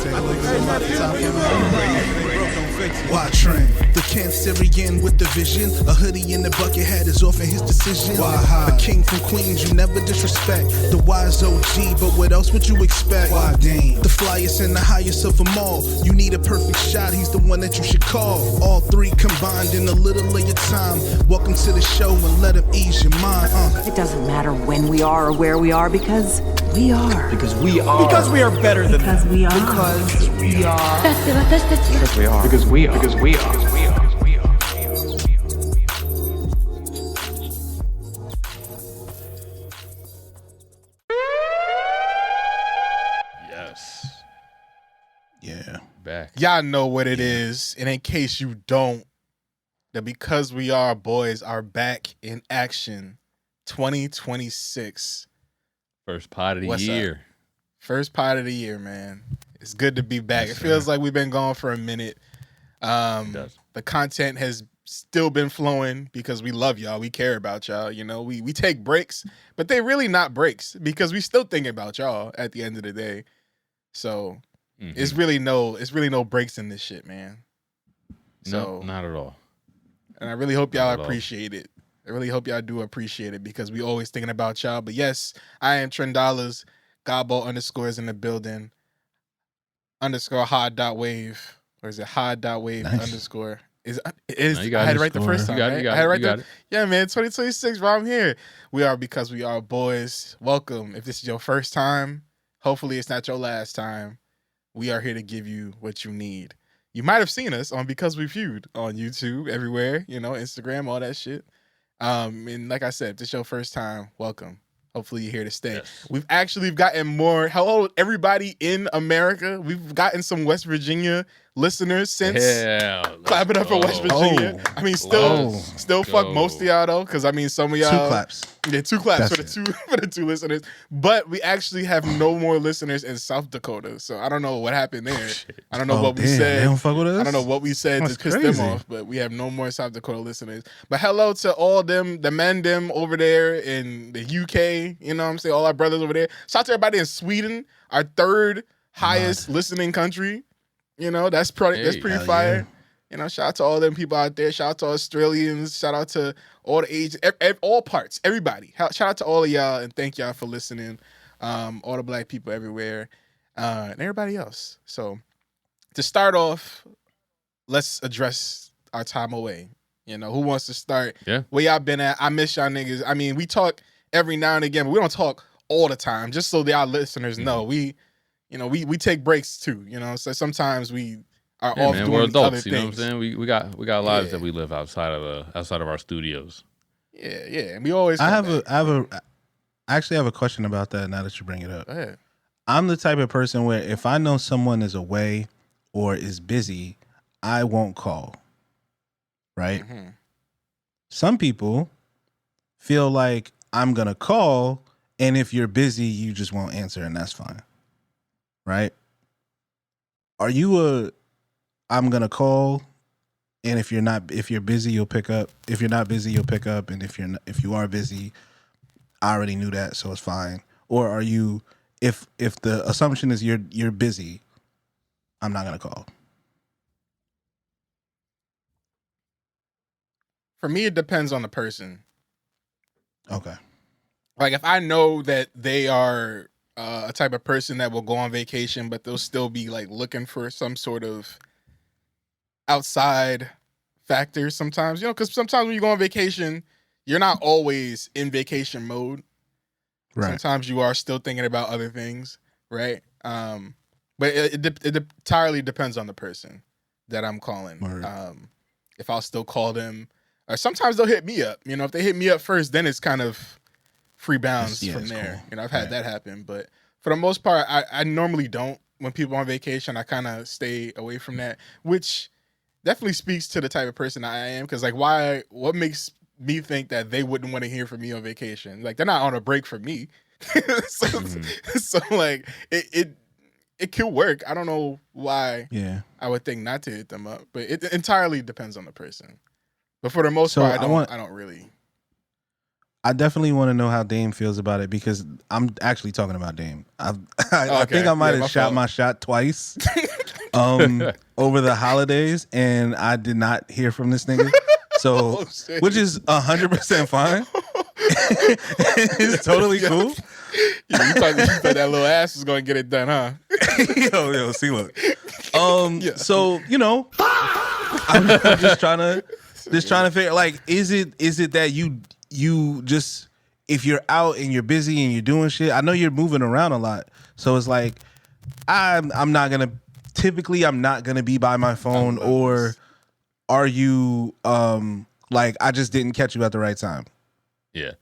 Take a look at the top Why Tren? The Cancerian with the vision. A hoodie in the bucket hat is often his decision. Why high? A king from Queens, you never disrespect. The wise OG, but what else would you expect? Why Dane? The flyest and the highest of them all. You need a perfect shot, he's the one that you should call. All three combined in a little of your time. Welcome to the show and let him ease your mind. It doesn't matter when we are or where we are because we are. Because we are. Because we are better than Because we are. Because we are. Because we are. Because we are. Because we are. Yes. Yeah. Back. Y'all know what it is. And in case you don't, that Because We Are Boys are back in action 2026. First pod of the What's year. up? First pod of the year, man. It's good to be back. Yes, it feels like we've been gone for a minute. It does. The content has still been flowing because we love y'all. We care about y'all. You know, we take breaks, but they really not breaks because we still thinking about y'all at the end of the day. So it's really no breaks in this shit, man. No, not at all. And I really hope y'all Not at all. appreciate it. I really hope y'all do appreciate it because we always thinking about y'all. But yes, I am Tren Dollars. Godball underscores in the building. Underscore hard.wave. Or is it hard.wave underscore? It is. No, you got I had it right the first time. You got it, right? you got I had it it, right you got there. it. Yeah, man. 2026, bro. I'm here. We are Because We Are Boys. Welcome. If this is your first time, hopefully it's not your last time. We are here to give you what you need. You might have seen us on Because We Feud on YouTube, everywhere, you know, Instagram, all that shit. And like I said, if this is your first time, welcome. Hopefully you're here to stay. Yes. We've actually gotten more. Hello, everybody in America. We've gotten some West Virginia listeners since. Yeah. Clap it up for West Virginia. I mean, still fuck go. most of y'all though, because I mean, some of y'all. Two claps. Yeah, two claps That's for the two listeners. But we actually have no more listeners in South Dakota, so I don't know what happened there. I don't know what we They said. don't fuck with us? I don't know what we said That's to piss crazy. them off, but we have no more South Dakota listeners. But hello to all them, the men them over there in the UK. You know what I'm saying? All our brothers over there. Shout out to everybody in Sweden, our third highest listening country. You know, that's pretty hell fire. yeah. You know, shout out to all them people out there. Shout out to Australians. Shout out to all the ages, all parts, everybody. Shout out to all of y'all and thank y'all for listening. All the black people everywhere and everybody else. So to start off, let's address our time away. You know, who wants to start? Yeah. Where y'all been at? I miss y'all niggas. I mean, we talk every now and again, but we don't talk all the time. Just so our listeners know, we take breaks too. You know, so sometimes we are off Man, doing we're other adults, things. you know what I'm saying? We got lives Yeah. that we live outside of our studios. Yeah, and we always. I come have back. I actually have a question about that now that you bring it up. Go ahead. I'm the type of person where if I know someone is away or is busy, I won't call. Right? Mhm. Some people feel like I'm going to call, and if you're busy, you just won't answer, and that's fine. Right? Are you I'm going to call, and if you're busy, you'll pick up. If you're not busy, you'll pick up, and if you are busy, I already knew that, so it's fine. Or are you if the assumption is you're busy, I'm not going to call. For me, it depends on the person. Okay. Like if I know that they are a type of person that will go on vacation, but they'll still be like looking for some sort of outside factors sometimes, you know, because sometimes when you go on vacation, you're not always in vacation mode. Right. Sometimes you are still thinking about other things, right? But it entirely depends on the person that I'm calling. Word. If I'll still call them, or sometimes they'll hit me up. You know, if they hit me up first, then it's kind of free bounds from it's there. cool. You know, I've had Right. that happen, but for the most part, I normally don't. When people are on vacation, I kind of stay away from that, which definitely speaks to the type of person I am. Because like, what makes me think that they wouldn't want to hear from me on vacation? Like, they're not on a break from me. so like it could work. I don't know why Yeah. I would think not to hit them up, but it entirely depends on the person. But for the most So part, I want- I don't really. I definitely want to know how Dame feels about it because I'm actually talking about Dame. I think I might have shot my shot twice over the holidays, and I did not hear from this nigga. So, which is 100% fine. It's totally cool. You thought that little ass was going to get it done, huh? yo, see, look. So, you know, I'm just trying to figure, like, is it that you just, if you're out and you're busy and you're doing shit, I know you're moving around a lot. So it's like, I'm not going to be by my phone, or are you, like, I just didn't catch you at the right time? Yeah.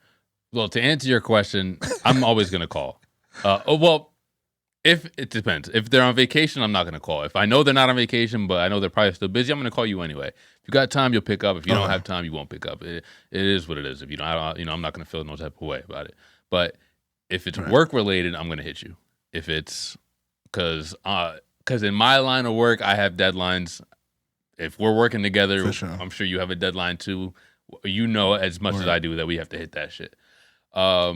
Well, to answer your question, I'm always going to call. Well, if it depends. If they're on vacation, I'm not going to call. If I know they're not on vacation, but I know they're probably still busy, I'm going to call you anyway. If you got time, you'll pick up. If you don't have time, you won't pick up. It is what it is. If you don't, I'm not going to feel no type of way about it. But if it's work related, I'm going to hit you. If it's because in my line of work, I have deadlines. If we're working together, sure. I'm sure you have a deadline too. You know as much as I do that we have to hit that shit. Now,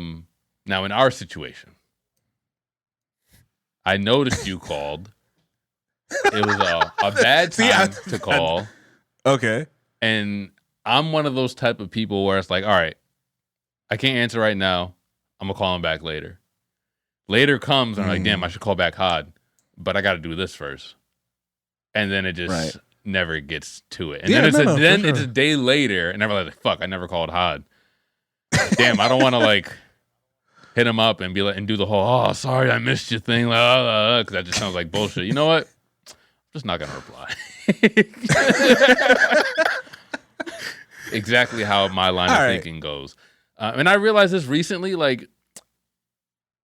in our situation, I noticed you called. It was a bad time to call. Okay. And I'm one of those type of people where it's like, all right, I can't answer right now. I'm going to call him back later. Later comes, and I'm like, damn, I should call back Hod. But I got to do this first. And then it just never gets to it. And then it's a day later, and I'm like, fuck, I never called Hod. Damn, I don't want to like hit him up and be like, and do the whole, oh, sorry, I missed your thing, because that just sounds like bullshit. You know what? I'm just not gonna reply. Exactly how my line of thinking goes. And I realized this recently. Like,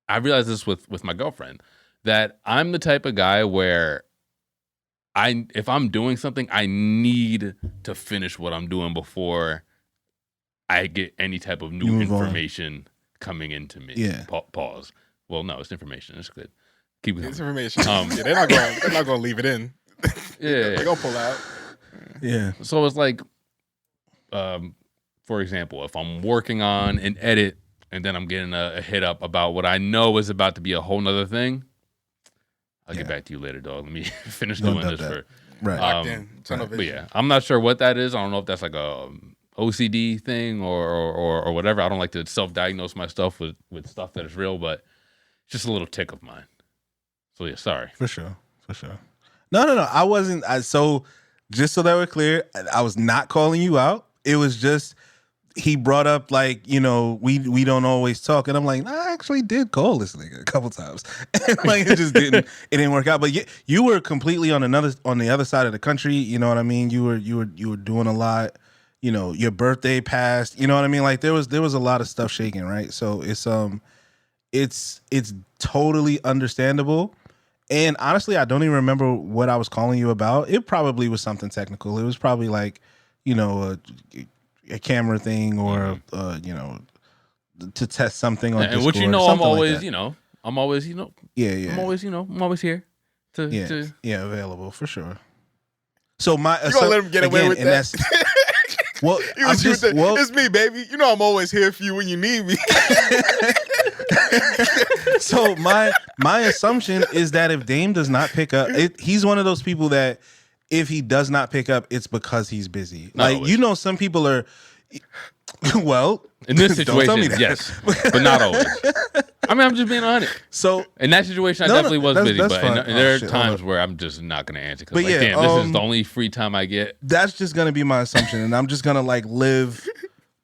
I realized this with my girlfriend, that I'm the type of guy where if I'm doing something, I need to finish what I'm doing before I get any type of new information coming into me. Yeah. Pause. Well, no, it's information. It's good. Keep it. It's information. They're not going to leave it in. Yeah. They're going to pull out. Yeah. So it's like, for example, if I'm working on an edit and then I'm getting a hit up about what I know is about to be a whole nother thing, I'll get back to you later, dog. Let me finish doing this for. Right. Locked in. But yeah, I'm not sure what that is. I don't know if that's like a OCD thing or whatever. I don't like to self-diagnose my stuff with stuff that is real, but it's just a little tick of mine. So yeah, sorry. For sure. No. I wasn't. So just so that we're clear, I was not calling you out. It was just he brought up, like, you know, we don't always talk, and I'm like, I actually did call this nigga a couple times, and like it didn't work out. But you were completely on the other side of the country. You know what I mean? You were doing a lot. You know, your birthday passed. You know what I mean? Like there was a lot of stuff shaking, right? So it's totally understandable. And honestly, I don't even remember what I was calling you about. It probably was something technical. It was probably like, you know, a camera thing, or you know, to test something on Discord. And what you know, I'm always, like, I'm always here to available for sure. So my you gonna let him get away with that? Well, it's me, baby. You know I'm always here for you when you need me. So my assumption is that if Dame does not pick up, he's one of those people that if he does not pick up, it's because he's busy. Not like always. You know, some people are. Well, in this situation, yes, but not always. I mean, I'm just being honest. So in that situation, I definitely was busy, but there are shit, times where I'm just not going to answer because, But like, yeah, damn, this is the only free time I get. That's just gonna be my assumption, and I'm just gonna like live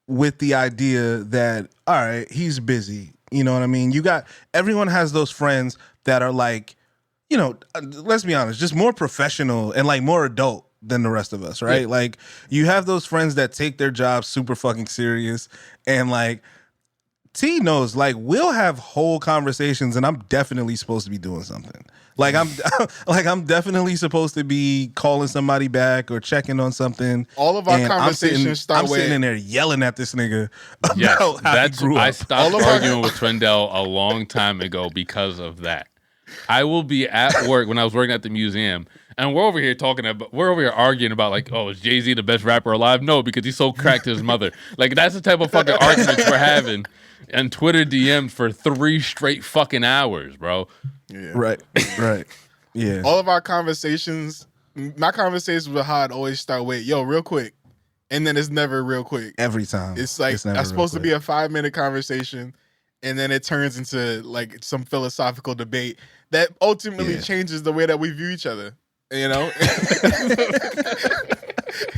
with the idea that all right, he's busy. You know what I mean? Everyone has those friends that are like, you know, let's be honest, just more professional and like more adult than the rest of us, right? Yeah. Like you have those friends that take their job super fucking serious, and like T knows, like we'll have whole conversations, and I'm definitely supposed to be doing something. Like I'm definitely supposed to be calling somebody back or checking on something. All of our conversations I'm sitting in there yelling at this nigga about how he grew up. I stopped arguing with Trendell a long time ago because of that. I will be at work when I was working at the museum, and we're over here arguing about like, oh, is Jay-Z the best rapper alive? No, because he sold crack to his mother. Like that's the type of fucking arguments we're having, and Twitter DMs for 3 straight fucking hours, bro. Yeah. Right. Yeah. All of our conversations, my conversations with Hod always start with, yo, real quick. And then it's never real quick. Every time. It's like, never that's supposed to be real a 5-minute conversation. And then it turns into like some philosophical debate that ultimately changes the way that we view each other, you know?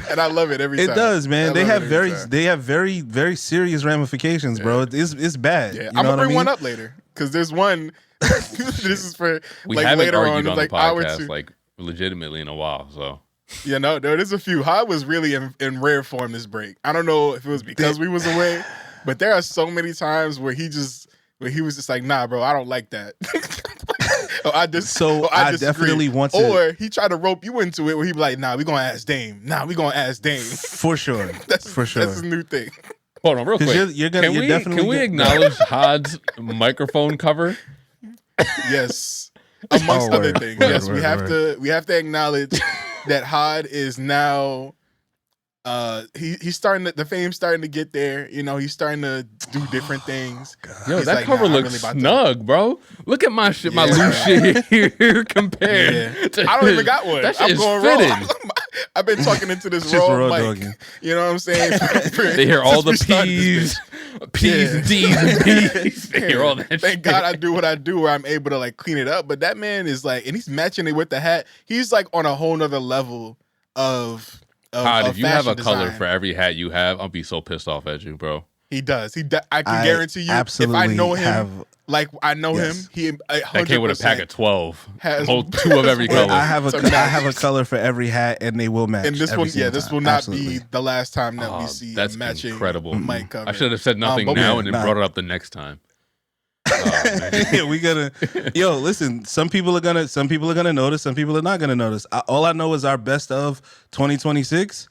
And I love it every time. It does, man. They have very, time. very serious ramifications, bro. It's bad. Yeah, You I'm know gonna bring what I mean? one up later because there's one. This is for We like haven't later argued on, on like the hour podcast 2. like legitimately in a while, so. You know, there's a few. Hod was really in rare form this break. I don't know if it was because we was away, but there are so many times where he was just like, nah, bro, I don't like that. I definitely want to. Or he tried to rope you into it where he be like, nah, we gonna ask Dame. For sure. That's his new thing. Hold on, real quick. Can we acknowledge Hod's microphone cover? Yes. Amongst other things. Yes, we have to acknowledge that Hod is now he's starting to, the fame's starting to get there. You know, he's starting to do different things. Yo, he's that like, cover looks snug, bro. Look at my shit, my loose shit here compared. To I don't even got one. That shit I'm going fitting. raw. I've been talking into this Just raw raw mic. dogging. You know what I'm saying? They hear all the Since we started this P's and D's and P's. They hear all that shit. Thank God I do what I do where I'm able to like clean it up. But that man is like, and he's matching it with the hat. He's like on a whole nother level of Hod, if you have a fashion color design. for every hat you have, I'll be so pissed off at you, bro. He does. I can guarantee you, if I know him, like I know him, he 100% I came with a pack of 12. has Hold 2 of every color. I have a color for every hat, and they will match. And this every one, single this time. will not Absolutely. be the last time that we see that's a matching incredible. mic cover. I should have said nothing but now and then nah. brought it up the next time. Oh, man. We gotta. Yo, listen. Some people are gonna notice. Some people are not gonna notice. All I know is our best of 2026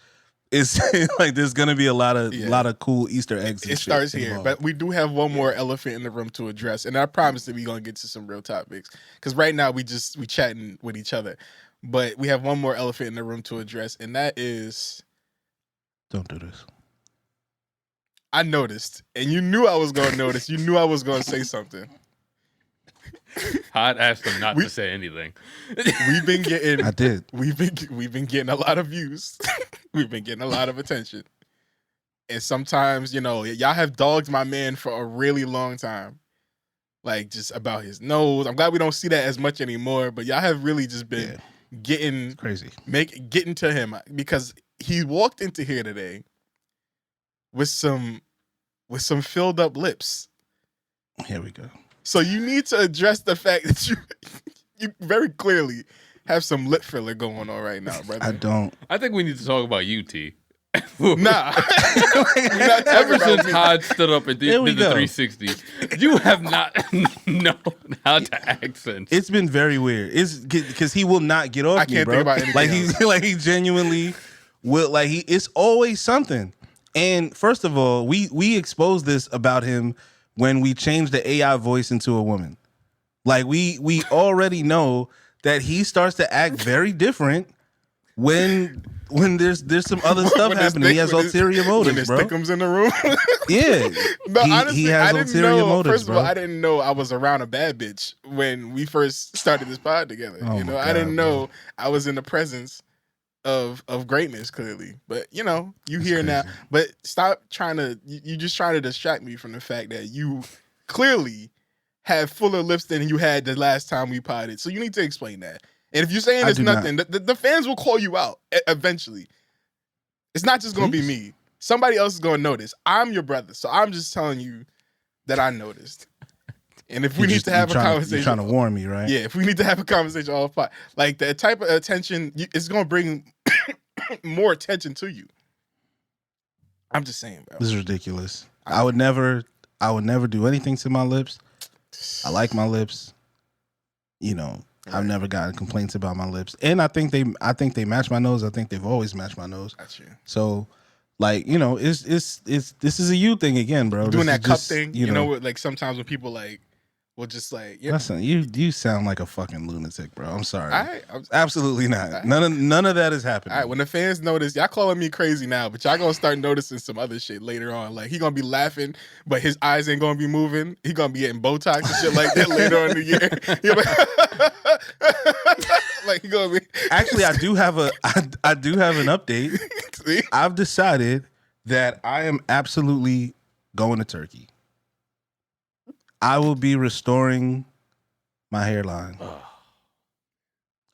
is like there's gonna be a lot of cool Easter eggs. And It shit starts here, involved. but we do have one more elephant in the room to address, and I promise that we're gonna get to some real topics. Because right now we chatting with each other, but we have one more elephant in the room to address, and that is Don't do this. I noticed, and you knew I was gonna notice. You knew I was gonna say something. Hod asked him not to say anything. We've been getting. I did. We've been getting a lot of views. We've been getting a lot of attention. And sometimes, you know, y'all have dogged my man for a really long time. Like just about his nose. I'm glad we don't see that as much anymore, but y'all have really just been getting Crazy. Getting to him because he walked into here today with some filled up lips. Here we go. So you need to address the fact that you very clearly have some lip filler going on right now, brother. I don't. I think we need to talk about you, T. Nah. We're not talking Ever about since me. Hod stood up and Here did we the go. 360, you have not known how to accent. It's been very weird. It's because he will not get off I me, can't bro. think about anything like else. he like he genuinely will. Like it's always something. And first of all, we exposed this about him when we changed the AI voice into a woman. Like we already know that he starts to act very different when there's some other stuff When there's happening. He has ulterior when motives, there's bro. thickums in the room. Yeah. No, honestly, he has I didn't ulterior know. motives, First of all, bro. I didn't know I was around a bad bitch when we first started this pod together. Oh you know, my I didn't God, know I was in the presence of greatness. Clearly, but you know, you here now. crazy. But stop trying to. You just trying to distract me from the fact that you clearly have fuller lips than you had the last time we potted. So you need to explain that. And if you're saying I it's do not. nothing, the fans will call you out eventually. It's not just going to be Please. me. Somebody else is going to notice. I'm your brother, so I'm just telling you that I noticed. And if we need to have a conversation, You're trying to warn me, right? yeah, if we need to have a conversation off pot, like the type of attention, it's going to bring more attention to you. I'm just saying, bro. This is ridiculous. I would never do anything to my lips. I like my lips. You know, I've never gotten complaints about my lips, and I think they match my nose. I think they've always matched my nose. That's you. So, like, you know, it's this is a you thing again, bro. Doing This that is cup just, thing, you know, like sometimes when people like will just like, Listen, you sound like a fucking lunatic, bro. I'm sorry. I'm Absolutely not. None of that is happening. all right, when the fans notice, y'all calling me crazy now, but y'all gonna start noticing some other shit later on. Like he gonna be laughing, but his eyes ain't gonna be moving. He gonna be getting Botox and shit like that later on in the year. He'll be- like he gonna be. Actually, I do have an update. See? I've decided that I am absolutely going to Turkey. I will be restoring my hairline.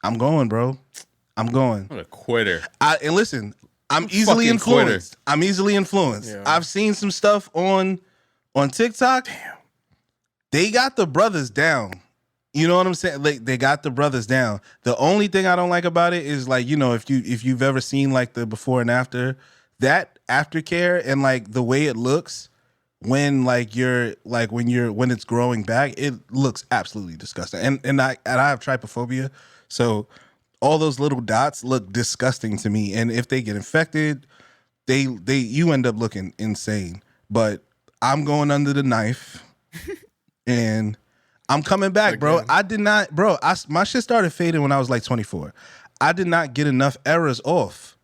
I'm going, bro. I'm going. What a quitter. And listen, I'm easily Fucking influenced. I'm easily influenced. Yeah. I've seen some stuff on TikTok. Damn. They got the brothers down. You know what I'm saying? Like they got the brothers down. The only thing I don't like about it is like, you know, if you've ever seen like the before and after, that aftercare and like the way it looks when like when it's growing back, it looks absolutely disgusting. And I have trypophobia, so all those little dots look disgusting to me. And if they get infected, you end up looking insane. But I'm going under the knife, and I'm coming back, bro. Again. I did not, bro. My shit started fading when I was like 24. I did not get enough errors off.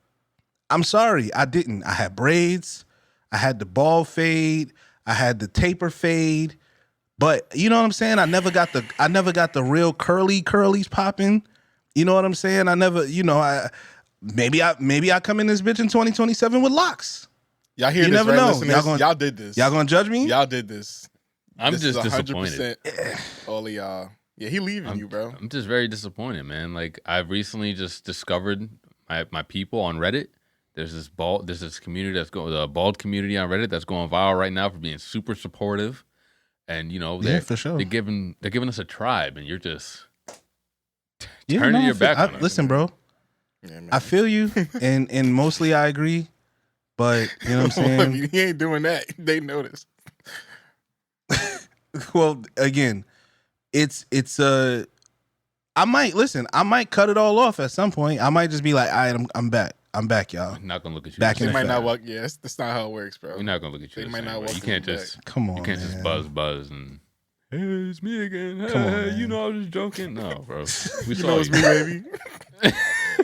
I'm sorry, I didn't. I had braids. I had the ball fade. I had the taper fade. But you know what I'm saying? I never got the real curlies popping. You know what I'm saying? I never, you know, maybe I come in this bitch in 2027 with locks. Y'all hear You this, never right, know. listeners? Y'all did this. Y'all gonna judge me? Y'all did this. I'm This just is disappointed. 100% all of y'all. Yeah, he leaving you, bro. I'm just very disappointed, man. Like I've recently just discovered my people on Reddit. There's this community that's going, the bald community on Reddit that's going viral right now for being super supportive, and you know Yeah, for sure. they're giving us a tribe, and you're just turning your back on it. Listen, bro. Yeah, man. I feel you, and mostly I agree. But you know what I'm Well, saying? if he ain't doing that, they notice. Well, again, it's I might cut it all off at some point. I might just be like, I'm back. I'm back, y'all. I'm not gonna look at you. Back the in They same. the might not fact. walk. Yeah, that's not how it works, bro. We're not gonna look at you. They the might same not way. walk You in can't the just Come on, you can't just man. buzz and hey, it's me again. Hey, Come on, man. you know I was just joking. No, bro. We You saw know it's me, baby.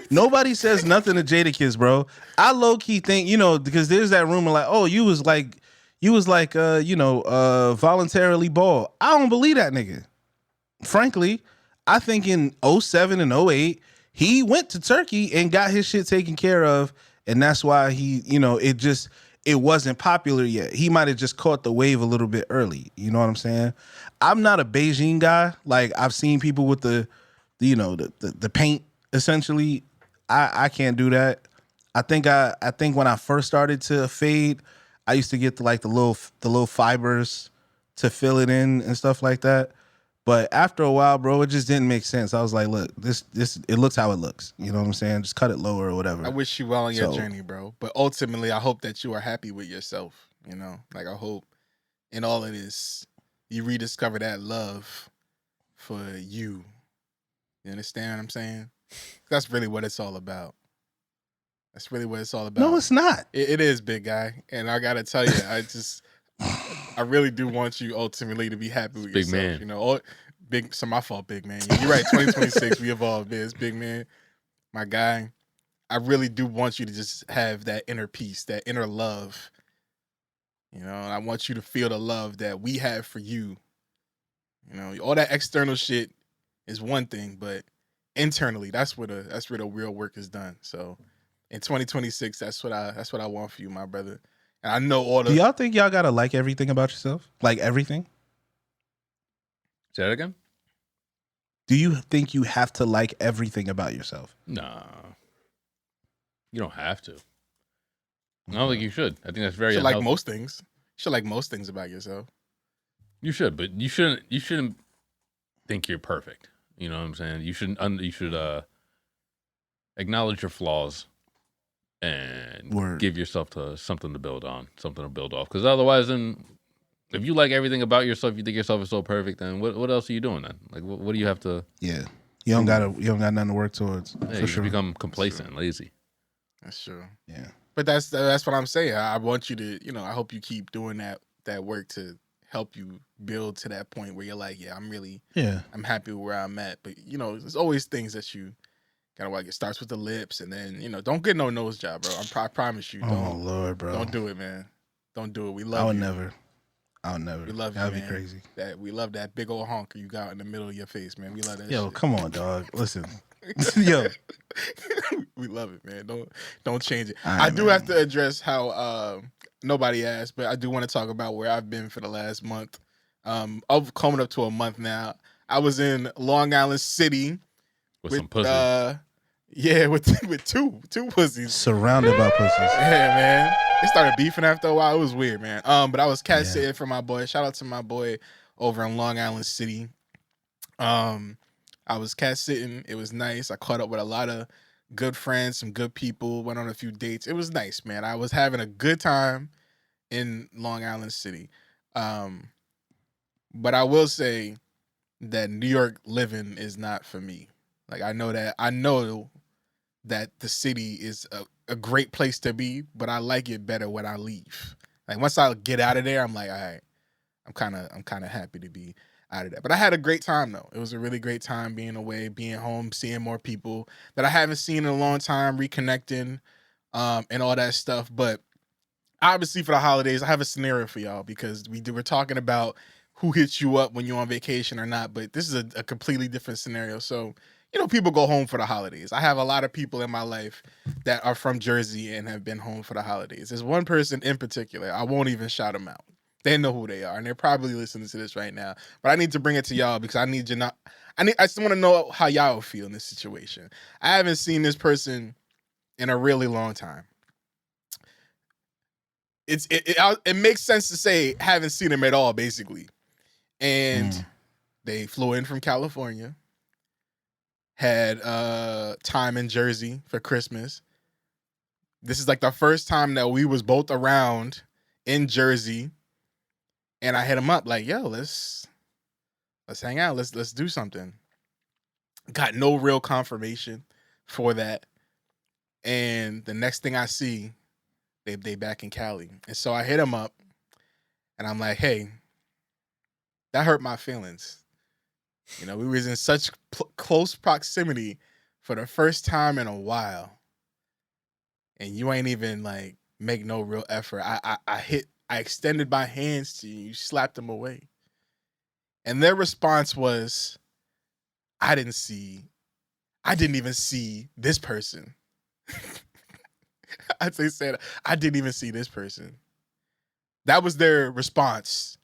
Nobody says nothing to Jadakiss, bro. I low key think, you know, because there's that rumor like, oh, you was like voluntarily bald. I don't believe that nigga. Frankly, I think in 07 and 08, he went to Turkey and got his shit taken care of, and that's why he, you know, it wasn't popular yet. He might have just caught the wave a little bit early. You know what I'm saying? I'm not a Beijing guy. Like I've seen people with the paint essentially. I can't do that. I think when I first started to fade, I used to get the little fibers to fill it in and stuff like that. But after a while, bro, it just didn't make sense. I was like, look, this it looks how it looks. You know what I'm saying? Just cut it lower or whatever. I wish you well on your So- journey, bro. But ultimately, I hope that you are happy with yourself. You know, like I hope in all of this, you rediscover that love for you. You understand what I'm saying? That's really what it's all about. That's really what it's all about. No, it's not. It is, big guy. And I gotta tell you, I really do want you ultimately to be happy with Big yourself. man. You know, so my fault, big man. You're right. 2026, we evolved. Biz, big man, my guy. I really do want you to just have that inner peace, that inner love. You know, and I want you to feel the love that we have for you. You know, all that external shit is one thing, but internally, that's where the real work is done. So, in 2026, that's what I want for you, my brother. And I know all the. Do y'all think y'all gotta like everything about yourself? Like everything? Say that again? Do you think you have to like everything about yourself? Nah. You don't have to. I don't think you should. I think that's very You should like unhealthy. most things. You should like most things about yourself. You should, but you shouldn't think you're perfect. You know what I'm saying? You should acknowledge your flaws and Word. give yourself something to build on, something to build off. Because otherwise, then if you like everything about yourself, you think yourself is so perfect, then what else are you doing then? Like, what do you have to? Yeah. You don't got nothing to work towards. Yeah, for you just sure. become complacent and lazy. That's true. Yeah. But that's what I'm saying. I want you to, you know, I hope you keep doing that work to help you build to that point where you're like, yeah, Yeah. I'm happy where I'm at. But you know, there's always things that you kind of like. It starts with the lips, and then you know, don't get no nose job, bro. I promise you. Oh Lord, bro. Don't do it, man. Don't do it. We love I would you. never. I would never. We love you, That'd man. be crazy. We love that big old honker you got in the middle of your face, man. We love that. Yo, shit. come on, dog. Listen. Yo. We love it, man. Don't change it. All I right, do man. have to address how nobody asked, but I do want to talk about where I've been for the last month. I'm coming up to a month now. I was in Long Island City with some pussy. Yeah, with two pussies. Surrounded by pussies. Yeah, man. They started beefing after a while. It was weird, man. But I was cat sitting for my boy. Shout out to my boy over in Long Island City. I was cat sitting. It was nice. I caught up with a lot of good friends, some good people. Went on a few dates. It was nice, man. I was having a good time in Long Island City. But I will say that New York living is not for me. Like I know that the city is a great place to be, but I like it better when I leave. Like once I get out of there, I'm like, all right, I'm kind of happy to be out of there. But I had a great time though. It was a really great time being away, being home, seeing more people that I haven't seen in a long time, reconnecting, and all that stuff. But obviously for the holidays, I have a scenario for y'all because we're talking about who hits you up when you're on vacation or not. But this is a completely different scenario. So, you know, people go home for the holidays. I have a lot of people in my life that are from Jersey and have been home for the holidays. There's one person in particular. I won't even shout them out. They know who they are, and they're probably listening to this right now. But I need to bring it to y'all because I just want to know how y'all feel in this situation. I haven't seen this person in a really long time. It makes sense to say haven't seen him at all, basically. And they flew in from California. Had time in Jersey for Christmas. This is like the first time that we was both around in Jersey, and I hit him up like, "Yo, let's hang out. Let's do something." Got no real confirmation for that, and the next thing I see, they back in Cali, and so I hit him up, and I'm like, "Hey, that hurt my feelings." You know, we was in such close proximity for the first time in a while, and you ain't even like make no real effort. I extended my hands to you. You slapped them away, and their response was, "I didn't even see this person." They said, "I didn't even see this person." That was their response.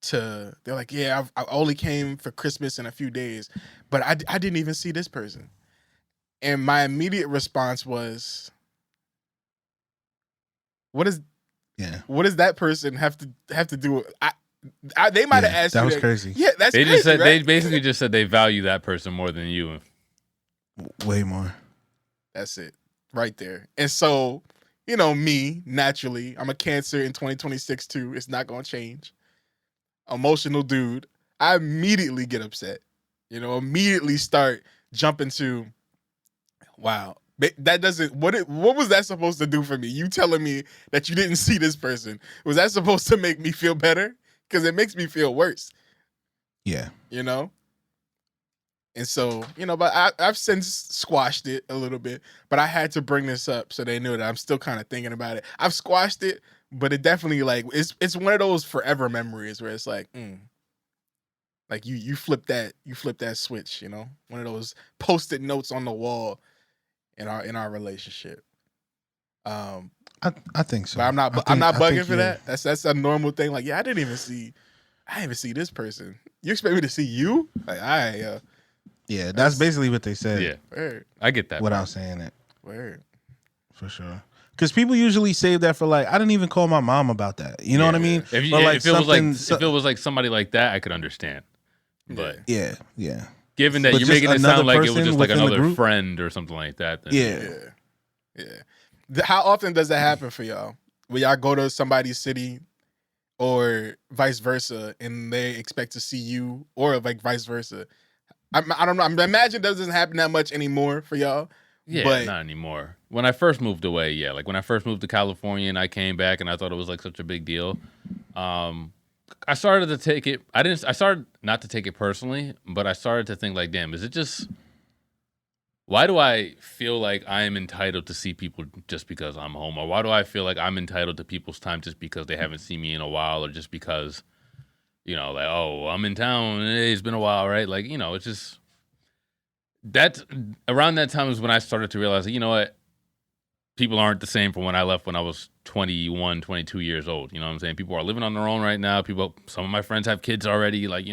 They're like, yeah, I only came for Christmas in a few days, but I didn't even see this person. And my immediate response was, what does that person have to do with they might have asked that you was crazy. Yeah, that's They crazy, just said right? they basically just said they value that person more than you. Way more. That's it. Right there. And so, you know, me, naturally, I'm a Cancer in 2026 too. It's not gonna change. Emotional dude, I immediately get upset. You know, immediately start jumping to, wow, that doesn't. What was that supposed to do for me? You telling me that you didn't see this person, was that supposed to make me feel better? Because it makes me feel worse. Yeah. You know. And so, you know, but I've since squashed it a little bit. But I had to bring this up so they knew that I'm still kind of thinking about it. I've squashed it. But it definitely like it's one of those forever memories where it's like you flip that switch, you know, one of those post-it notes on the wall in our relationship. I think so. But I'm not bugging for that. That's a normal thing. Like, yeah, I didn't even see this person. You expect me to see you? Like, yeah, that's basically what they said. Yeah, word. I get that. Without saying it, Word. for sure. Because people usually save that for like, I didn't even call my mom about that. You know what I mean? If it was like somebody like that, I could understand. But yeah. Given that But you're just making it sound another like it was person just like within the another group? friend or something like that. Then Yeah. How often does that happen for y'all? Will y'all go to somebody's city or vice versa and they expect to see you, or like vice versa? I don't know. I imagine that doesn't happen that much anymore for y'all. Yeah, but not anymore. When I first moved away, yeah. Like when I first moved to California and I came back and I thought it was like such a big deal. I started to take it. I started not to take it personally, but I started to think like, damn, is it just? Why do I feel like I am entitled to see people just because I'm home, or why do I feel like I'm entitled to people's time just because they haven't seen me in a while, or just because, like, oh, I'm in town. Hey, it's been a while, right? Like, it's just that around that time is when I started to realize, you know what? People aren't the same from when I left when I was 21, 22 years old. You know what I'm saying? People are living on their own right now. Some of my friends have kids already. Like,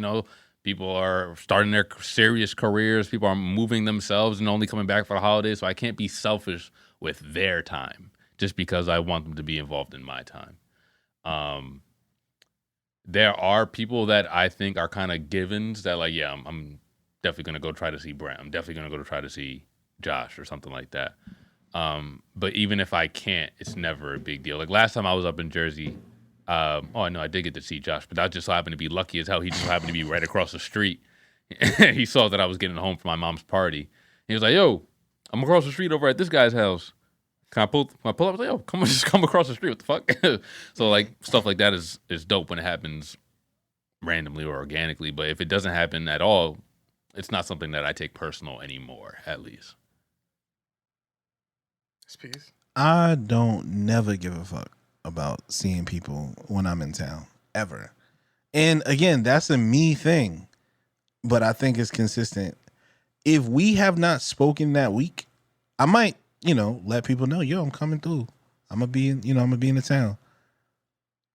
people are starting their serious careers. People are moving themselves and only coming back for the holidays. So I can't be selfish with their time just because I want them to be involved in my time. There are people that I think are kind of givens that like, yeah, I'm definitely going to go try to see Brent. I'm definitely going to go try to see Josh or something like that. But even if I can't, it's never a big deal. Like last time I was up in Jersey, I know I did get to see Josh, but I just happened to be lucky as hell. He just happened to be right across the street. He saw that I was getting home from my mom's party. He was like, yo, I'm across the street over at this guy's house. Can I pull up? I was like, yo, just come across the street. What the fuck? So like stuff like that is dope when it happens randomly or organically. But if it doesn't happen at all, it's not something that I take personal anymore, at least. Peace. I don't never give a fuck about seeing people when I'm in town, ever. And again, that's a me thing, but I think it's consistent. If we have not spoken that week, I might, let people know, yo, I'm coming through. I'm gonna be in the town.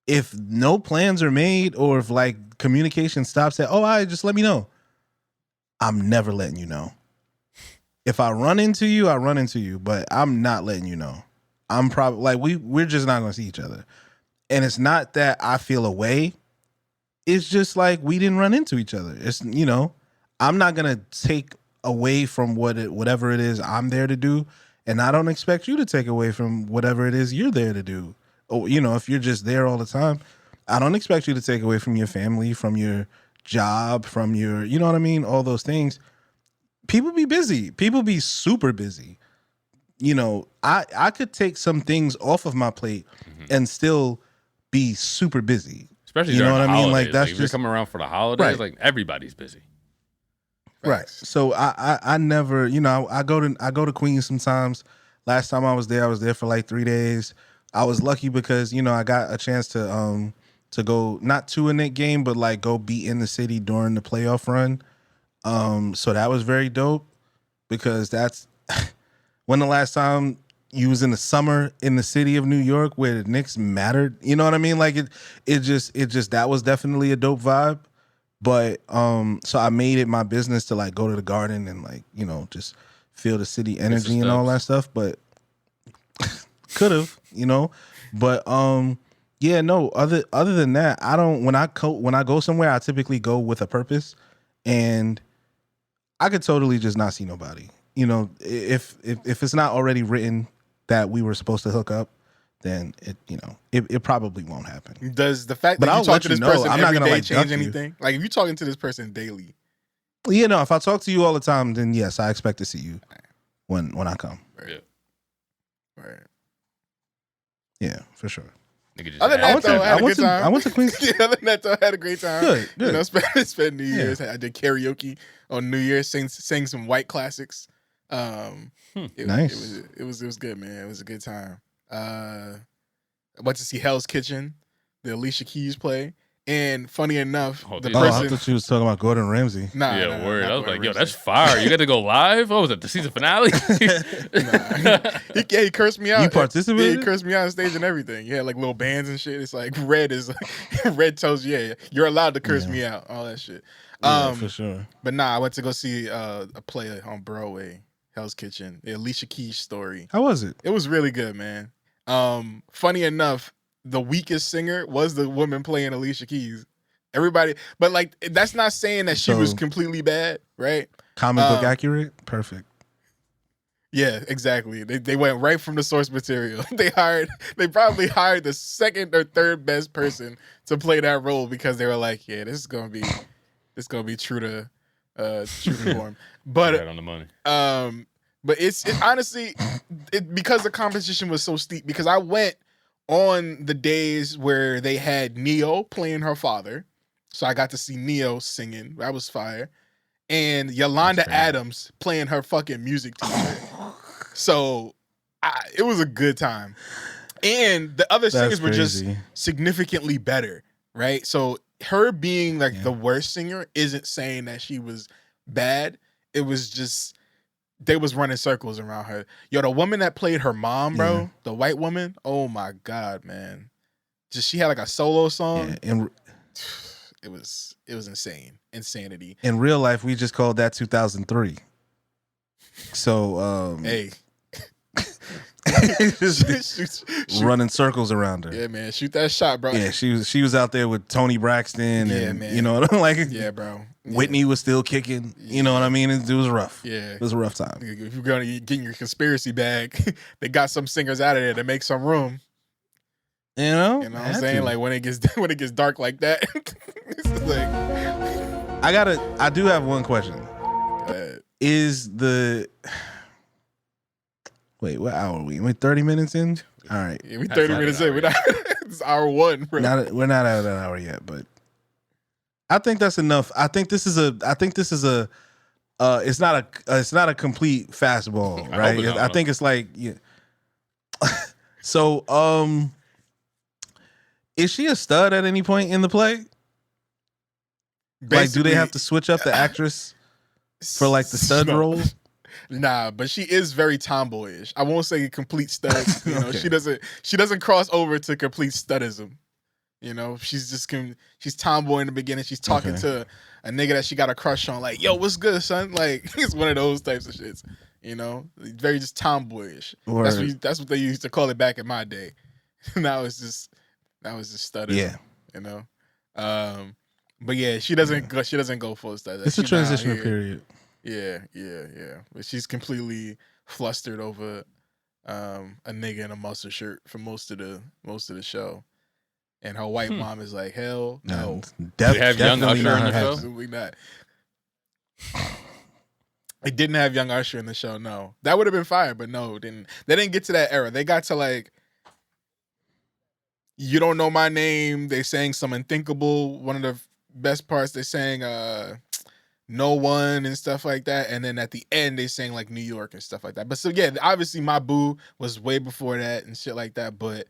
If no plans are made or if like communication stops at, just let me know. I'm never letting you know. If I run into you, I run into you, but I'm not letting you know. I'm probably like we're just not gonna see each other. And it's not that I feel away. It's just like we didn't run into each other. It's I'm not gonna take away from whatever it is I'm there to do, and I don't expect you to take away from whatever it is you're there to do. Oh, if you're just there all the time, I don't expect you to take away from your family, from your job, from your, you know what I mean? All those things. People be busy. People be super busy. I could take some things off of my plate and still be super busy. Especially you know during what the I mean? holidays. Like that's if just you're coming around for the holidays, right. Like everybody's busy. Right. So I never, I go to Queens sometimes. Last time I was there for like 3 days. I was lucky because, I got a chance to go not to a Knicks game, but like go be in the city during the playoff run. So that was very dope because that's when the last time you was in the summer in the city of New York where the Knicks mattered. You know what I mean? Like it just that was definitely a dope vibe. But so I made it my business to like go to the Garden and like, just feel the city energy and all that stuff. But could have, But yeah, no, other than that, I don't when I go somewhere, I typically go with a purpose. And I could totally just not see nobody. If it's not already written that we were supposed to hook up, then it probably won't happen. Does the fact that you talk to this person every day change anything? Like if you're talking to this person daily. If I talk to you all the time, then yes, I expect to see you when I come. Right. Right. Yeah, for sure. Other than that, though, I had a good time. I went to Queens. Other than that, though, I had a great time. Good. Spent New Year's. I did karaoke on New Year's, sang some white classics. Nice. It was good, man. It was a good time. I went to see Hell's Kitchen, the Alicia Keys play. And funny enough, the person. I thought you was talking about Gordon Ramsay. Nah, word. I was like, yo, that's fire. You got to go live? What was it, the season finale? He cursed me out. You participated? Yeah, he cursed me out on stage and everything. Yeah, like little bands and shit. It's like Red tells you, yeah, you're allowed to curse me out. All that shit. Yeah, for sure. But I went to go see a play on Broadway, Hell's Kitchen, the Alicia Keys story. How was it? It was really good, man. Funny enough, the weakest singer was the woman playing Alicia Keys. Everybody, but like that's not saying that she was completely bad, right? Comic book accurate, perfect. Yeah, exactly. They went right from the source material. They probably hired the second or third best person to play that role because they were like, yeah, this is gonna be true to form. But right on the money. But it's honestly because the competition was so steep. Because I went on the days where they had Neo playing her father. So I got to see Neo singing. That was fire. And Yolanda Adams playing her fucking music teacher. So it was a good time. And the other singers were just significantly better, right? So her being like the worst singer isn't saying that she was bad. It was just they was running circles around her. Yo, the woman that played her mom, bro, the white woman, oh my God, man. Just she had like a solo song. Yeah, and it was insane. Insanity. In real life, we just called that 2003. So hey. just running circles around her. Yeah, man. Shoot that shot, bro. Yeah, she was out there with Tony Braxton and man. you know what I'm like. Yeah, bro. Yeah. Whitney was still kicking. You know what I mean? It was rough. Yeah. It was a rough time. If you're gonna get in your conspiracy bag, they got some singers out of there to make some room. You know what I'm saying? Like when it gets dark like that. It's like I do have one question. Wait, what hour are we? We're 30 minutes in? All right. Yeah, we 30 minutes in. It's hour one, bro. We're not out of that hour yet, but I think that's enough. I think this is a it's not a complete fastball, right? I think it's like so is she a stud at any point in the play? Basically, like, do they have to switch up the actress for like the stud role? Nah, but she is very tomboyish. I won't say complete stud. You know, Okay. she doesn't cross over to complete studism. You know, she's tomboy in the beginning. She's talking to a nigga that she got a crush on. Like, yo, what's good, son? Like, it's one of those types of shits. You know, very just tomboyish. That's what they used to call it back in my day. Now it's just studism. Yeah, you know. But yeah, she doesn't go full stud. It's a transitional period. Yeah. But she's completely flustered over a nigga in a mustard shirt for most of the show. And her white mom is like, hell no. Did it have Young Usher in the show? Absolutely not. It didn't have Young Usher in the show, no. That would have been fire, but no, it didn't. They didn't get to that era. They got to like, You Don't Know My Name. They sang some Unthinkable. One of the best parts, they sang No One and stuff like that. And then at the end, they sang like New York and stuff like that. But so yeah, obviously My Boo was way before that and shit like that. But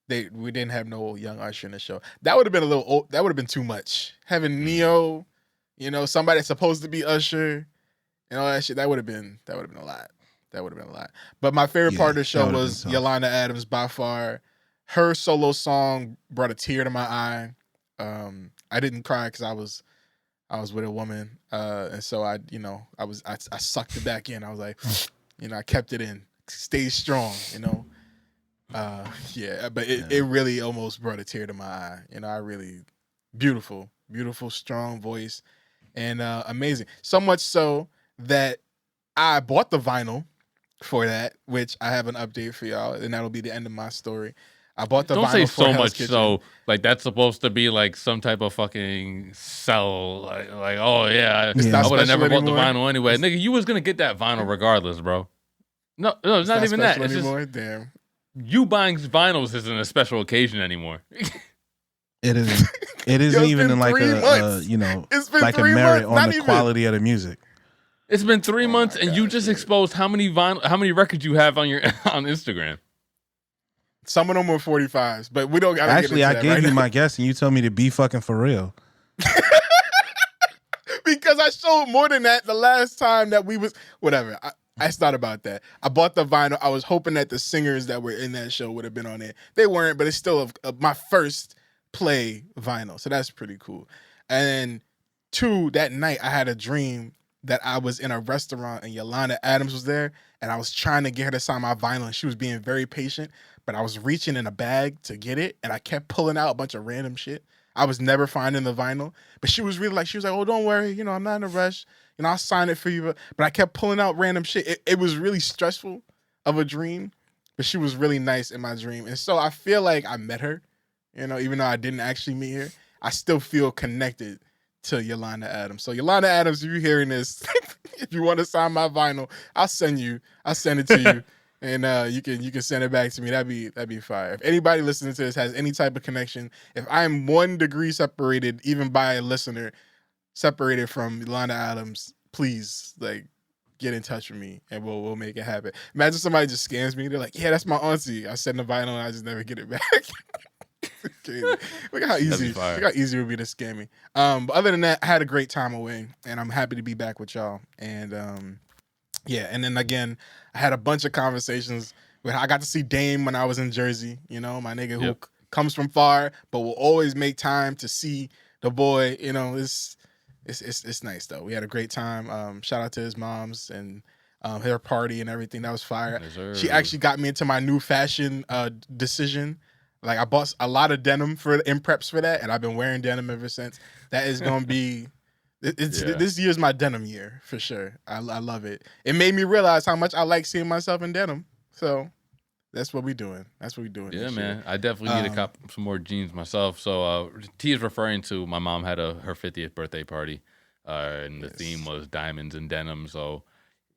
we didn't have no Young Usher in the show. That would have been that would have been too much. Having Neo, you know, somebody that's supposed to be Usher and all that shit, that would have been a lot. That would have been a lot. But my favorite part of the show was Yolanda Adams by far. Her solo song brought a tear to my eye. I didn't cry because I was with a woman, and so I sucked it back in. I was like, I kept it in, stay strong, but it really almost brought a tear to my eye. I really beautiful, strong voice, and amazing. So much so that I bought the vinyl for that, which I have an update for y'all, and that'll be the end of my story. I bought the vinyl for Don't say so Hell's much Kitchen. so like that's supposed to be like some type of fucking sell. Like oh yeah, I would have never bought the vinyl anyway. Nigga, you was gonna get that vinyl regardless, bro. No, it's not even that. It's just, damn. You buying vinyls isn't a special occasion anymore. It isn't. It isn't even in like like a merit on the quality of the music. It's been 3 months, and you just exposed how many records you have on on Instagram. Some of them were 45s, but we don't gotta Actually, get into I that gave right you now. my guess, and you told me to be fucking for real. Because I showed more than that the last time that we was whatever. It's not about that. I bought the vinyl. I was hoping that the singers that were in that show would have been on it. They weren't, but it's still my first play vinyl, so that's pretty cool. And 2, that night I had a dream that I was in a restaurant and Yolanda Adams was there, and I was trying to get her to sign my vinyl, and she was being very patient, but I was reaching in a bag to get it, and I kept pulling out a bunch of random shit. I was never finding the vinyl, but she was like, oh, don't worry, I'm not in a rush, I'll sign it for you. But I kept pulling out random shit. It was really stressful of a dream, but she was really nice in my dream, and so I feel like I met her, even though I didn't actually meet her, I still feel connected to Yolanda Adams. So Yolanda Adams, if you're hearing this, if you want to sign my vinyl, I'll send it to you. And you can send it back to me. That'd be fire. If anybody listening to this has any type of connection, if I am 1 degree separated, even by a listener, separated from Yolanda Adams, please like get in touch with me and we'll make it happen. Imagine somebody just scams me. They're like, yeah, that's my auntie. I send the vinyl and I just never get it back. Look how easy it would be to scam me. But other than that, I had a great time away and I'm happy to be back with y'all. And yeah, and then again, I had a bunch of conversations with I got to see Dame when I was in Jersey, you know, my nigga who comes from far, but will always make time to see the boy. You know, it's nice though. We had a great time. Shout out to his moms and her party and everything. That was fire. She actually got me into my new fashion decision. Like I bought a lot of denim in preps for that, and I've been wearing denim ever since. That is gonna be. This year's my denim year for sure. I love it. It made me realize how much I like seeing myself in denim. So that's what we doing. Yeah, man. I definitely need to cop some more jeans myself. So T is referring to my mom had her 50th birthday party, and the theme was diamonds and denim. So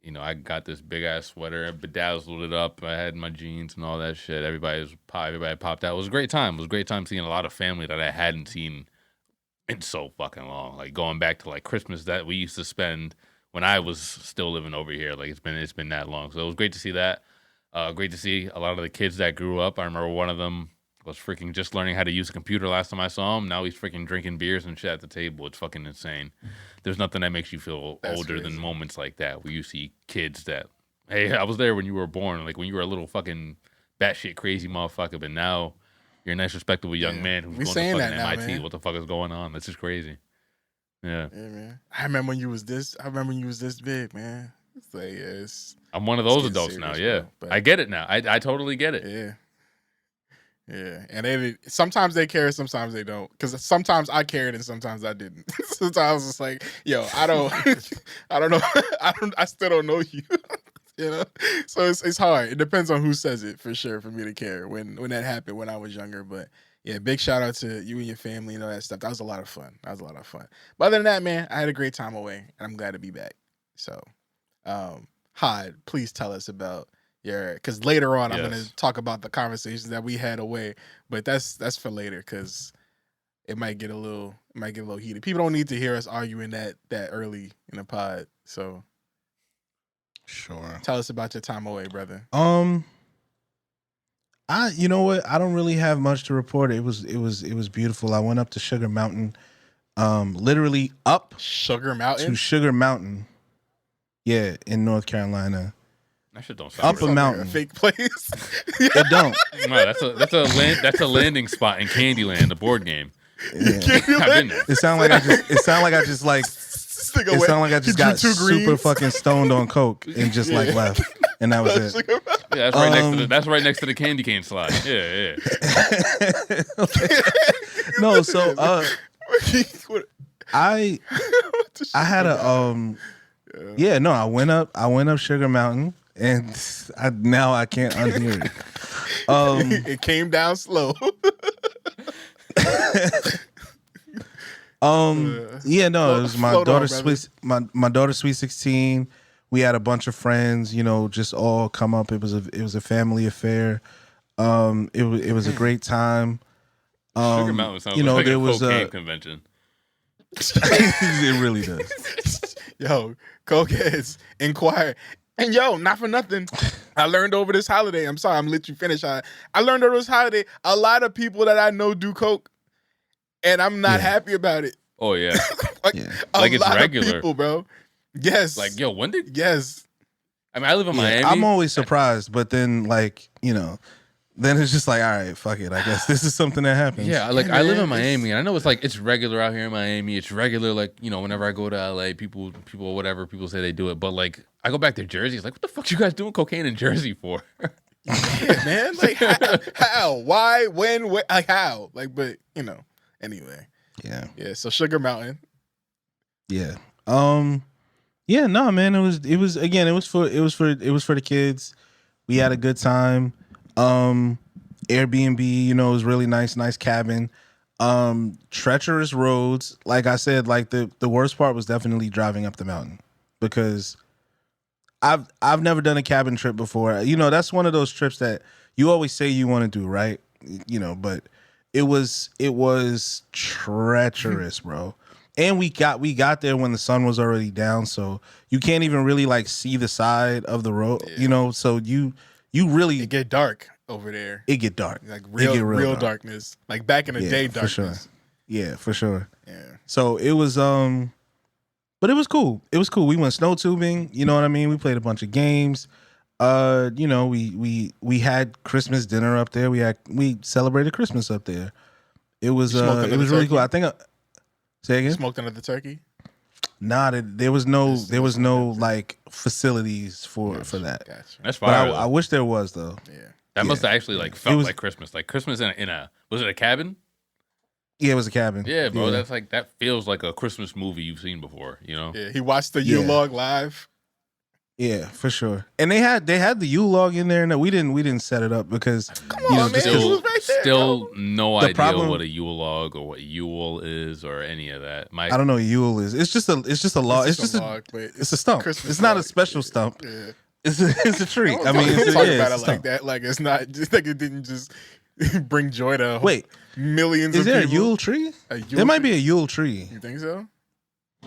you know, I got this big ass sweater, I bedazzled it up. I had my jeans and all that shit. Everybody popped out. It was a great time. It was a great time seeing a lot of family that I hadn't seen in so fucking long. Like going back to like Christmas that we used to spend when I was still living over here. Like it's been that long. So it was great to see that. Great to see a lot of the kids that grew up. I remember one of them was freaking just learning how to use a computer last time I saw him. Now he's freaking drinking beers and shit at the table. It's fucking insane. There's nothing that makes you feel older than moments like that where you see kids that, hey, I was there when you were born. Like when you were a little fucking batshit crazy motherfucker, but now you're a nice, respectable young man who's going to fucking MIT. Man. What the fuck is going on? That's just crazy. Yeah, man. I remember when you was this big, man. It's like, I'm one of those adults now. Yeah, bro, I get it now. I totally get it. Yeah. Yeah, and sometimes they care, sometimes they don't. Because sometimes I cared and sometimes I didn't. Sometimes it's like, yo, I don't know, I still don't know you. You know, so it's hard. It depends on who says it for sure for me to care when that happened when I was younger. But yeah, big shout out to you and your family and all that stuff. That was a lot of fun. But other than that, man, I had a great time away and I'm glad to be back. So, Hod, please tell us about. Yeah, because later on I'm going to talk about the conversations that we had away, but that's for later because it might get a little heated. People don't need to hear us arguing that early in the pod. So, sure. Tell us about your time away, brother. You know what? I don't really have much to report. It was beautiful. I went up to Sugar Mountain, literally up Sugar Mountain to Sugar Mountain. Yeah, in North Carolina. That shit don't sound up a mountain. Like a fake place. It don't. No, that's a landing spot in Candyland, the board game. Yeah. I've been there. It sound like I just got super fucking stoned on coke and just like left, and that was it. Yeah, that's right next to the candy cane slide. Yeah. No, so I had a I went up Sugar Mountain. And I can't unhear it. It came down slow. It was my daughter's sweet. My daughter's sweet 16. We had a bunch of friends, you know, just all come up. It was a family affair. It was a great time. Sugar Mountain sounds like a cocaine convention. It really does. Yo, cokeheads, inquire. And yo, not for nothing, I learned over this holiday. I'm sorry, I'm gonna let you finish. I learned over this holiday, a lot of people that I know do coke, and I'm not happy about it. Oh yeah, like it's regular, of people, bro. Yes, like yo, when did? Yes, I mean, I live in Miami. I'm always surprised, but then like you know. Then it's just like, all right, fuck it. I guess this is something that happens. Yeah, like I live in Miami, and I know it's regular out here in Miami. It's regular, like you know, whenever I go to LA, people, whatever, people say they do it. But like, I go back to Jersey. It's like, what the fuck you guys doing cocaine in Jersey for? Yeah, man. Like, how? Why? When? Like, how? Like, but you know. Anyway. Yeah. Yeah. So Sugar Mountain. Yeah. Yeah. No, man. It was for the kids. We had a good time. Airbnb, you know, it was really nice cabin. Treacherous roads. Like I said, like the worst part was definitely driving up the mountain because I've never done a cabin trip before. You know, that's one of those trips that you always say you want to do, right? You know, but it was treacherous, bro. And we got there when the sun was already down, so you can't even really like see the side of the road, you know. So you really It get dark over there. it get dark, Like It get real darkness. Like back in the day darkness. for sure. Yeah, for sure. Yeah. So it was but it was cool. It was cool. We went snow tubing, you know what I mean? We played a bunch of games. You know, we had Christmas dinner up there. We celebrated Christmas up there. It was really cool. I think say again? Smoked under the turkey? Nah, there was no like facilities for that. Gotcha. That's But fire. I wish there was though. Yeah. That must have actually like felt was- like Christmas. Like Christmas in a was it a cabin? Yeah, it was a cabin. Yeah, bro. That's like that feels like a Christmas movie you've seen before. You know? Yeah. He watched the Yeah. U-Log live. Yeah, for sure. And they had the U-Log in there. No, we didn't set it up because Come you know, on, just man. 'cause- It was right there, Still bro. no The idea problem- what a Yule log or what Yule is or any of that. I don't know what Yule is. It's just a log. It's just a log, but it's a stump. Christmas It's not a log. special stump. Yeah. It's a tree. I mean, don't it's talk yeah, about it's it a like stump. that. Like it's not just like it didn't just bring joy to Wait, millions is of there a people. Yule tree? A Yule There might tree? be a Yule tree. You think so?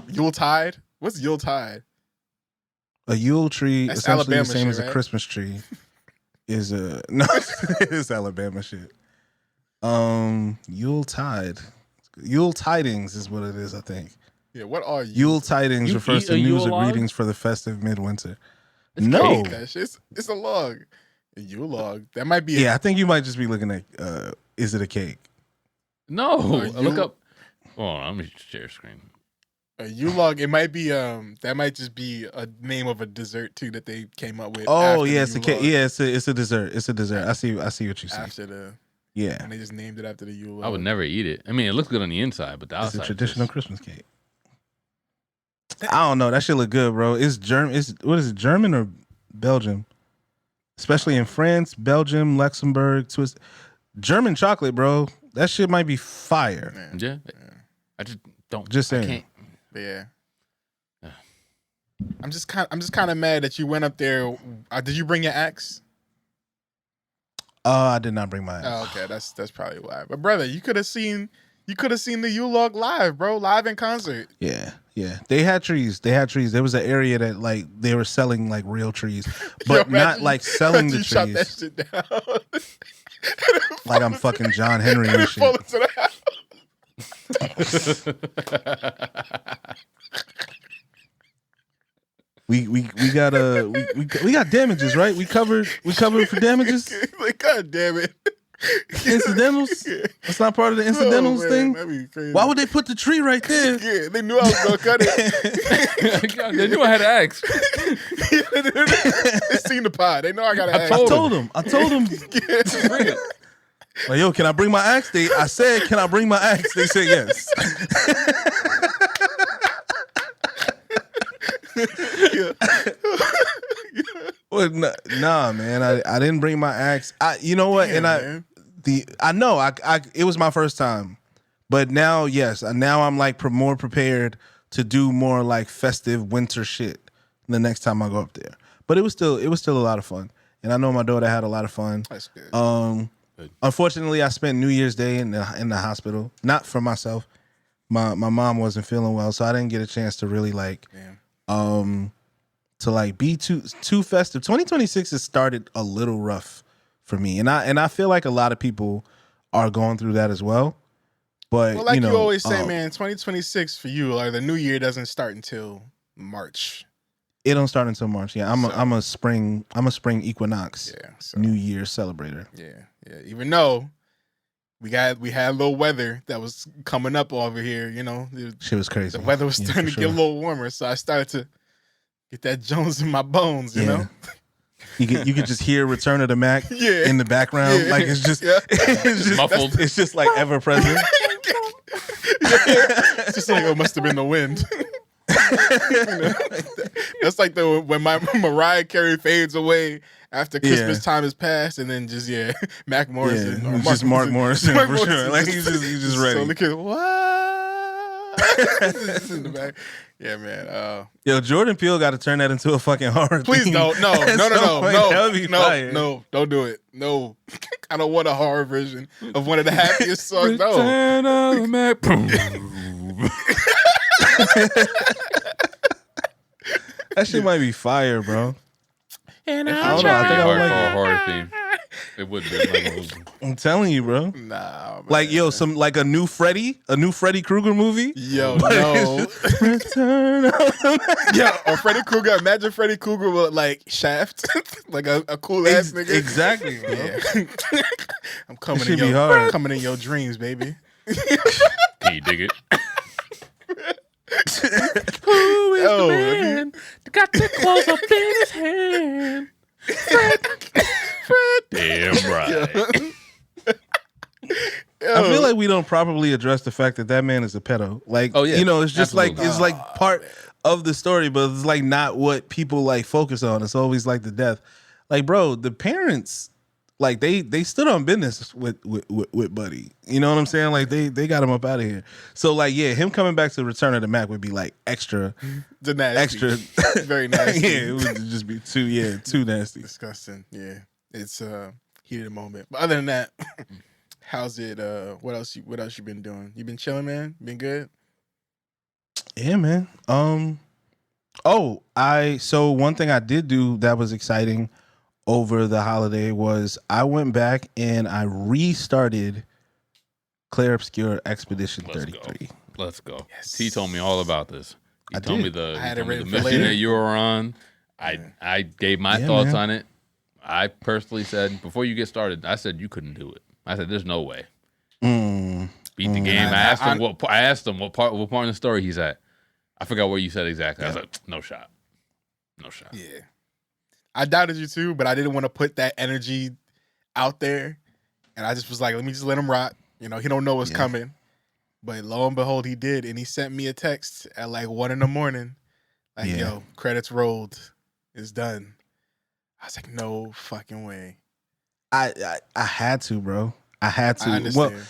Yule tide? What's Yule tide? A Yule tree, That's essentially Alabama the same shit, as a right? Christmas tree, is a no. It's Alabama shit. Yule tide, Yule tidings is what it is. I think Yeah, what are you? Yule tidings You refers eat to a news Yule or log? greetings for the festive midwinter. It's No, cake. That shit. It's a log. A Yule log. That might be. yeah, I think you might just be looking at. Is it a cake? No, Are look you- up. Oh, let me share screen. A Yule log. It might be. That might just be a name of a dessert too that they came up with. Oh after yeah, the it's a Yule cake. log. Yeah, it's a dessert. It's a dessert. I see what you're saying. After the. Yeah, And they just named it after the Yule log. I would never eat it. I mean, it looks good on the inside, but the it's outside a traditional just- Christmas cake. I don't know. That shit look good, bro. It's German. What is it? German or Belgium? Especially in France, Belgium, Luxembourg, Swiss. German chocolate, bro. That shit might be fire. Man. Yeah, I just don't. Just I saying. can't. But yeah. Yeah. I'm just kind of mad that you went up there. Did you bring your axe? I did not bring my axe. Oh, okay, that's probably why. But brother, you could have seen the Yule log live, bro, live in concert. Yeah. They had trees. There was an area that like they were selling like real trees, but Yo, not imagine- like selling the imagine you shot that trees. shit down. Like I'm fucking John Henry And and it fall shit. into the house. We got damages, right? We covered for damages. Like, God damn it. Incidentals? That's not part of the incidentals Oh, man, thing. that'd be crazy. Why would they put the tree right there? Yeah, they knew I was gonna cut it. God, they knew I had to ask. They seen the pod. They know I got to ask. I told them. Bring it. Like, yo, can I bring my axe? I said, can I bring my axe? They said yes. Well, nah, man. I didn't bring my axe. You know what? Damn, And I it was my first time, but now yes, now I'm like more prepared to do more like festive winter shit the next time I go up there. But it was still a lot of fun, and I know my daughter had a lot of fun. That's good. Good. Unfortunately, I spent New Year's Day in the hospital. Not for myself. My mom wasn't feeling well, so I didn't get a chance to really like Damn. to like be too festive. 2026 has started a little rough for me, and I feel like a lot of people are going through that as well. But Well, like you, know, always say, man, 2026 for you, or the new year doesn't start until March. it don't start until March. Yeah, I'm a spring equinox. Yeah. So, New Year celebrator. yeah. Even though we had a little weather that was coming up over here, you know, Shit was crazy. the weather was Yeah, starting to for get a sure. little warmer, so I started to get that Jones in my bones, you Yeah. know. You could just hear Return of the Mac Yeah. in the background. Yeah. Like it's just Yeah. it's just Muffled. It's just like ever present. It's just like it must have been the wind. You know? That's like when my Mariah Carey fades away after Christmas time has passed, and then just Mac Morrison, Yeah, just Mark Morrison for sure. Like just he's just ready. So look at what? This is in the back. Yeah, man. Yo, Jordan Peele got to turn that into a fucking horror. Please theme. don't. No, At no, no, some no, point. no, That would be no, fire. no. Don't do it. No, I don't want a horror version of one of the happiest songs. No. Return of the Mac. That shit might be fire, bro. And I don't know. I think I would like a it. horror theme. It would be. I'm telling you, bro. Nah, man. Like, yo, like a new Freddy Krueger movie. Yo, But no. it's just, Return of the Yeah, or Freddy Krueger. Imagine Freddy Krueger with like Shaft, like a cool ass nigga. Exactly, bro. Yeah. I'm coming That in should be your hard. coming in your dreams, baby. Can you dig it? Who is the Man, got the clothes up in his hand. Damn right. I feel like we don't properly address the fact that man is a pedo. Like, Oh, yeah. you know, it's just Absolutely. like it's like part of the story, but it's like not what people like focus on. It's always like the death. Like, bro, the parents, like they stood on business with Buddy. You know what I'm saying? Like they got him up out of here. So like, yeah, him coming back to Return of the Mac would be like extra. nasty. Very nasty. Yeah, it would just be too nasty. Disgusting. Yeah, it's heated moment. But other than that, how's it? What else you been doing? You been chilling, man? Been good? Yeah, man. So one thing I did do that was exciting over the holiday was I went back and I restarted Clair Obscur Expedition 33. Let's go. Yes. He told me all about this. He I told did. me I had it the written for mission later. that you were on. I gave my Yeah, thoughts man. on it. I personally said before you get started, I said you couldn't do it. I said there's no way. Beat the game. I asked him what part in the story he's at. I forgot what you said exactly. I was like, no shot. No shot. Yeah. I doubted you too, but I didn't want to put that energy out there, and I just was like, let me just let him rock. You know, he don't know what's coming. But lo and behold, he did, and he sent me a text at like 1 a.m. Like, yo, credits rolled, it's done. I was like, no fucking way. I had to, bro. I had to. I understand. Well,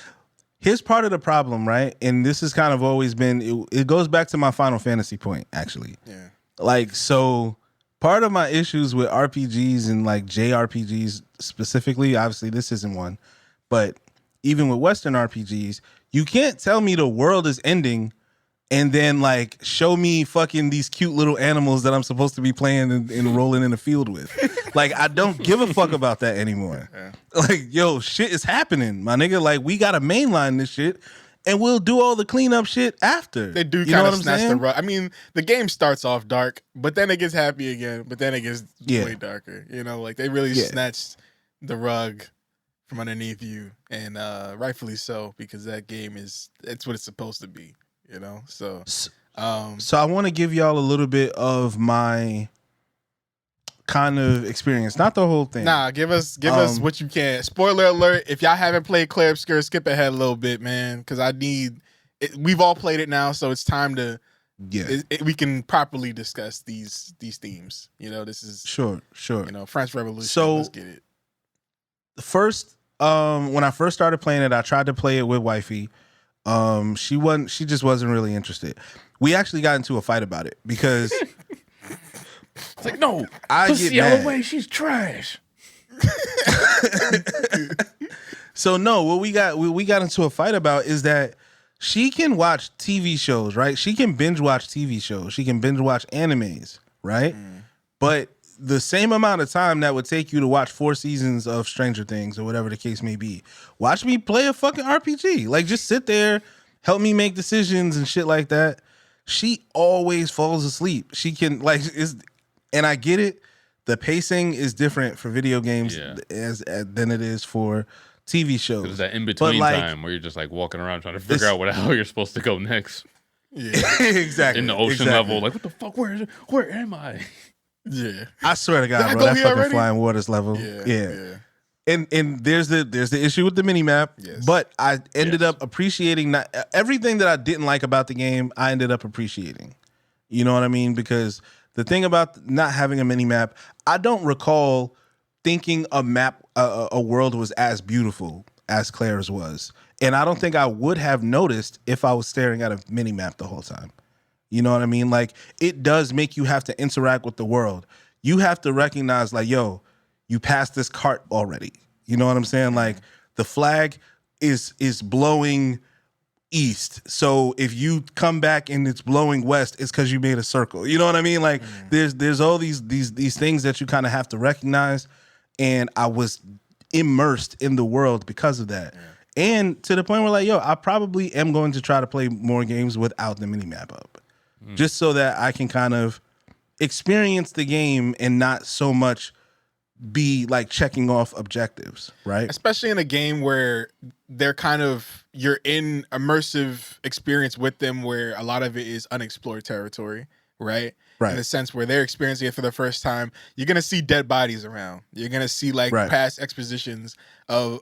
here's part of the problem, right? And this has kind of always been. It goes back to my Final Fantasy point, actually. Yeah. Like, so part of my issues with RPGs and like JRPGs specifically, obviously this isn't one, but even with Western RPGs, you can't tell me the world is ending and then like show me fucking these cute little animals that I'm supposed to be playing and rolling in the field with. Like, I don't give a fuck about that anymore. Yeah. Like, yo, shit is happening, my nigga. Like, we gotta mainline this shit and we'll do all the cleanup shit after. They do You know kind what of I'm snatch the saying? rug. I mean, the game starts off dark, but then it gets happy again, but then it gets way darker. You know, like they really snatched the rug from underneath you, and rightfully so, because that game it's what it's supposed to be, you know? So So I want to give y'all a little bit of my kind of experience, not the whole thing. Nah, give us what you can. Spoiler alert, if y'all haven't played Clair Obscur, skip ahead a little bit, man, because I need it. We've all played it now, so it's time to we can properly discuss these themes. You know, this is Sure. you know, French Revolution. So- let's get it. First, when I first started playing it, I tried to play it with wifey. She just wasn't really interested. We actually got into a fight about it because It's like, no, I pussy get out of mad. the way, she's trash. So no, what we got into a fight about is that she can watch TV shows, right? She can binge watch TV shows. She can binge watch animes, right? But the same amount of time that would take you to watch 4 seasons of Stranger Things or whatever the case may be, watch me play a fucking RPG. Like, just sit there, help me make decisions and shit like that. She always falls asleep. She can and I get it. The pacing is different for video games than it is for TV shows. There's that in between like, time where you're just like walking around trying to figure out how you're supposed to go next. Yeah, exactly. In the ocean level, like, what the fuck? Where am I? yeah. I swear to Did I God, bro, go that here fucking already? flying waters level. Yeah. And there's the issue with the mini map, Yes. but I ended up appreciating everything that I didn't like about the game. I ended up appreciating. You know what I mean? Because the thing about not having a mini map, I don't recall thinking a world was as beautiful as Claire's was. And I don't think I would have noticed if I was staring at a mini map the whole time. You know what I mean? Like, it does make you have to interact with the world. You have to recognize, like, yo, you passed this cart already. You know what I'm saying? Like, the flag is blowing east. So if you come back and it's blowing west, it's because you made a circle. You know what I mean? Like, there's all these things that you kind of have to recognize. And I was immersed in the world because of that. And to the point where, like, yo, I probably am going to try to play more games without the mini map up. Just so that I can kind of experience the game and not so much be like checking off objectives, right? Especially in a game where they're kind of, you're in immersive experience with them where a lot of it is unexplored territory, right? Right. In the sense where they're experiencing it for the first time. You're going to see dead bodies around. You're going to see like past expeditions and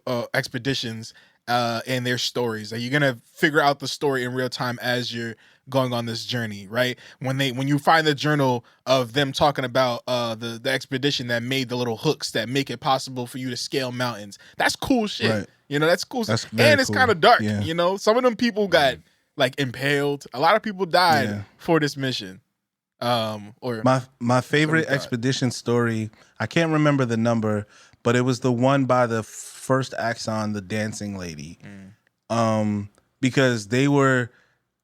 their stories. Like, you're going to figure out the story in real time as you're going on this journey, right? When you find the journal of them talking about the expedition that made the little hooks that make it possible for you to scale mountains, that's cool shit. Right. You know, that's cool. And it's kind of dark. Yeah. You know, some of them people got like impaled. A lot of people died for this mission. Or my favorite expedition story, I can't remember the number, but it was the one by the first Axon, the dancing lady. Because they were,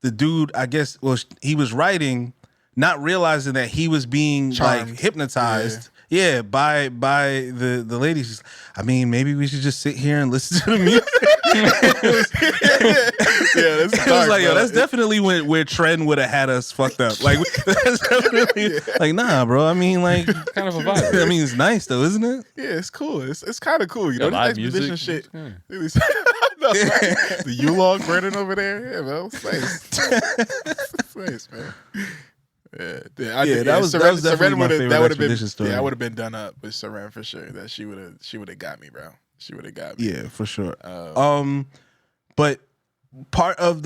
the dude, I guess, well, he was writing, not realizing that he was being charmed, like hypnotized. Yeah, by the lady. She's, I mean, maybe we should just sit here and listen to the music. That's dark, it was like, yo, that's definitely where Tren would have had us fucked up. Like, that's definitely like, nah, bro. I mean, like, kind of a vibe. I mean, it's nice though, isn't it? Yeah, it's cool. It's kind of cool. You know, live this expedition music shit. The U-Log burning over there. Yeah, man. It's nice, man. That was definitely my favorite expedition story. Yeah, I would have been done up with Seren for sure. That she would have got me, bro. She would have got me. Yeah, for sure. But part of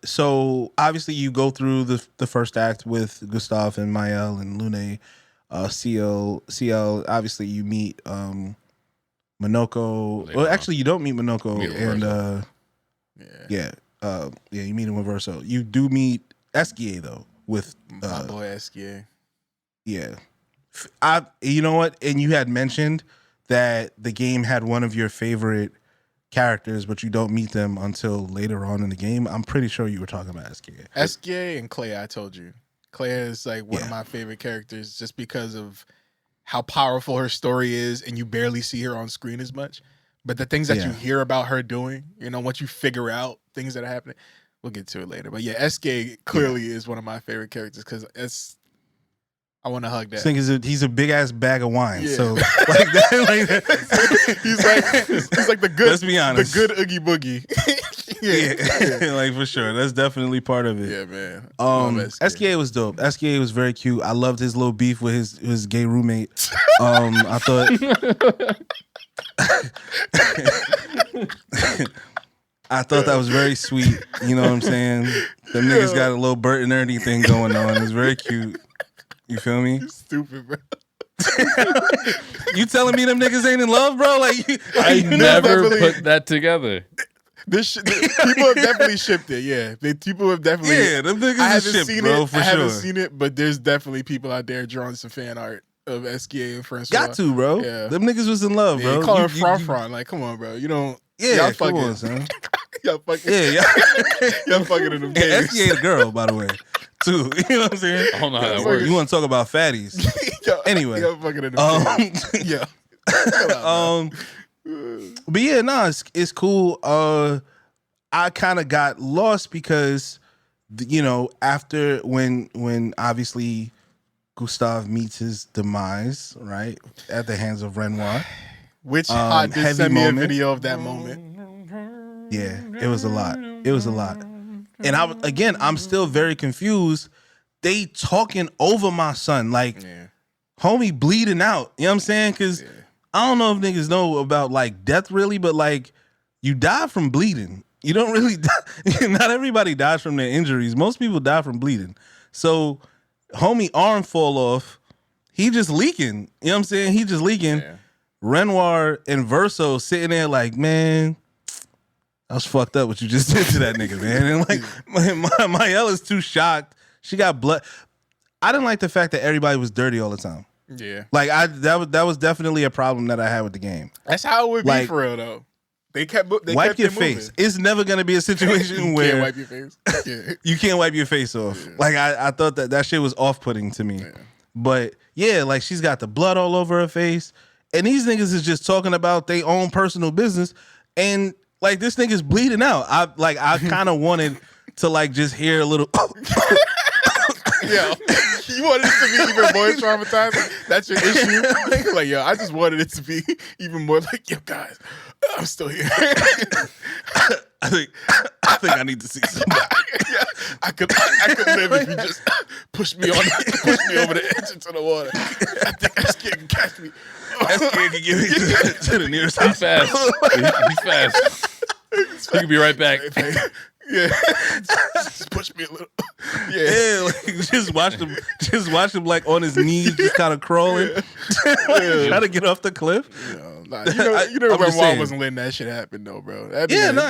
so obviously you go through the first act with Gustav and Mael and Lune, CL. Obviously you meet Monoko. Well, actually you don't meet Monoko, and you meet him with Verso. You do meet Esquier though. With my boy Esquier. Yeah. You know what? And you had mentioned that the game had one of your favorite characters, but you don't meet them until later on in the game. I'm pretty sure you were talking about Esquier. Esquier and Clair, I told you. Clair is like one of my favorite characters just because of how powerful her story is, and you barely see her on screen as much. But the things that you hear about her doing, you know, once you figure out things that are happening, we'll get to it later. But yeah, SK clearly is one of my favorite characters because I want to hug that. He's a big ass bag of wine. So like that, he's like the good. Let's be honest, the good Oogie Boogie. yeah, like for sure. That's definitely part of it. Yeah, man. SKA was dope. SKA was very cute. I loved his little beef with his gay roommate. I thought. I thought that was very sweet. You know what I'm saying? Them niggas got a little Bert and Ernie thing going on. It's very cute. You feel me? You're stupid, bro. You telling me them niggas ain't in love, bro? I never put that together. People have definitely shipped it. Yeah, people have definitely. Yeah, them niggas is shipped, bro. For sure. I haven't seen it, but there's definitely people out there drawing some fan art of SKA and Francois. Got to, bro. Yeah. Them niggas was in love, bro. You call her Fran. Like, come on, bro. You don't. Yeah, y'all come on, son. Y'all fucking. Yeah, y'all fucking in them games. SKA the girl, by the way, too. You know what I'm saying? I don't know how that works. You want to talk about fatties? Anyway, y'all fucking in them games. Yeah. But yeah, no, it's cool. I kind of got lost because, you know, after when obviously Gustav meets his demise, right, at the hands of Renoir. Which Hot did send me a video of that moment. Yeah, it was a lot. And I'm still very confused. They talking over my son, like homie bleeding out. You know what I'm saying? Because I don't know if niggas know about like death really, but like you die from bleeding. You don't really die. Not everybody dies from their injuries. Most people die from bleeding. So homie arm fall off. He just leaking. You know what I'm saying? He just leaking. Yeah. Renoir and Verso sitting there like, man, That was fucked up what you just did to that nigga, man. And like, Mayel is too shocked. She got blood. I didn't like the fact that everybody was dirty all the time. Yeah. Like, that was definitely a problem that I had with the game. That's how it would be for real, though. They wipe your face. It's never going to be a situation where... You can't wipe your face. Yeah. You can't wipe your face off. Yeah. Like, I thought that shit was off-putting to me. Yeah. But, yeah, like, she's got the blood all over her face. And these niggas is just talking about their own personal business. And... like, this nigga's bleeding out. I kind of wanted to like just hear a little. Yo, you wanted it to be even more traumatizing. That's your issue. Like, yo, I just wanted it to be even more like, yo, guys, I'm still here. I think I need to see somebody. Yeah, I could live if you just push me over the edge into the water. I think that kid can catch me. That kid can get me to the nearest house. He's fast. He can be right back. Yeah, just push me a little. Yeah, like, just watch him like on his knees, just kind of crawling, trying to get off the cliff. Nah, you know when Wall wasn't letting that shit happen though, bro.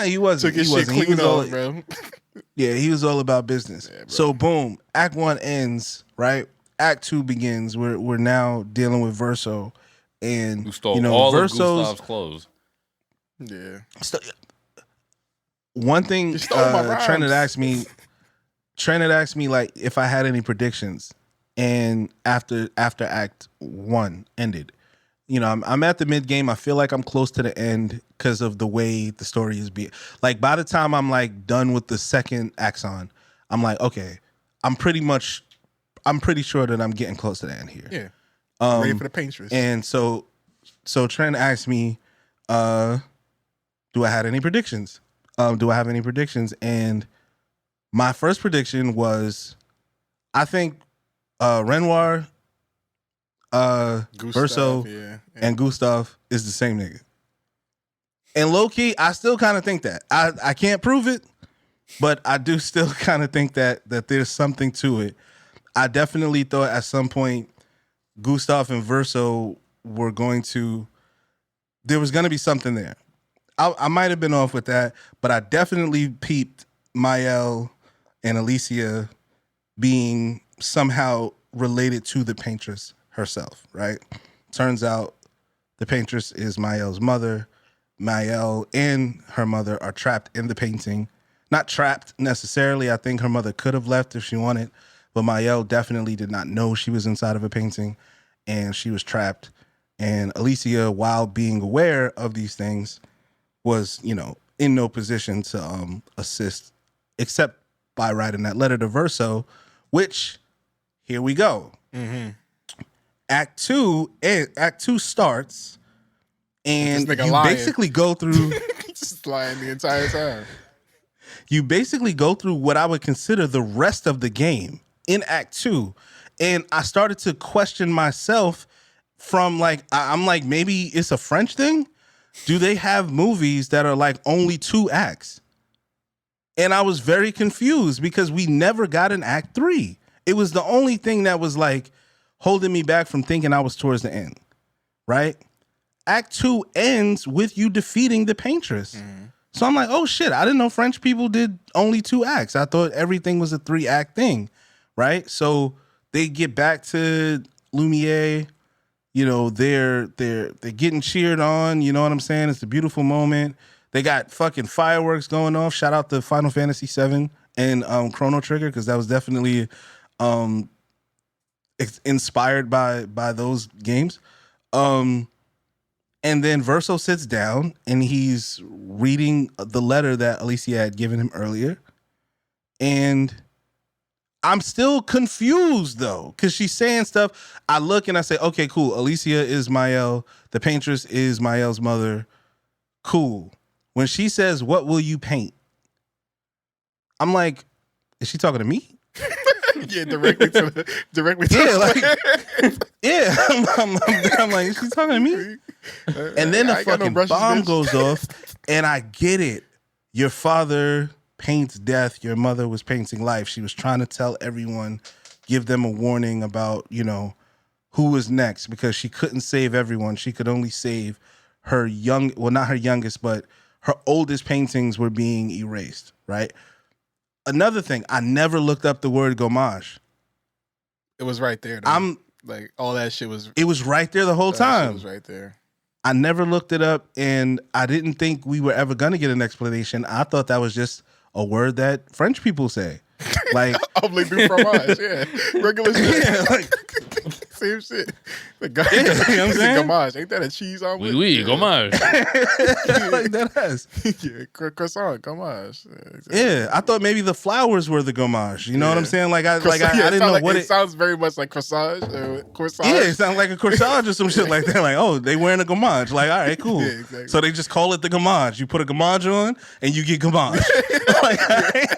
He wasn't. Took his shit clean off, bro. Yeah, he was all about business. Yeah, so boom, Act 1 ends, right? Act 2 begins. We're now dealing with Verso, and who stole all of Gustav's clothes. Yeah. One thing Tren had asked me like if I had any predictions, and after Act 1 ended, you know, I'm at the mid game. I feel like I'm close to the end because of the way the story is being. Like by the time I'm like done with the second axon, I'm like, okay, I'm pretty sure that I'm getting close to the end here. Yeah, ready for the paintress. And so Tren asked me, do I have any predictions? And my first prediction was, I think Renoir, Verso, and Gustav is the same nigga. And low key, I still kind of think that. I can't prove it, but I do still kind of think that there's something to it. I definitely thought at some point Gustav and Verso there was going to be something there. I might have been off with that, but I definitely peeped Mayel and Alicia being somehow related to the paintress herself, right? Turns out the paintress is Mayel's mother. Mayel and her mother are trapped in the painting. Not trapped necessarily. I think her mother could have left if she wanted, but Mayel definitely did not know she was inside of a painting, and she was trapped. And Alicia, while being aware of these things, was, you know, in no position to assist except by writing that letter to Verso, which, here we go. Mm-hmm. Act 2 starts, and you basically go through... just lying the entire time. You basically go through what I would consider the rest of the game in Act 2, and I started to question myself from like, I'm like, maybe it's a French thing? Do they have movies that are like only 2 acts? And I was very confused because we never got an Act 3. It was the only thing that was like holding me back from thinking I was towards the end, right? Act 2 ends with you defeating the paintress. Mm-hmm. So I'm like, oh shit, I didn't know French people did only 2 acts. I thought everything was a 3-act thing, right? So they get back to Lumiere. You know, they're getting cheered on. You know what I'm saying? It's a beautiful moment. They got fucking fireworks going off. Shout out to Final Fantasy VII and Chrono Trigger, because that was definitely inspired by those games. And then Verso sits down and he's reading the letter that Alicia had given him earlier. And I'm still confused though, because she's saying stuff. I look and I say, okay, cool. Alicia is Mayel. The paintress is Mayel's mother. Cool. When she says, what will you paint? I'm like, is she talking to me? Yeah, directly to yeah, I'm like, is she talking to me? And then the fucking bomb goes off, and I get it. Your father paints death. Your mother was painting life. She was trying to tell everyone, give them a warning about, you know, who was next, because she couldn't save everyone. She could only save her not her youngest, but her oldest paintings were being erased, right? Another thing, I never looked up the word gommage. It was right there. Though. Like all that shit was. It was right there the whole time. It was right there. I never looked it up, and I didn't think we were ever gonna get an explanation. I thought that was just a word that French people say, like omelette du fromage. Yeah, regular shit. yeah, like Same shit. The guy, you know what I'm saying? Gommage. Ain't that a cheese omelet? Oui, gommage. like that has. Yeah, croissant, gommage. Yeah, exactly. Yeah, I thought maybe the flowers were the gommage. You know what I'm saying? Like I didn't know what it sounds very much like corsage. Corsage. Yeah, it sounds like a corsage or some shit like that. Like, oh, they wearing a gommage. Like, all right, cool. Yeah, exactly. So they just call it the gommage. You put a gommage on and you get gommage. Like, all right.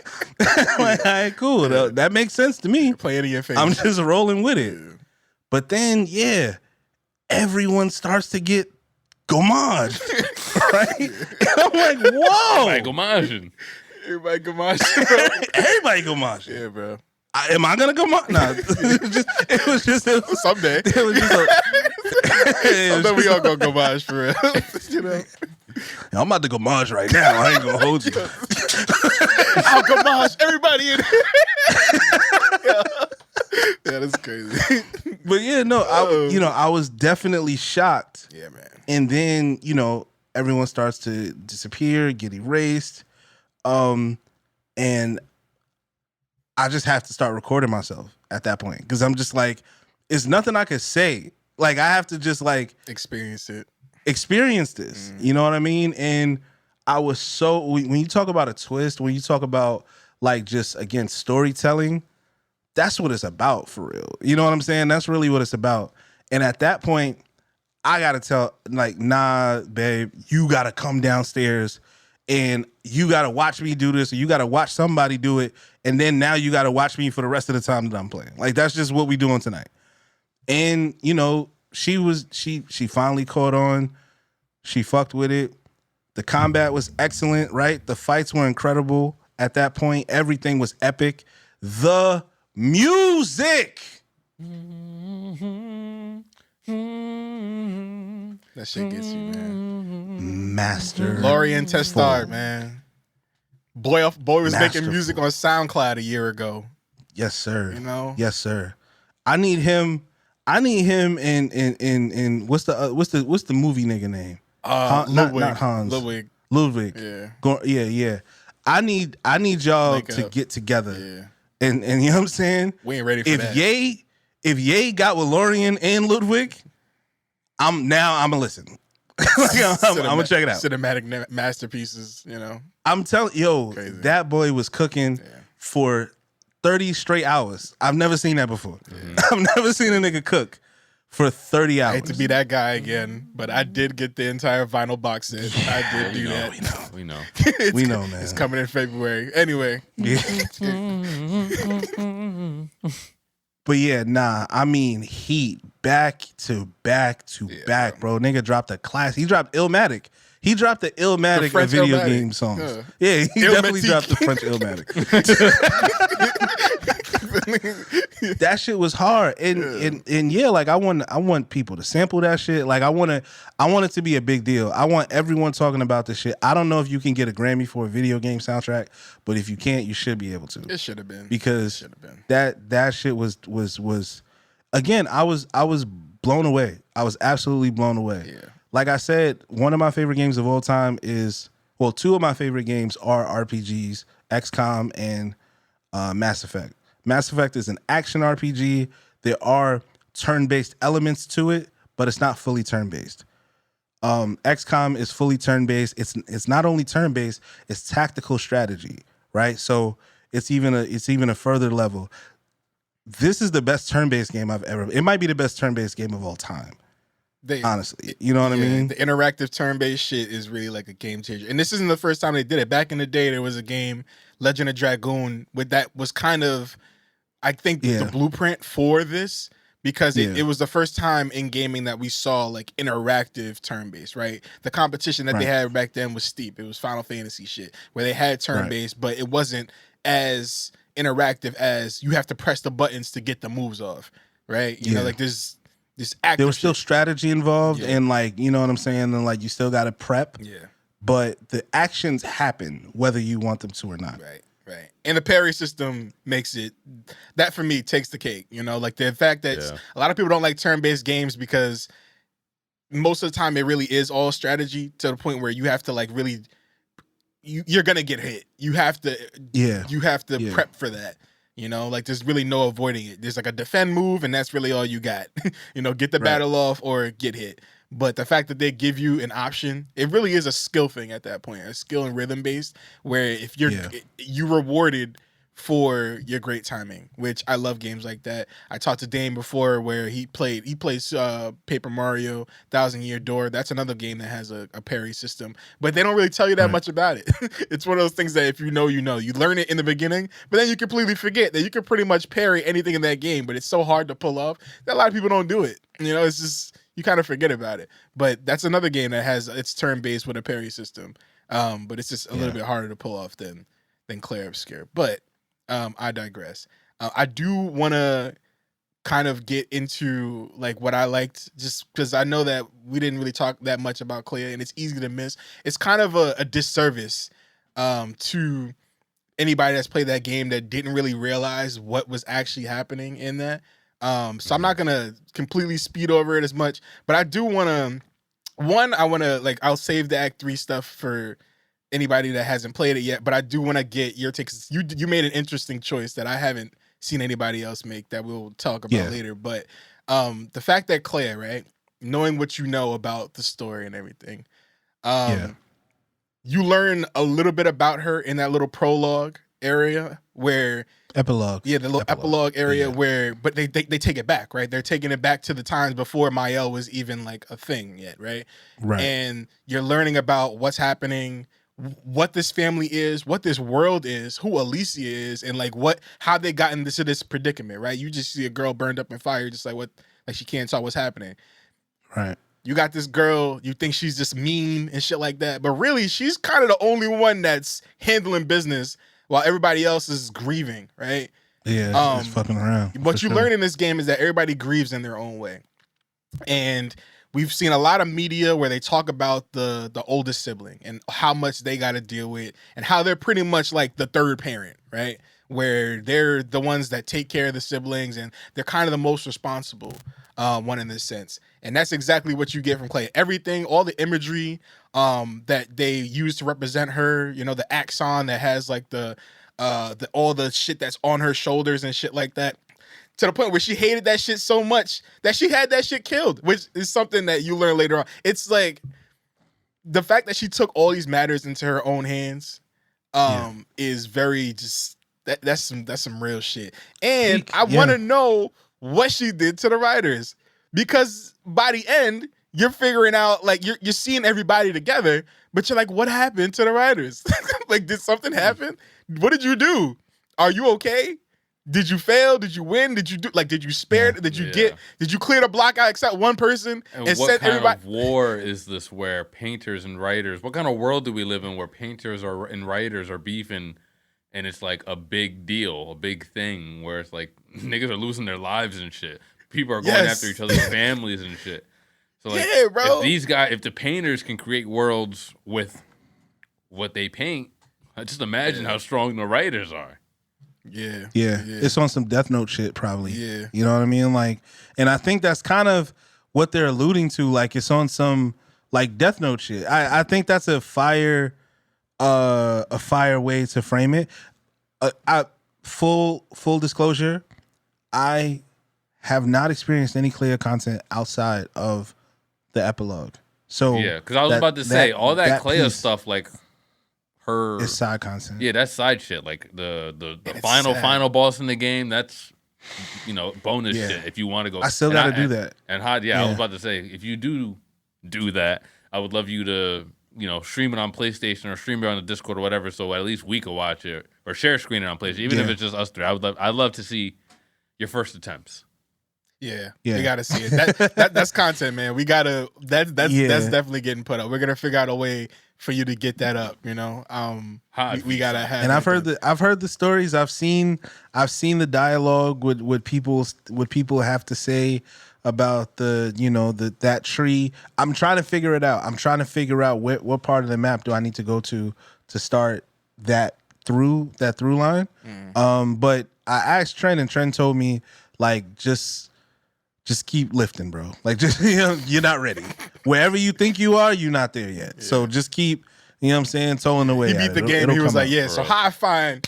Like, all right, cool. Yeah. That makes sense to me. Play it in your face. I'm just rolling with it. Yeah. But then, yeah, everyone starts to get gommage. Right? And I'm like, whoa. Like gommage. Everybody gommage, bro. Everybody gommage. Yeah, bro. Am I gonna gommage? Nah. It was just Someday. It was just Someday we all go gommage for real. You know? I'm about to gommage right now. I ain't gonna hold you. I'll gommage everybody in here. Yeah, that's crazy. But yeah, no, I was definitely shocked. Yeah, man. And then, everyone starts to disappear, get erased. And I just have to start recording myself at that point. Because I'm just like, it's nothing I could say. Like, I have to just like experience this. You know what I mean? And I was so, when you talk about a twist, when you talk about like just, again, storytelling, that's what it's about for real. You know what I'm saying? That's really what it's about. And at that point, I got to tell, like, nah, babe, you got to come downstairs and you got to watch me do this, or you got to watch somebody do it. And then now you got to watch me for the rest of the time that I'm playing. Like, that's just what we doing tonight. And, she finally caught on. She fucked with it. The combat was excellent, right? The fights were incredible at that point. Everything was epic. The music. That shit gets you, man. Master. Lorian Testard, man. Boy was Masterful. making music on SoundCloud a year ago. Yes, sir. You know? Yes, sir. I need him in what's the movie nigga name? Not Hans. Ludwig. Yeah. Yeah. I need y'all Link to up. get together. Yeah. And you know what I'm saying? We ain't ready for that. If Ye got with Lorian and Ludwig, I'm gonna listen. I'm gonna check it out. Cinematic masterpieces, I'm telling Crazy. that boy was cooking for 30 straight hours. I've never seen that before. Yeah. I've never seen a nigga cook for 30 hours. I hate to be that guy again, but I did get the entire vinyl box set. I did do that. We know. We know, man. It's coming in February. Anyway. Yeah. But yeah, nah, I mean, heat back to back, bro. Nigga dropped a class. He dropped Illmatic. He dropped the Illmatic of video Illmatic. game songs. Yeah, he definitely dropped the French Illmatic. That shit was hard. And yeah, like I want people to sample that shit. Like I want it to be a big deal. I want everyone talking about this shit. I don't know if you can get a Grammy for a video game soundtrack, but if you can't, you should be able to. It should have been. Because that shit was again, I was blown away. I was absolutely blown away. Yeah. Like I said, one of my favorite games of all time two of my favorite games are RPGs, XCOM and Mass Effect. Mass Effect is an action RPG. There are turn-based elements to it, but it's not fully turn-based. XCOM is fully turn-based. It's not only turn-based, it's tactical strategy, right? So it's even a further level. This is the best turn-based game it might be the best turn-based game of all time. Honestly, you know what I mean? The interactive turn-based shit is really like a game changer. And this isn't the first time they did it. Back in the day, there was a game, Legend of Dragoon, that was kind of, I think, the blueprint for this, because it was the first time in gaming that we saw like interactive turn-based, right? The competition that they had back then was steep. It was Final Fantasy shit, where they had turn-based, but it wasn't as interactive as you have to press the buttons to get the moves off, right? You know, like this active there was still strategy involved, and like, you know what I'm saying, and like you still got to prep. Yeah. but the actions happen whether you want them to or not. Right. And the parry system makes it, that for me takes the cake. You know, like the fact that a lot of people don't like turn-based games because most of the time it really is all strategy to the point where you have to like really, you're gonna get hit. You have to prep for that. You know, like there's really no avoiding it. There's like a defend move, and that's really all you got. You know, get the battle off or get hit. But the fact that they give you an option, it really is a skill thing at that point, a skill and rhythm based, where if you're rewarded for your great timing, which I love games like that. I talked to Dane before where he plays Paper Mario, Thousand Year Door. That's another game that has a parry system, but they don't really tell you that much about it. It's one of those things that if you know, you know. You learn it in the beginning, but then you completely forget that you can pretty much parry anything in that game, but it's so hard to pull off that a lot of people don't do it. You know, it's just, you kind of forget about it. But that's another game that has its turn-based with a parry system. But it's just a little bit harder to pull off than Clair Obscur. But I digress. I do want to kind of get into like what I liked, just because I know that we didn't really talk that much about Clair, and it's easy to miss. It's kind of a disservice to anybody that's played that game that didn't really realize what was actually happening in that. So I'm not gonna completely speed over it as much, but I do want to. I want to like, I'll save the Act 3 stuff for anybody that hasn't played it yet, but I do want to get your takes. You made an interesting choice that I haven't seen anybody else make that we'll talk about later. But the fact that Clair, right, knowing what you know about the story and everything, you learn a little bit about her in that little prologue area where epilogue. Yeah, the little epilogue area where, but they take it back, right? They're taking it back to the times before Mael was even like a thing yet, right? Right. And you're learning about what's happening, what this family is, what this world is, who Alicia is, and like how they got into this predicament, right? You just see a girl burned up in fire, just like she can't tell what's happening. Right. You got this girl, you think she's just mean and shit like that, but really she's kind of the only one that's handling business while everybody else is grieving, right? Yeah, just fucking around. What you learn in this game is that everybody grieves in their own way. And we've seen a lot of media where they talk about the oldest sibling and how much they got to deal with and how they're pretty much like the third parent, right? Where they're the ones that take care of the siblings and they're kind of the most responsible one in this sense. And that's exactly what you get from Clair. Everything, all the imagery that they use to represent her, you know, the axon that has like the all the shit that's on her shoulders and shit like that, to the point where she hated that shit so much that she had that shit killed, which is something that you learn later on. It's like the fact that she took all these matters into her own hands is very just that's some real shit. And I want to know what she did to the writers, because by the end you're figuring out, like, you're seeing everybody together, but you're like, what happened to the writers? Like, did something happen? What did you do? Are you okay? Did you fail? Did you win? Did you spare? Did you clear the block out except one person and what send kind everybody? of war is this where painters and writers, what kind of world do we live in where painters and writers are beefing and it's like a big deal, a big thing where it's like niggas are losing their lives and shit. People are going after each other's families and shit. So like, bro. if the painters can create worlds with what they paint, just imagine how strong the writers are. Yeah. It's on some Death Note shit, probably. Yeah. You know what I mean? Like, and I think that's kind of what they're alluding to. Like, it's on some like Death Note shit. I think that's a fire way to frame it. Full disclosure, I have not experienced any Clair content outside of the epilogue. So yeah, because I was about to say all that Clair stuff, like her is side content. Yeah, that's side shit. Like the final boss in the game, that's bonus shit. If you want to go, I still got to do that. And I was about to say, if you do that, I would love you to stream it on PlayStation or stream it on the Discord or whatever, so at least we could watch it or share screen it on PlayStation, even if it's just us three. I'd love to see your first attempts. Yeah, we gotta see it. That's content, man. We gotta. That's definitely getting put up. We're gonna figure out a way for you to get that up. We gotta have. And I've heard the stories. I've seen the dialogue. What people have to say about that tree. I'm trying to figure it out. I'm trying to figure out what part of the map do I need to go to start that through line. But I asked Tren, and Tren told me like just keep lifting, bro. Like just you're not ready. Wherever you think you are, you're not there yet. Yeah. So just keep, you know what I'm saying, towing the way. He beat the game. He was like, "Yeah, so how I find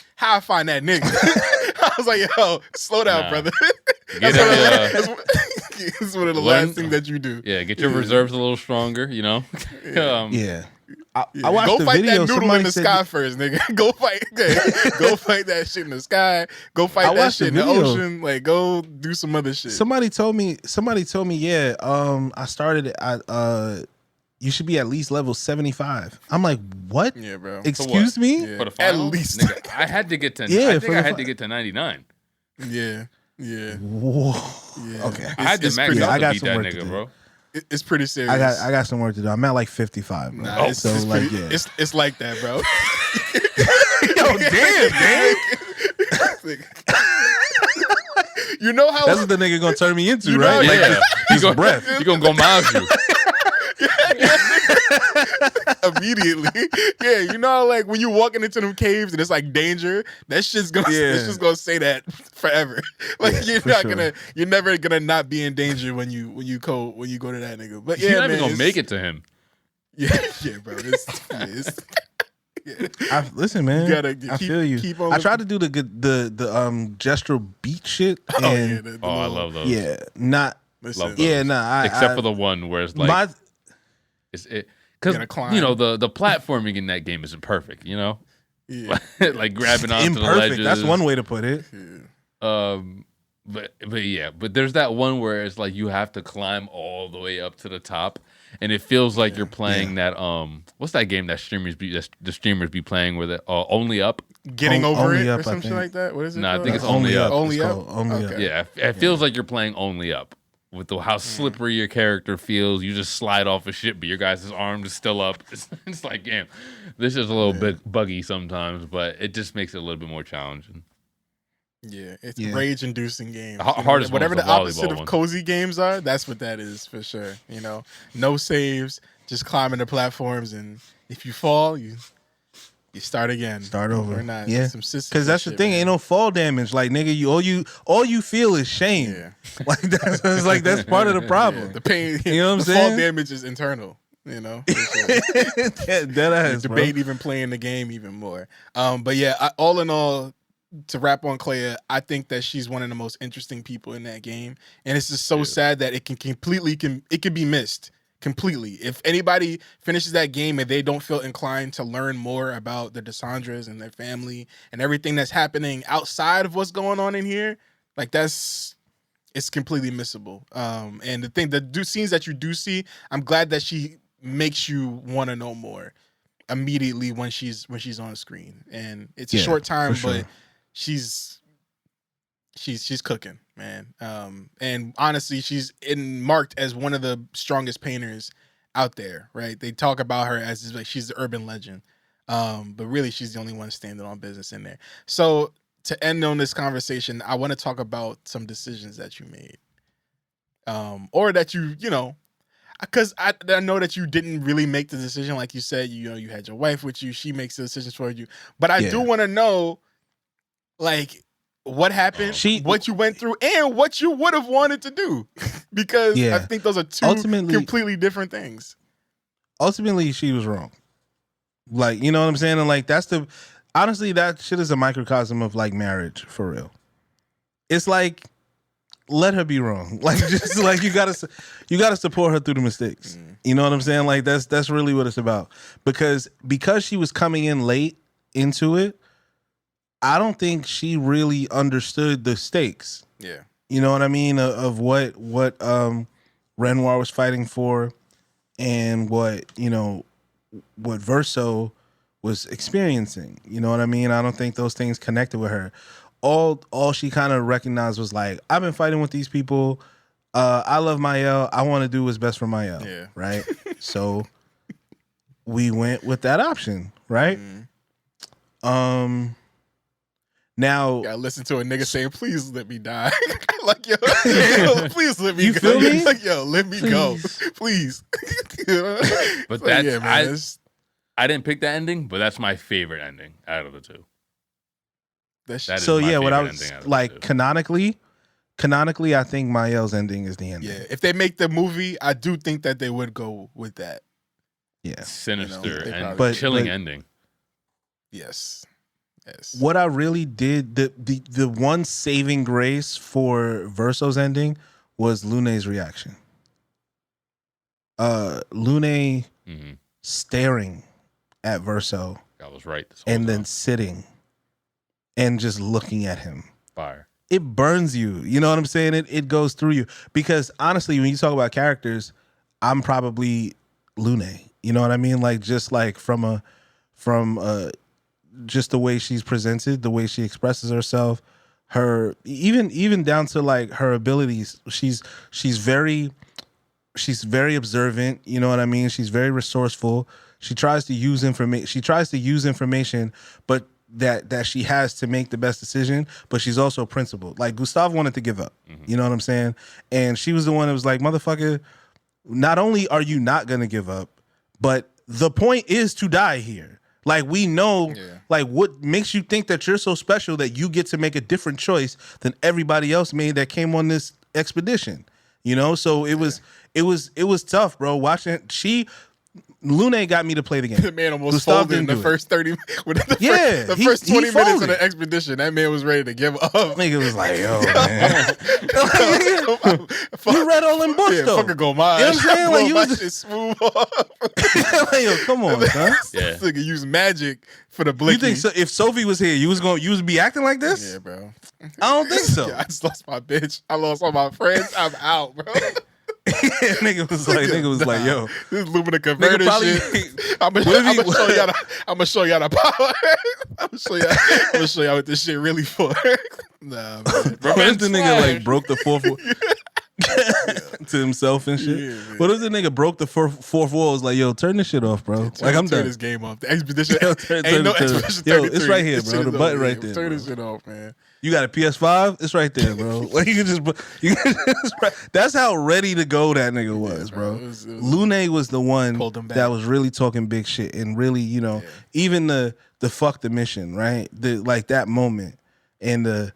that nigga." I was like, "Yo, slow down, brother." That's one of the last things that you do. Yeah, get your reserves a little stronger. Yeah. I watched go fight that noodle in the sky first, nigga. Go fight that shit in the sky. Go fight that shit in the ocean. Like, go do some other shit. Somebody told me, yeah. I started you should be at least level 75. I'm like, what? Yeah, bro. Excuse me? Yeah. For the final? At least. Nigga, I had to get to. I think I had to get to 99. Yeah. Whoa. Yeah. Okay. I had to max out to beat that nigga, bro. It's pretty serious. I got some work to do. I'm at like 55, bro. Nah, it's like that, bro. Yo, damn, man. You know how that's what the nigga gonna turn me into, right? Yeah. He's gonna breath. He gonna go miles you. Immediately. Yeah, you know how, like when you walking into them caves and it's like danger, that shit's gonna say that forever. Like you're never gonna not be in danger when you go to that nigga. But yeah, you're not even gonna make it to him. Yeah, bro. Listen, man. I feel you. I tried to do the gestural beat shit. And I love those. Yeah, not. Listen, yeah, nah. Except for the one where it's like, because the platforming in that game isn't perfect. You know, like grabbing onto the ledges. That's one way to put it. But there's that one where it's like you have to climb all the way up to the top. And it feels like you're playing that what's that game that the streamers be playing with it? Only Up? Getting over it up, or something like that? What is it? No, I think it's Only Up. Only Up? Okay. Yeah, it feels like you're playing Only Up. With how slippery your character feels. You just slide off of shit, but your guys' arm is still up. It's like, damn, this is a little bit buggy sometimes, but it just makes it a little bit more challenging. Yeah, it's rage-inducing games. Hardest whatever the opposite of one. Cozy games are, that's what that is for sure. You know, no saves, just climbing the platforms, and if you fall, you start again. Start over. Or not. Yeah, because that's the thing. Man. Ain't no fall damage. Like nigga, all you feel is shame. Yeah. Like that's part of the problem. Yeah. The pain. You know what I'm saying? saying? Fall damage is internal. You know, that ass, debate even playing the game even more. But yeah, all in all. To wrap on Clair, I think that she's one of the most interesting people in that game, and it's just so sad that it can be missed completely. If anybody finishes that game and they don't feel inclined to learn more about the Dessandras and their family and everything that's happening outside of what's going on in here, like it's completely missable. And the scenes that you do see, I'm glad that she makes you want to know more immediately when she's on screen, and it's a short time, but she's cooking, man. And honestly, she's marked as one of the strongest painters out there, right? They talk about her as like she's the urban legend, but really she's the only one standing on business in there. So to end on this conversation, I want to talk about some decisions that you made, or that you know. Because I know that you didn't really make the decision, like you said. You had your wife with you; she makes the decisions for you. But I do want to know, like, what happened, what you went through, and what you would have wanted to do. Because I think those are two completely different things. Ultimately, she was wrong. Like, you know what I'm saying? And like, honestly, that shit is a microcosm of like marriage for real. It's like, let her be wrong. Like, just like you gotta support her through the mistakes. You know what I'm saying? Like that's really what it's about. Because she was coming in late into it, I don't think she really understood the stakes. Yeah. You know what I mean? Of what Renoir was fighting for, and what Verso was experiencing. You know what I mean? I don't think those things connected with her. All she kind of recognized was like, I've been fighting with these people. I love Mael. I want to do what's best for Mael. Yeah. Right? So we went with that option, right? Now, Gotta listen to a nigga saying, "Please let me die." Like, yo, please let me You go. feel me? Like, yo, let me go, please. You know? But So, that's yeah, man, it's- I didn't pick that ending, but that's my favorite ending out of the two. that shit- That is so my yeah, what I favorite was ending out of the like two. canonically, I think Mael's ending is the ending. yeah. If they make the movie, I do think that they would go with that. Yeah. Sinister You know, they and probably- chilling but- ending. Yes. Yes. What I really did, the one saving grace for Verso's ending was Lune's reaction. Lune Mhm. staring at Verso I was right. This whole and then time. sitting and just looking at him. Fire. It burns you. You know what I'm saying? It goes through you. Because honestly, when you talk about characters, I'm probably Lune. You know what I mean? Like just like from just the way she's presented, the way she expresses herself, her even down to like her abilities. She's very observant. You know what I mean? She's very resourceful. She tries to use information, but that she has to make the best decision, but she's also principled. Like Gustav wanted to give up. You know what I'm saying? And she was the one that was like, motherfucker, not only are you not gonna give up, but the point is to die here. Like we know, like what makes you think that you're so special that you get to make a different choice than everybody else made that came on this expedition. You know, so it was tough, bro. Watching Lune got me to play the game. The man almost Gustav folded in didn't the do it. first 30 the He- first he 20 minutes of folded. the expedition. That man was ready to give up. Nigga was like, yo, man. You read all them books, Yeah, though. fucking go mine. You know what I'm saying? Like, you my was- shit smooth off. Like, yo, come on, son. Yeah. This nigga use magic for the blicky. You think so, if Sophie was here, you would be acting like this? Yeah, bro. I don't think so. I just lost my bitch. I lost all my friends. I'm out, bro. Nigga was like, yo. This Lumina converter Nigga probably- shit. I'm What if he- gonna show y'all the power. I'm gonna show y'all what this shit really for. Nah, man. What if the nigga like broke the fourth wall to himself and shit? Yeah, man. What if the nigga broke the fourth wall? Was like, yo, turn this shit off, bro. Like I'm turn done. this game off. The expedition Yo, turn- ain't no turn- expedition. yo, 33. it's right here, This bro. shit The is button over. right there, Turn bro. this shit off, man. You got a PS5? It's right there, bro. Like you can just that's how ready to go that nigga was, bro. It was- Lune was the one Pulled him back. that was really talking big shit and really, you know, even the fuck the mission, right? The like that moment and the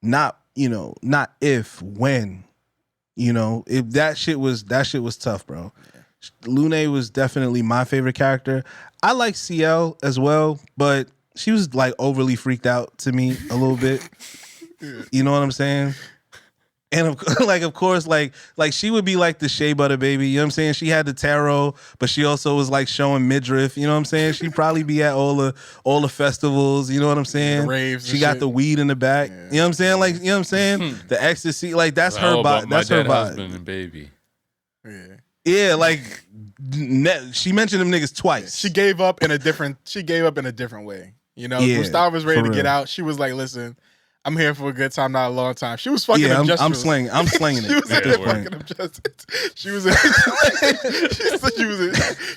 not, you know, not if, when, you know, if that shit was tough, bro. Lune was definitely my favorite character. I like CL as well, but she was like overly freaked out to me a little bit. You know what I'm saying? And of course, like she would be like the shea butter baby. You know what I'm saying? She had the tarot, but she also was like showing midriff. You know what I'm saying? She'd probably be at all the festivals. You know what I'm saying? The raves She and got shit. the weed in the back. You know what I'm saying? Like, you know what I'm saying? The ecstasy, like that's her vibe. That's her dead vibe. husband and baby. Yeah. Yeah, like she mentioned them niggas twice. She gave up in a different way. You know, Yeah, Gustav was ready for to get real. out. She was like, listen, I'm here for a good time, not a long time. She was fucking Yeah, him I'm just slinging it She was at in this there point. fucking him just. She was in.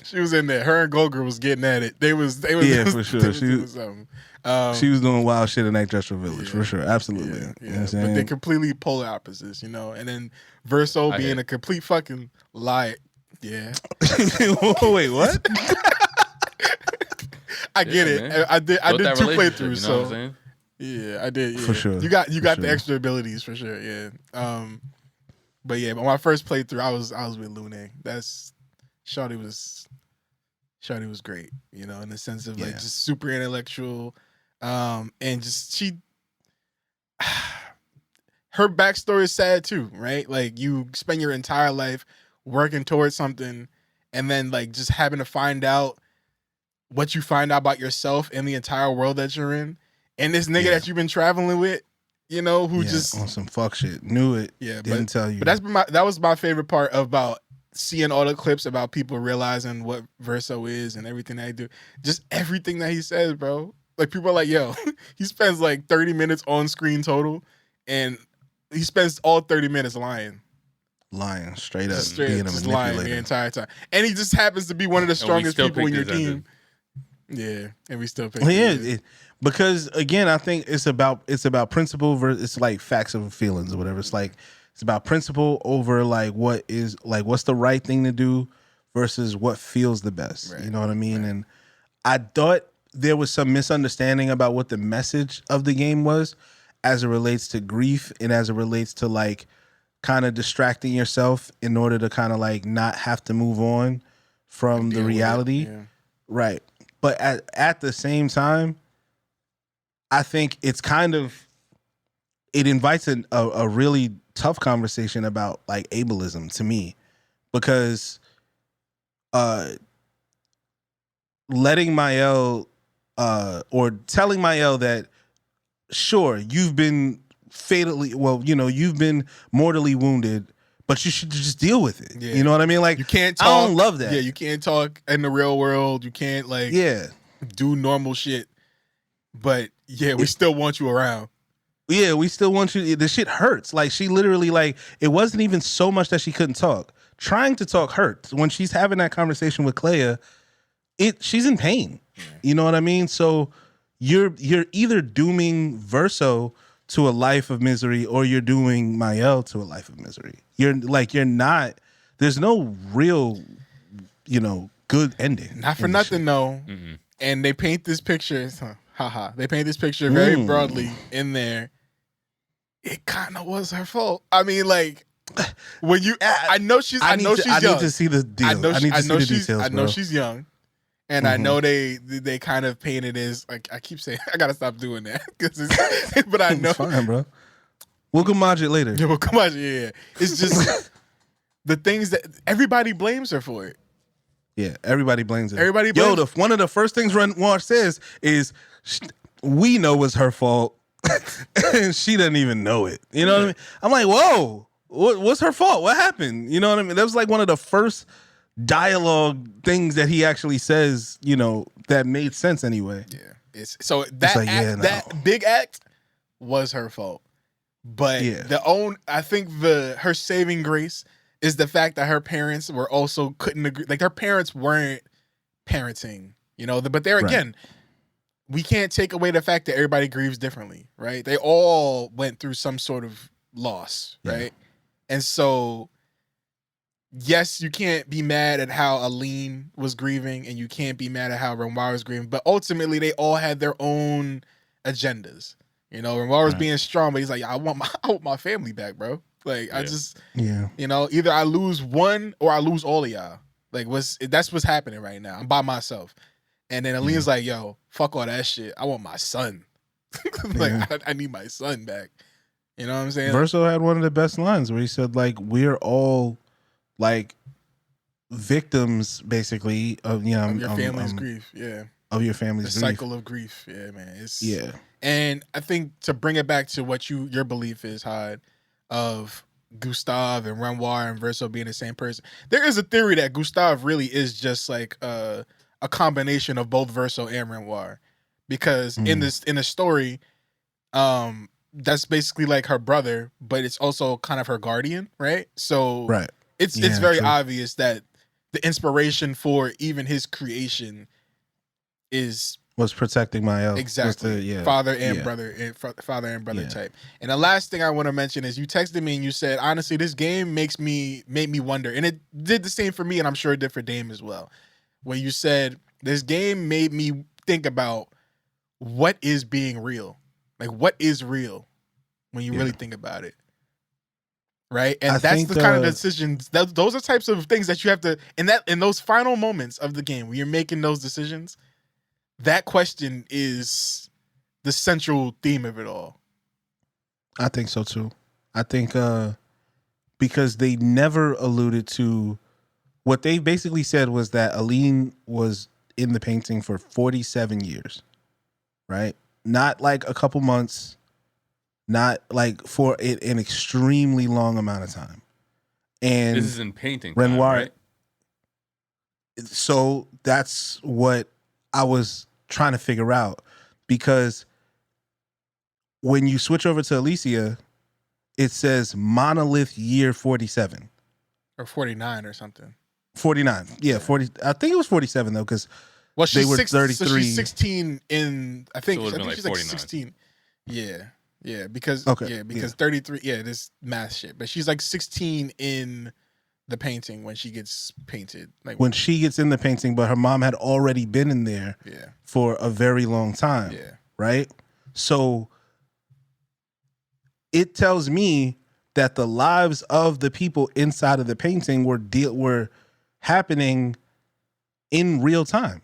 she was in there. Her and Golger was getting at it. They was Yeah, for sure. they was She- doing something. She was doing wild shit in that Jetro Village, for sure. Absolutely. Yeah, You know what I'm but saying? they completely polar opposites, you know. And then Verso I being hit. a complete fucking lie. Yeah, Wait, what? I get it. man. I did Built that 2 relationship, playthroughs, you know so what I'm saying? yeah, I did. Yeah. For sure, You got for the sure. extra abilities for sure. Yeah. But yeah, but my first playthrough, I was with Lune. That's Shawty was great. You know, in the sense of like Yeah. just super intellectual, and just she. Her backstory is sad too, right? Like you spend your entire life working towards something, and then like just having to find out what you find out about yourself and the entire world that you're in, and this nigga Yeah. that you've been traveling with, you know, who Yeah, just on some fuck shit. Knew it. yeah, Didn't tell you. but that was my favorite part about seeing all the clips about people realizing what Verso is and everything that he do. Just everything that he says, bro. Like people are like, yo, he spends like 30 minutes on screen total, and he spends all 30 minutes lying. lying straight up, Just straight being a just lying the manipulator. entire time. And he just happens to be one of the And we strongest still people in your picked his team. Yeah, and we still pick Well, yeah, him. Because again, I think it's about principle versus it's like facts over feelings or whatever. It's like it's about principle over like what's the right thing to do versus what feels the best. Right. You know what I mean? Right. And I thought there was some misunderstanding about what the message of the game was as it relates to grief and as it relates to like kind of distracting yourself in order to kind of like not have to move on from the reality. Yeah. Right. But at the same time, I think it invites a really tough conversation about like ableism to me, because letting Mael or telling Mael that sure you've been you've been mortally wounded, but you should just deal with it. Yeah. You know what I mean? Like You can't talk. I don't love that. Yeah, you can't talk in the real world. You can't like do normal shit. But yeah, we still want you around. Yeah, we still want you. The shit hurts. Like she literally like it wasn't even so much that she couldn't talk. Trying to talk hurts. When she's having that conversation with Clair, she's in pain. Yeah. You know what I mean? So you're either dooming Verso to a life of misery or you're dooming Mael to a life of misery. You're not. There's no real, good ending. Not for nothing though. Mm-hmm. And they paint this picture. They paint this picture very broadly in there. It kind of was her fault. I mean, like when you, I know she's young. I need to see the deal. I need to see the details. I know she's young, and I know they kind of paint it as like I keep saying I gotta stop doing that but I know it's fine, bro. We'll Kamaj it later. Yeah, we'll Kamaj. Yeah, it's just the things that everybody blames her for it. Yeah, everybody blames it. Everybody blames. One of the first things Renoir says is, "We know it's her fault, and she doesn't even know it." You know what I mean? I'm like, whoa, what's her fault? What happened? You know what I mean? That was like one of the first dialogue things that he actually says. That made sense anyway. Yeah, so that like, that big act was her fault, but I think her saving grace is the fact that her parents were also couldn't agree. Like her parents weren't parenting, but there again, we can't take away the fact that everybody grieves differently, right? They all went through some sort of loss, right? And so, yes, you can't be mad at how Aline was grieving and you can't be mad at how Renoir was grieving, but ultimately they all had their own agendas. Renoir was being strong, but he's like, I want my family back, bro. Like I just, either I lose one or I lose all of y'all. Like that's what's happening right now. I'm by myself. And then Aline's like, yo, fuck all that shit. I want my son. I need my son back. You know what I'm saying? Verso had one of the best lines where he said, like, we're all like victims basically of your family's grief. Yeah. Of your family's the grief. Cycle of grief. Yeah, man. Yeah. And I think to bring it back to what your belief is, Hyde, of Gustave and Renoir and Verso being the same person. There is a theory that Gustave really is just like a combination of both Verso and Renoir, because in the story, that's basically like her brother, but it's also kind of her guardian, right? So it's very obvious that the inspiration for even his creation was protecting Mael. Exactly. Father and brother, father and brother type. And the last thing I want to mention is you texted me and you said, honestly, this game made me wonder. And it did the same for me, and I'm sure it did for Dame as well. When you said, this game made me think about what is being real. Like, what is real when you really think about it? Right? And that's the kind of decisions, those are types of things that you have to, in those final moments of the game, when you're making those decisions, that question is the central theme of it all. I think so too. I think because they never alluded to, what they basically said was that Aline was in the painting for 47 years, right? Not like a couple months, not like for an extremely long amount of time. And this is in painting Renoir, time, right? So that's what I was trying to figure out, because when you switch over to Alicia, it says monolith year 47 or 49 or something. 49. Yeah, 40. I think it was 47 though, because Well, she's they were 33. 33. So she's 16 in. I think So it would've been she's like like 49. 16. Yeah, because 33. Yeah, this math shit. But she's like 16 in the painting when she gets painted. Like when she gets in the painting, but her mom had already been in there for a very long time. Yeah. Right? So it tells me that the lives of the people inside of the painting were happening in real time.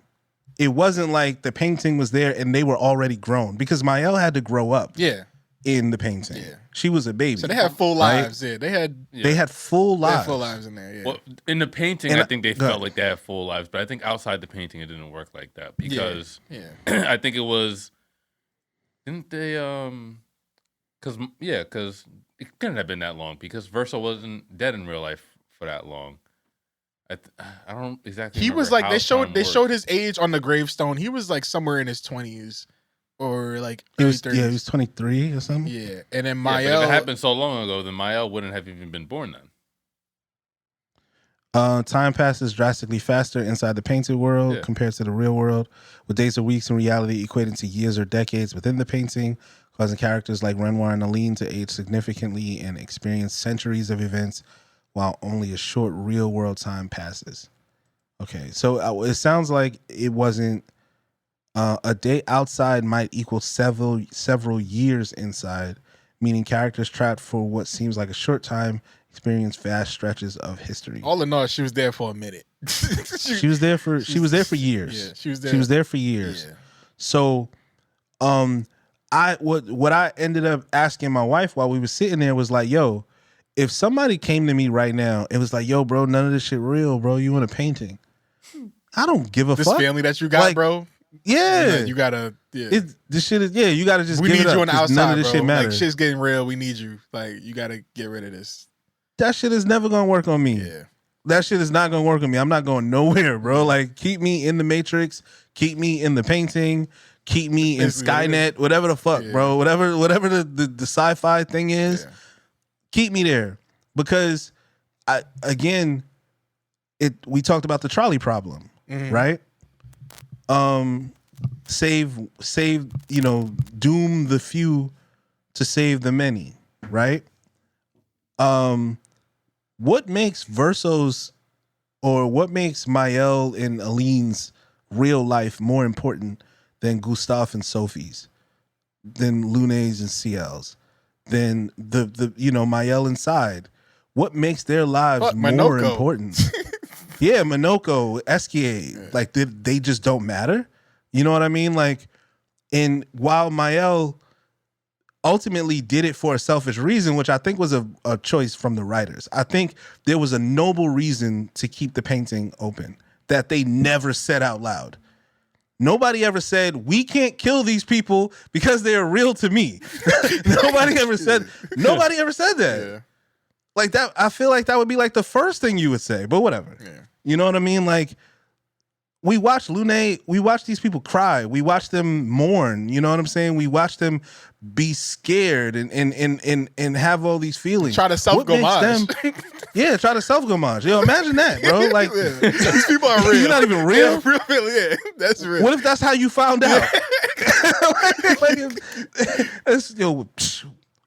It wasn't like the painting was there and they were already grown, because Mael had to grow up in the painting. Yeah. She was a baby. So they had full lives. Yeah, they had full lives. They had full lives in there. Yeah. Well, in the painting, I think they felt like they had full lives, but I think outside the painting, it didn't work like that because I think it was. Didn't they? Because it couldn't have been that long because Verso wasn't dead in real life for that long. I don't exactly. He was remember like how they showed his age on the gravestone. He was like somewhere in his 20s or like early 30s. Yeah, he was 23 or something. Yeah, and then but Mael. if it happened so long ago, then Mael wouldn't have even been born then. Time passes drastically faster inside the painted world compared to the real world, with days or weeks in reality equating to years or decades within the painting, causing characters like Renoir and Aline to age significantly and experience centuries of events while only a short real world time passes. Okay, so it sounds like it wasn't a day outside might equal several years inside, meaning characters trapped for what seems like a short time experience vast stretches of history. All in all, she was there for a minute. she was there for years. Yeah, she was there. She was there for years. Yeah. So, what I ended up asking my wife while we were sitting there was like, "Yo, if somebody came to me right now, it was like, yo, bro, none of this shit real, bro. You want a painting? I don't give a this fuck. This family that you got, like, bro. Yeah, you gotta. Yeah, this shit is. Yeah, you gotta just. We give need it you up, on the outside, none of this bro. shit matters. Like shit's getting real. We need you. Like you gotta get rid of this. That shit is never gonna work on me. Yeah. That shit is not gonna work on me. I'm not going nowhere, bro. Like keep me in the Matrix, keep me in the painting, keep me in Skynet, whatever the fuck, bro. Whatever the sci-fi thing is, keep me there. Because we talked about the trolley problem, right? Save, doom the few to save the many, right? What makes Verso's or what makes Mael and Aline's real life more important than Gustave and Sophie's, than Lune's and CL's, than the Mael inside? What makes their lives more important? Yeah, Minoko, Esquier, like they just don't matter. You know what I mean? Like, and while Mael ultimately did it for a selfish reason, which I think was a choice from the writers. I think there was a noble reason to keep the painting open that they never said out loud. Nobody ever said, we can't kill these people because they are real to me. Nobody ever said that. Yeah. Like that, I feel like that would be like the first thing you would say, but whatever. Yeah. You know what I mean? Like, we watch Lune, we watch these people cry, we watch them mourn, you know what I'm saying? We watch them be scared and have all these feelings. Try to self-gomage. Try to self-gomage. Yo, imagine that, bro. Like, these people are real. You're not even real? Yeah, that's real. What if that's how you found out?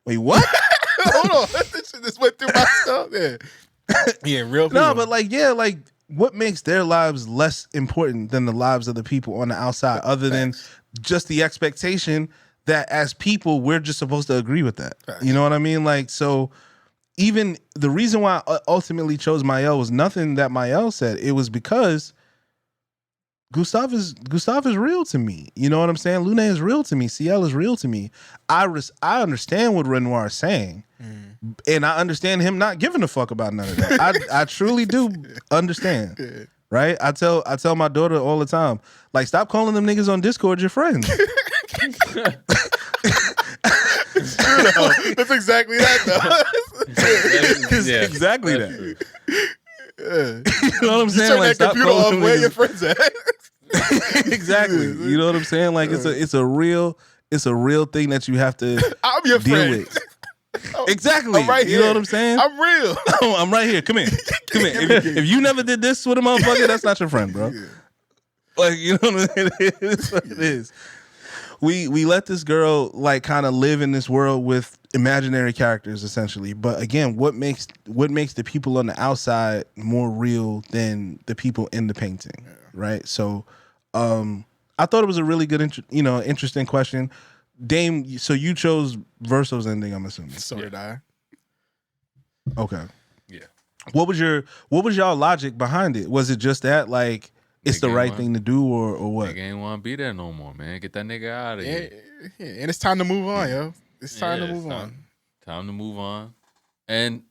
Wait, what? Hold on. This went through my stuff. Yeah, real people. No, but like, what makes their lives less important than the lives of the people on the outside, other than just the expectation that as people, we're just supposed to agree with that? You know what I mean? Like, so even the reason why I ultimately chose Mael was nothing that Mael said. It was because Gustave is real to me. You know what I'm saying? Lune is real to me. CL is real to me. I understand what Renoir is saying. And I understand him not giving a fuck about none of that. I truly do understand. Right? I tell my daughter all the time, like, stop calling them niggas on Discord your friends. It's true, though. That's exactly that, though. Exactly that. You know what I'm saying? Turn like, that computer off. Where your friends at? Exactly. You know what I'm saying? Like, it's a real thing that you have to I'm your deal friend. with. Exactly. I'm right here. You know what I'm saying? I'm real. I'm right here. Come here. If you never did this with a motherfucker, that's not your friend, bro. Like, you know what I mean? It is what it is. We let this girl like kind of live in this world with imaginary characters essentially. But again, what makes the people on the outside more real than the people in the painting, right? So, I thought it was a really good, interesting question. Dame, so you chose Verso's ending, I'm assuming. So did I. Okay. Yeah. What was y'all logic behind it? Was it just that like it's the right thing to do, or what? Nigga ain't want to be there no more, man. Get that nigga out of here. Yeah, and it's time to move on, yo. It's time to move on. Time to move on. And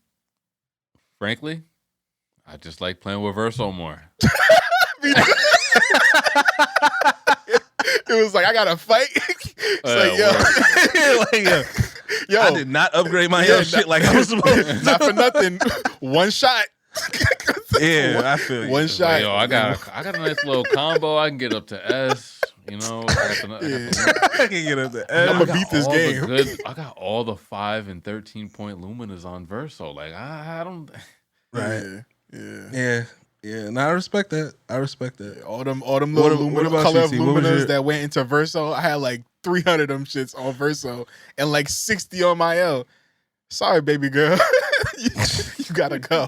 frankly, I just like playing with Verso more. It was like, I gotta fight. It's like, yo. Yo, I did not upgrade my shit like I was supposed to. Not for nothing. One shot. Yeah, I feel you. One shot. Like, yo, I got a nice little combo. I can get up to S. You know, I can get up to S. I'm gonna beat this game. I got all the 5 and 13-point luminas on Verso. Like I don't. Right. Yeah. No, I respect that. All them little color of luminas that went into Verso. I had like 300 of them shits on Verso and like 60 on my L. Sorry, baby girl. you gotta go.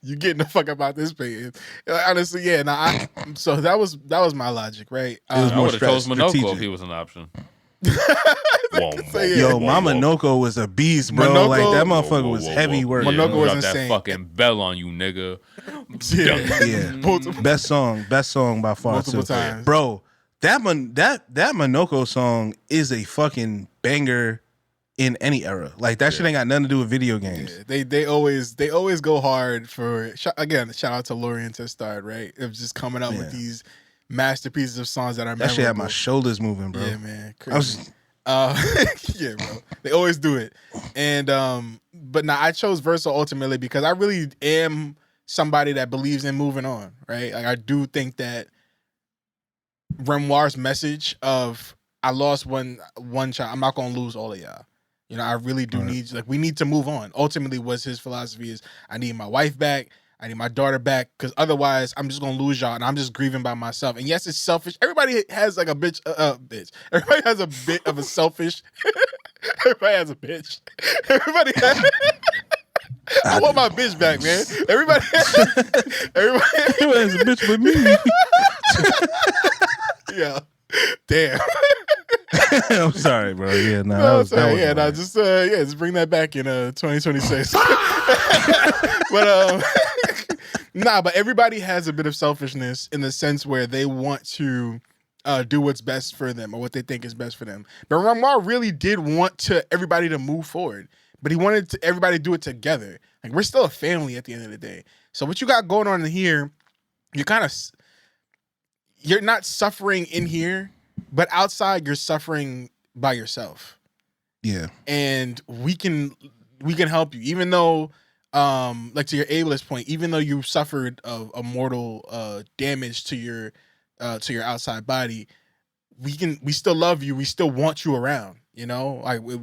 You getting the fuck up out this painting. Honestly, yeah. Nah, so that was my logic, right? I would have chose Monoko if he was an option. Yo, Mama Noko was a beast, bro. Monoko, like that motherfucker was heavy work. Monoko was insane. That fucking bell on you, nigga. Yeah. Best song by far. Multiple times. Bro, that Monoko song is a fucking banger in any era. Like that shit ain't got nothing to do with video games. Yeah, they always go hard for, again, shout out to Lorient to start, right? Of just coming up with these masterpieces of songs that are memorable. That shit had my shoulders moving, bro. Yeah, man. Crazy. Yeah, bro. They always do it. And but now I chose Verso ultimately because I really am somebody that believes in moving on, right? Like I do think that Renoir's message of I lost one child, I'm not gonna lose all of y'all. You know, I really do need, like, we need to move on. Ultimately, what his philosophy is, I need my wife back, I need my daughter back, because otherwise I'm just gonna lose y'all, and I'm just grieving by myself. And yes, it's selfish. Everybody has like a bitch. Everybody has a bit of a selfish. Everybody has a bitch. Everybody has. I want my bitch back, man. Everybody has a bitch with me. Yeah. Damn. I'm sorry, bro. Yeah, no. Just bring that back in 2026. But but everybody has a bit of selfishness in the sense where they want to do what's best for them or what they think is best for them. But Renoir really did want everybody to move forward, but he wanted everybody to do it together. Like, we're still a family at the end of the day. So what you got going on in here, you're not suffering in here, but outside you're suffering by yourself. Yeah. And we can help you, even though like to your ableist point, even though you suffered a mortal damage to your outside body, we still love you, we still want you around, you know? Like we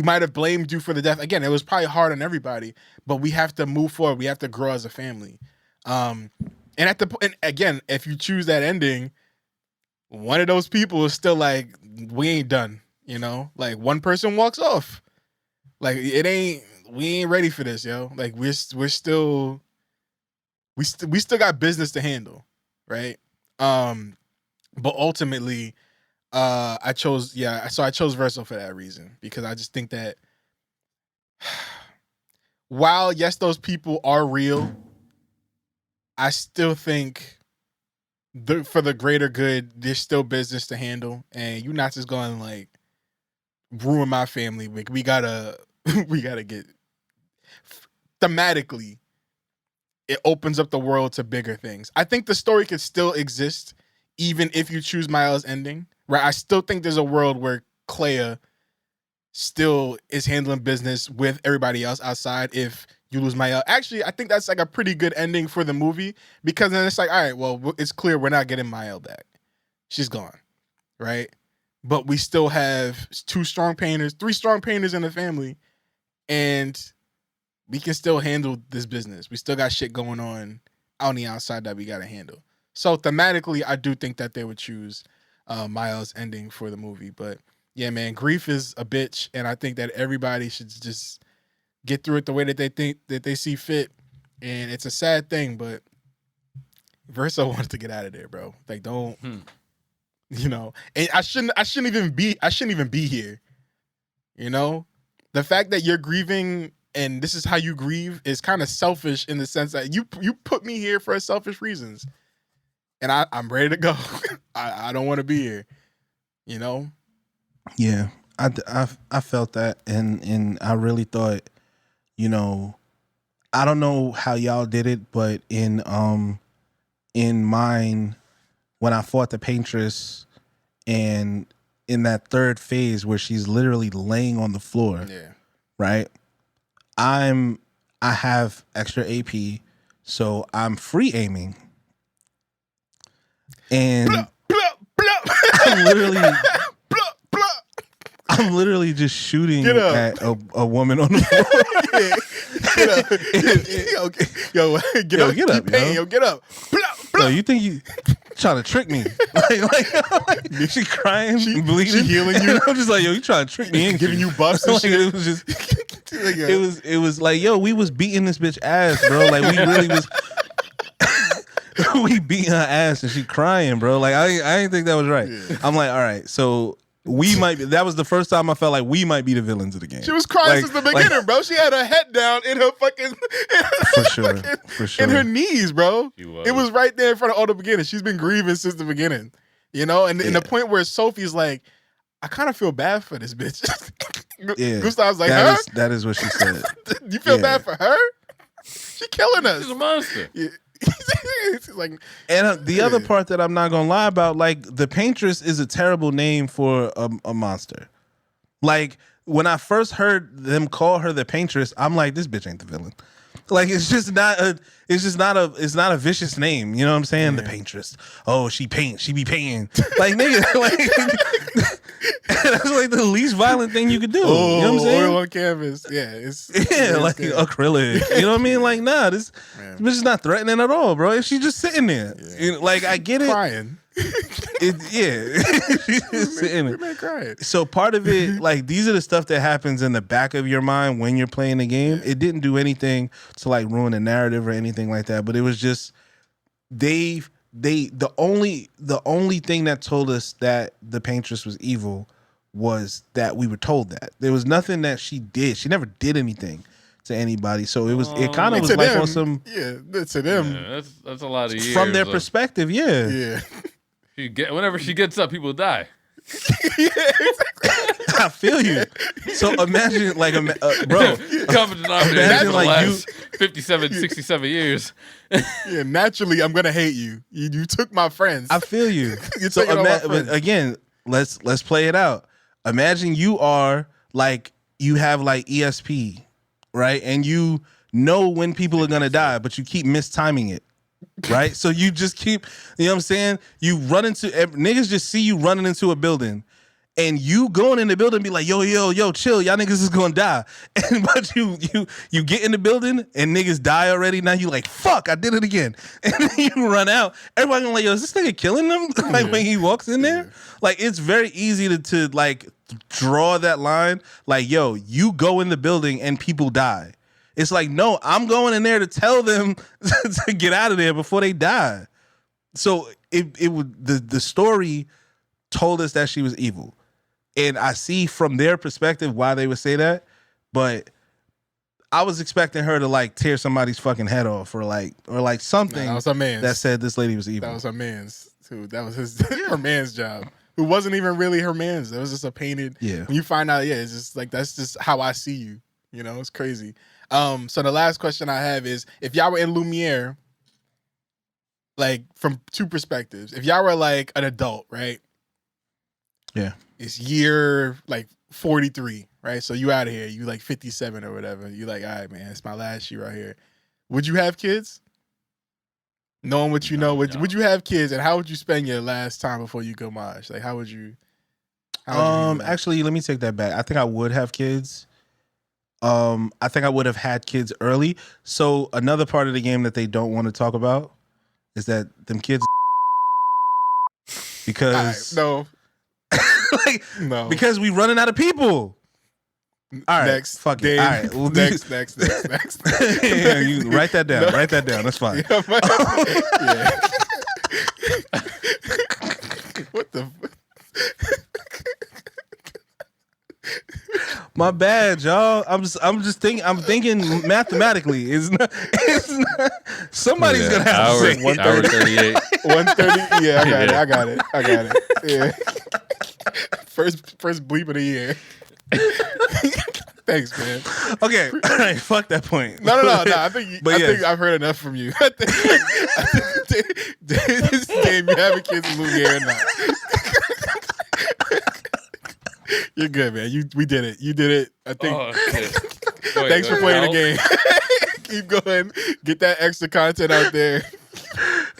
might have blamed you for the death. Again, it was probably hard on everybody, but we have to move forward, we have to grow as a family. And again, if you choose that ending, one of those people is still like, we ain't done, you know? Like, one person walks off. Like, we ain't ready for this, yo. Like, we still got business to handle, right? But ultimately, I chose Verso for that reason, because I just think that while, yes, those people are real, I still think for the greater good, there's still business to handle, and you're not just going to like ruin my family. Like, we gotta get thematically. It opens up the world to bigger things. I think the story could still exist even if you choose Miles' ending. Right? I still think there's a world where Clair still is handling business with everybody else outside if you lose Mael. Actually, I think that's like a pretty good ending for the movie, because then it's like, all right, well, it's clear we're not getting Mael back. She's gone, right? But we still have 3 strong painters in the family, and we can still handle this business. We still got shit going on the outside that we got to handle. So thematically, I do think that they would choose Miles' ending for the movie. But yeah, man, grief is a bitch, and I think that everybody should just get through it the way that they think that they see fit. And it's a sad thing, but Versa wants to get out of there, bro. Like, don't, you know. And I shouldn't even be here. You know, the fact that you're grieving and this is how you grieve is kind of selfish in the sense that you put me here for selfish reasons, and I'm ready to go. I don't want to be here. You know. Yeah, I felt that, and I really thought, you know, I don't know how y'all did it, but in mine, when I fought the Paintress, and in that third phase where she's literally laying on the floor, right? I have extra AP, so I'm free aiming, and I'm literally just shooting at a woman on the floor. Get up, get up. Yo, you think you trying to trick me? like she crying, bleeding, she healing you. I'm just like, yo, you trying to trick me and giving you buffs and shit. It was just, it was like, yo, we was beating this bitch ass, bro. Like we really was. We beating her ass and she crying, bro. Like I didn't think that was right. Yeah. I'm like, all right, so we might be. That was the first time I felt like we might be the villains of the game. She was crying since the beginning, bro. She had her head down in her fucking for sure in her knees, bro. It was right there in front of all the beginners. She's been grieving since the beginning, you know. And the point where Sophie's like, I kind of feel bad for this bitch. Yeah, Gustav's like, that is what she said. You feel bad for her? She killing us. She's a monster. Yeah. Like, and the other part that I'm not gonna lie about, like, the Paintress is a terrible name for a monster. Like, when I first heard them call her the Paintress, I'm like, this bitch ain't the villain. Like, it's not a vicious name. You know what I'm saying? Yeah. The Paintress. Oh, she be painting. Like, nigga, like that's like the least violent thing you could do. Oh, you know what I'm saying? Oil on canvas. Yeah, it's like good. Acrylic. You know what I mean? Like, nah, this bitch is not threatening at all, bro. She's just sitting there. Yeah. You know, like, I get it. Crying. She's just sitting there. Crying. So part of it, like, these are the stuff that happens in the back of your mind when you're playing the game. It didn't do anything to like ruin the narrative or anything like that, but it was just the only thing that told us that the Paintress was evil was that we were told that. There was nothing that she did. She never did anything to anybody. So it kind of was like them, on some to them. Yeah, that's a lot of years from their perspective. Yeah. Whenever she gets up, people die. I feel you. So imagine, like, bro. Common denominator imagine for the like last 57, 67 years. Yeah, naturally, I'm gonna hate you. You took my friends. I feel you. So but again, let's play it out. Imagine you are like, you have like ESP, right? And you know when people are gonna die, but you keep mistiming it. Right? So you just keep, you know what I'm saying? You run into, niggas just see you running into a building and you going in the building and be like, yo, chill, y'all niggas is gonna die. But you get in the building and niggas die already. Now you like, fuck, I did it again. And then you run out. Everybody gonna like, yo, is this nigga killing them? Like when he walks in there? Like, it's very easy to like draw that line. Like, yo, you go in the building and people die. It's like, no, I'm going in there to tell them to get out of there before they die. So it would the story told us that she was evil. And I see from their perspective why they would say that, but I was expecting her to like tear somebody's fucking head off or like something that said this lady was evil. That was her man's too. That was her man's job. Who wasn't even really her man's. That was just a painted. Yeah. When you find out, it's just like, that's just how I see you. You know, it's crazy. So the last question I have is, if y'all were in Lumiere, like from two perspectives, if y'all were like an adult, right? Yeah. It's year like 43, right? So you out of here, you like 57 or whatever. You like, all right, man, it's my last year right here. Would you have kids? Knowing what you know, would you have kids, and how would you spend your last time before you go Maj? Like, how would you actually, let me take that back. I think I would have kids. I think I would have had kids early. So another part of the game that they don't want to talk about is that them kids because no, like, no. because we running out of people. All right, Next, fuck it. Dave. All right, we'll next. yeah, you write that down. No. Write that down. That's fine. Yeah. What the? My bad, y'all. I'm just thinking mathematically. It's not somebody's gonna have to say hour 38. 1:30. Yeah, I got it. Yeah. First bleep of the year. Thanks, man. Okay, all right, fuck that point. No. I think I've heard enough from you. I think this game, you having kids in Lumiere or not? You're good, man. We did it. You did it. I think. Oh, shit. Thanks for playing the game. Keep going. Get that extra content out there.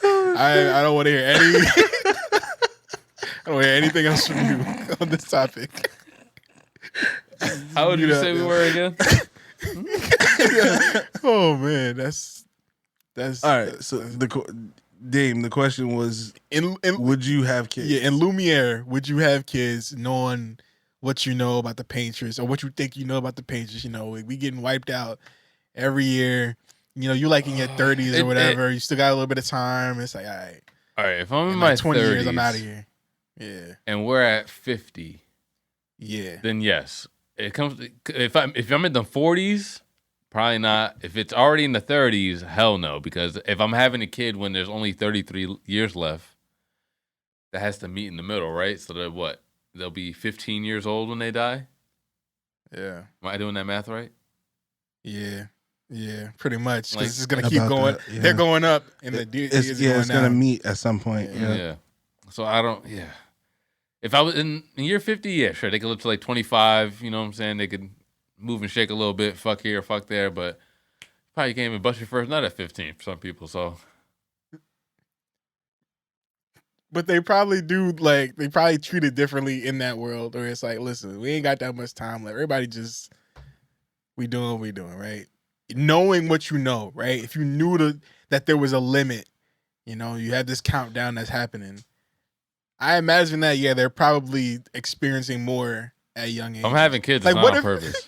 I don't want to hear anything else from you on this topic. How would you say we were again? Oh man, that's all right. So Dame, the question was, would you have kids? Yeah, in Lumiere, would you have kids knowing what you know about the Patriots or what you think you know about the Patriots? You know, we getting wiped out every year. You know, you like in your 30s or whatever. You still got a little bit of time. It's like, all right. If I'm in my 20 30s, years, I'm out of here. Yeah. And we're at 50. Yeah. Then yes. It comes if I'm in the 40s, probably not. If it's already in the 30s, hell no. Because if I'm having a kid when there's only 33 years left, that has to meet in the middle, right? So that what? They'll be 15 years old when they die? Yeah. Am I doing that math right? Yeah. Yeah, pretty much. Because Like, it's going to keep going. That, yeah. They're going up. And it's going to meet at some point. Yeah. So I don't, If I was in year 50, yeah, sure. They could live to like 25, you know what I'm saying? They could move and shake a little bit, fuck here, fuck there, but probably can't even bust your first nut at 15 for some people, so. But they probably do, like, they probably treat it differently in that world, where it's like, listen, we ain't got that much time left. Everybody just, we doing what we doing, right? Knowing what you know, right? If you knew that there was a limit, you know, you had this countdown that's happening. I imagine that, yeah, they're probably experiencing more at a young age. I'm having kids, like, it's not on purpose.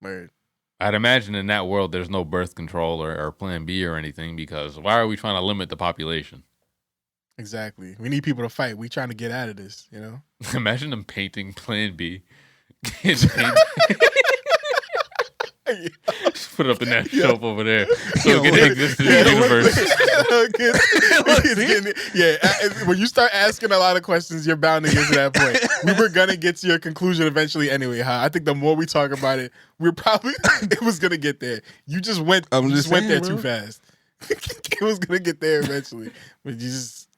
Word. I'd imagine in that world there's no birth control or Plan B or anything, because why are we trying to limit the population? Exactly. We need people to fight. We trying to get out of this, you know? Imagine them painting Plan B. Just put it up in that shelf over there so it can exist in the universe. When you start asking a lot of questions, you're bound to get to that point. We were going to get to your conclusion eventually anyway, huh? I think the more we talk about it, it was going to get there. You just went there too fast. It was going to get there eventually. But you just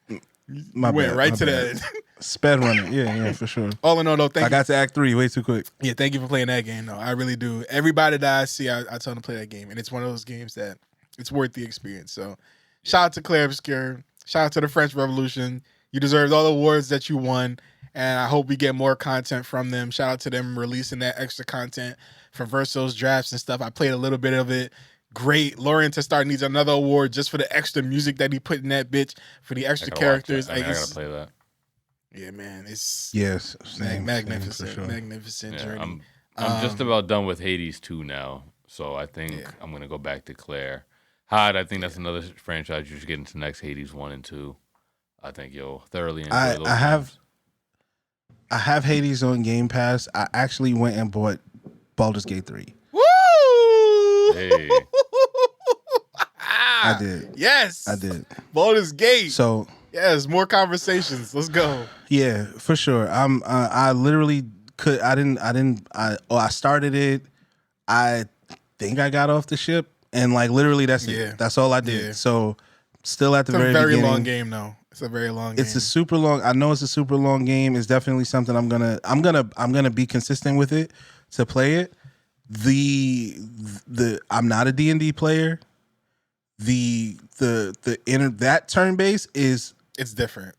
went right to that. Sped running. Yeah, for sure. All in all, though, I got to Act 3 way too quick. Yeah, thank you for playing that game, though. I really do. Everybody that I see, I tell them to play that game. And it's one of those games that it's worth the experience. So shout out to Clair Obscur. Shout out to the French Revolution. You deserved all the awards that you won. And I hope we get more content from them. Shout out to them releasing that extra content for Verso's drafts and stuff. I played a little bit of it. Great. Lauren Testar needs another award just for the extra music that he put in that bitch, for the extra characters. I gotta play that. Yeah, man, it's magnificent, sure. magnificent journey. I'm just about done with Hades 2 now, so I think I'm gonna go back to Claire. Hod, I think that's another franchise you should get into next. Hades 1 and 2. I think you'll thoroughly enjoy those. I have Hades on Game Pass. I actually went and bought Baldur's Gate 3. Woo! Hey. I did. Yes, I did. Baldur's Gate. So yes, more conversations. Let's go. Yeah, for sure. I literally could. I started it. I think I got off the ship, and like literally that's it. That's all I did. Yeah. So still at the very beginning. beginning. Long game though. It's a very long game. It's a super long. I know it's a super long game. It's definitely something I'm gonna be consistent with it to play it. I'm not a D&D player. That turn base is it's different.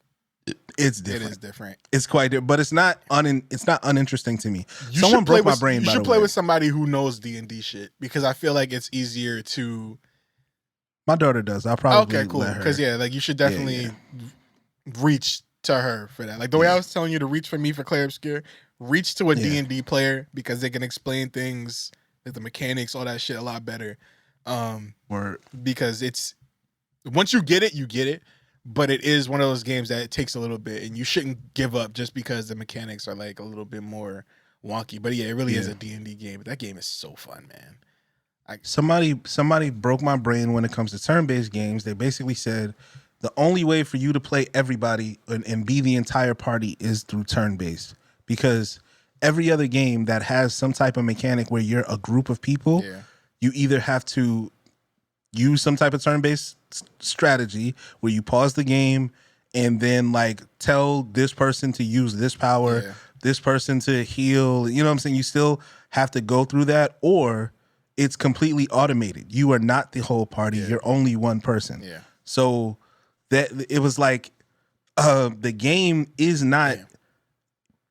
It's different. It is different. It's quite different, but it's not uninteresting to me. Someone broke my brain. You should play with somebody who knows D&D shit, because I feel like it's easier to My daughter does. I'll probably Okay, cool. let her. Because like you should definitely reach to her for that. Like the way I was telling you to reach for me for Clair Obscur, reach to a D&D player because they can explain things, like the mechanics, all that shit a lot better. Because it's once you get it. But it is one of those games that it takes a little bit, and you shouldn't give up just because the mechanics are like a little bit more wonky. But yeah, it really is a D&D game. But that game is so fun, man. Somebody broke my brain when it comes to turn-based games. They basically said the only way for you to play everybody and be the entire party is through turn-based, because every other game that has some type of mechanic where you're a group of people, you either have to use some type of turn-based strategy where you pause the game and then like tell this person to use this power, this person to heal. You know what I'm saying? You still have to go through that, or it's completely automated. You are not the whole party. You're only one person. So that it was like the game is not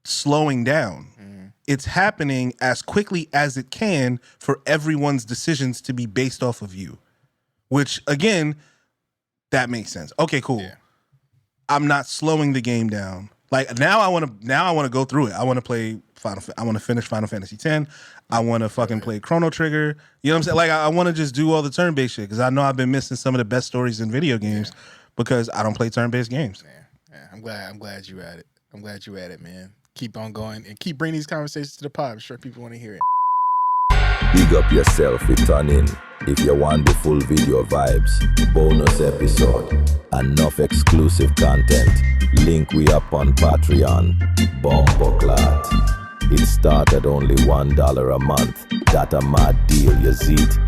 slowing down. It's happening as quickly as it can for everyone's decisions to be based off of you. Which again, that makes sense. Okay, cool. I'm not slowing the game down. Like now I want to go through it. I want to play I want to finish Final Fantasy X. I want to fucking play Chrono Trigger. You know what I'm saying? Like I want to just do all the turn-based shit because I know I've been missing some of the best stories in video games because I don't play turn-based games. I'm glad you at it. I'm glad you at it, man. Keep on going and keep bringing these conversations to the pod. I'm sure people want to hear it. Big up yourself, return in. If you want the full video vibes, bonus episode, enough exclusive content, link we up on Patreon, Bomboclat. It start at only $1 a month. That a mad deal, you see it?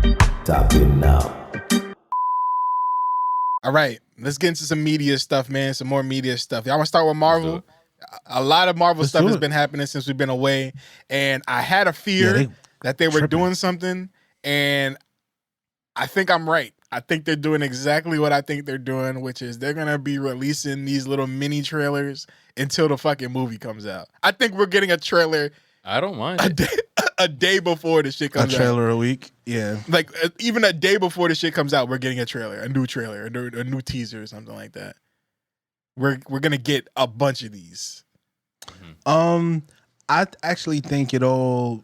Tap in now. All right, let's get into some media stuff, man. Some more media stuff. Y'all want to start with Marvel? A lot of Marvel stuff has been happening since we've been away, and I had a fear that they were doing something, and I think I'm right. I think they're doing exactly what I think they're doing, which is they're going to be releasing these little mini trailers until the fucking movie comes out. I think we're getting a trailer. I don't mind a day before the shit comes out. A trailer a week? Yeah. Like even a day before the shit comes out, we're getting a new trailer, a new teaser or something like that. We're going to get a bunch of these. I actually think it all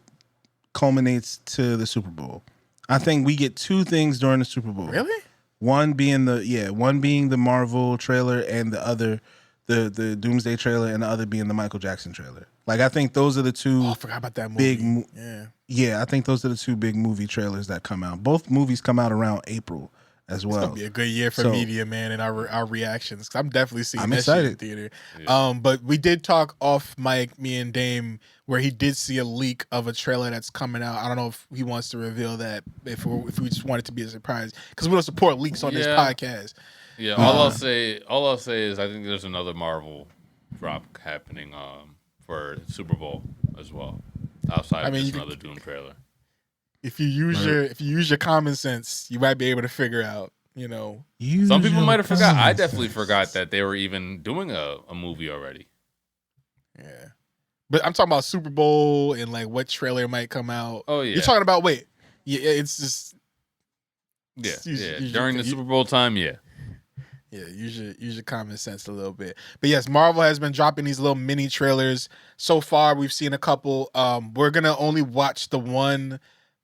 culminates to the Super Bowl. I think we get two things during the Super Bowl. Really? One being the Marvel trailer, and the other the Doomsday trailer, and the other being the Michael Jackson trailer. Like I think those are the two. Oh, I forgot about that movie. I think those are the two big movie trailers that come out. Both movies come out around April as well. It's gonna be a good year for media, man, and our reactions. I'm definitely seeing I'm that excited. shit in theater. Yeah. But we did talk off mic, me and Dame, where he did see a leak of a trailer that's coming out. I don't know if he wants to reveal that, if we just want it to be a surprise, because we don't support leaks on this podcast. Yeah, all I'll say is I think there's another Marvel drop happening for Super Bowl as well, outside of just another Doom trailer. If you use your common sense, you might be able to figure out. Some people might have forgot. I definitely forgot that they were even doing a movie already. Yeah, but I'm talking about Super Bowl and like what trailer might come out. Oh yeah, you're talking about it's just during the Super Bowl time. Yeah, use your common sense a little bit. But yes, Marvel has been dropping these little mini trailers. So far, we've seen a couple. We're gonna only watch the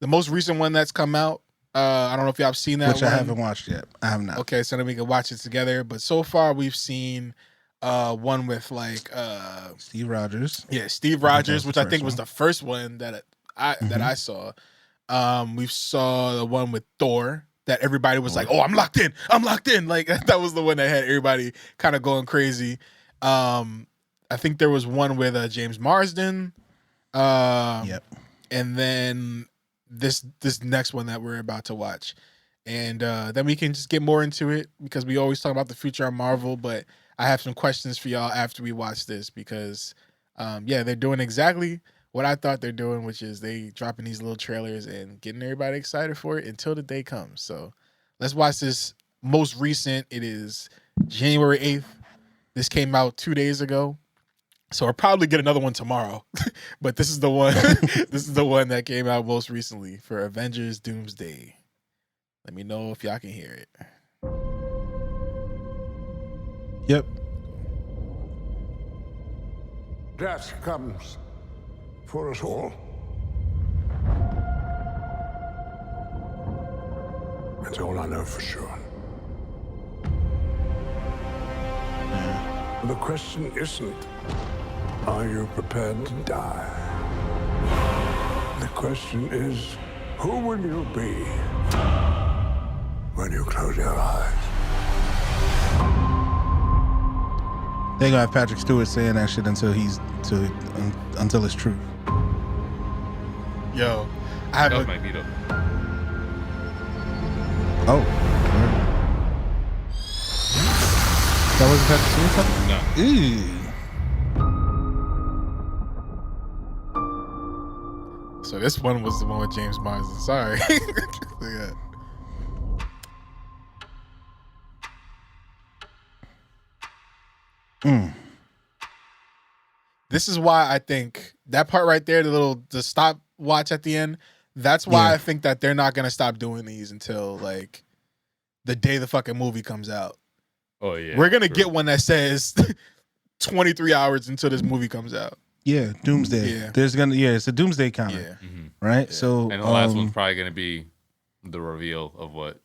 most recent one that's come out. I don't know if y'all have seen that Which one. I haven't watched yet. I have not. Okay, so then we can watch it together. But so far, we've seen one with like Steve Rogers. Yeah, Steve Rogers, which I think was the first one that I saw. We saw the one with Thor that everybody was like, "Oh, I'm locked in. I'm locked in." Like that was the one that had everybody kind of going crazy. I think there was one with James Marsden. Yep. And then this next one that we're about to watch. And then we can just get more into it because we always talk about the future of Marvel, but I have some questions for y'all after we watch this because they're doing exactly what I thought they're doing, which is they dropping these little trailers and getting everybody excited for it until the day comes. So let's watch this most recent. It is January 8th. This came out 2 days ago. So we'll probably get another one tomorrow. But this is the one this is the one that came out most recently for Avengers Doomsday. Let me know if y'all can hear it. Yep. Death comes for us all. That's all I know for sure. The question isn't, are you prepared to die? The question is, who will you be when you close your eyes? They gonna have Patrick Stewart saying that shit until it's true. Yo, I have That was a, Magneto. Oh, that wasn't Patrick Stewart talking? No. Ew. so this one was the one with James Marsden. Sorry. Yeah. This is why I think that part right there, the stop watch at the end, that's why Yeah. I think that they're not gonna stop doing these until like the day the fucking movie comes out. Oh yeah. We're gonna true. get one that says 23 hours until this movie comes out. Yeah, Doomsday. Yeah. It's a Doomsday counter, Yeah. right? So And the last one's probably going to be the reveal of what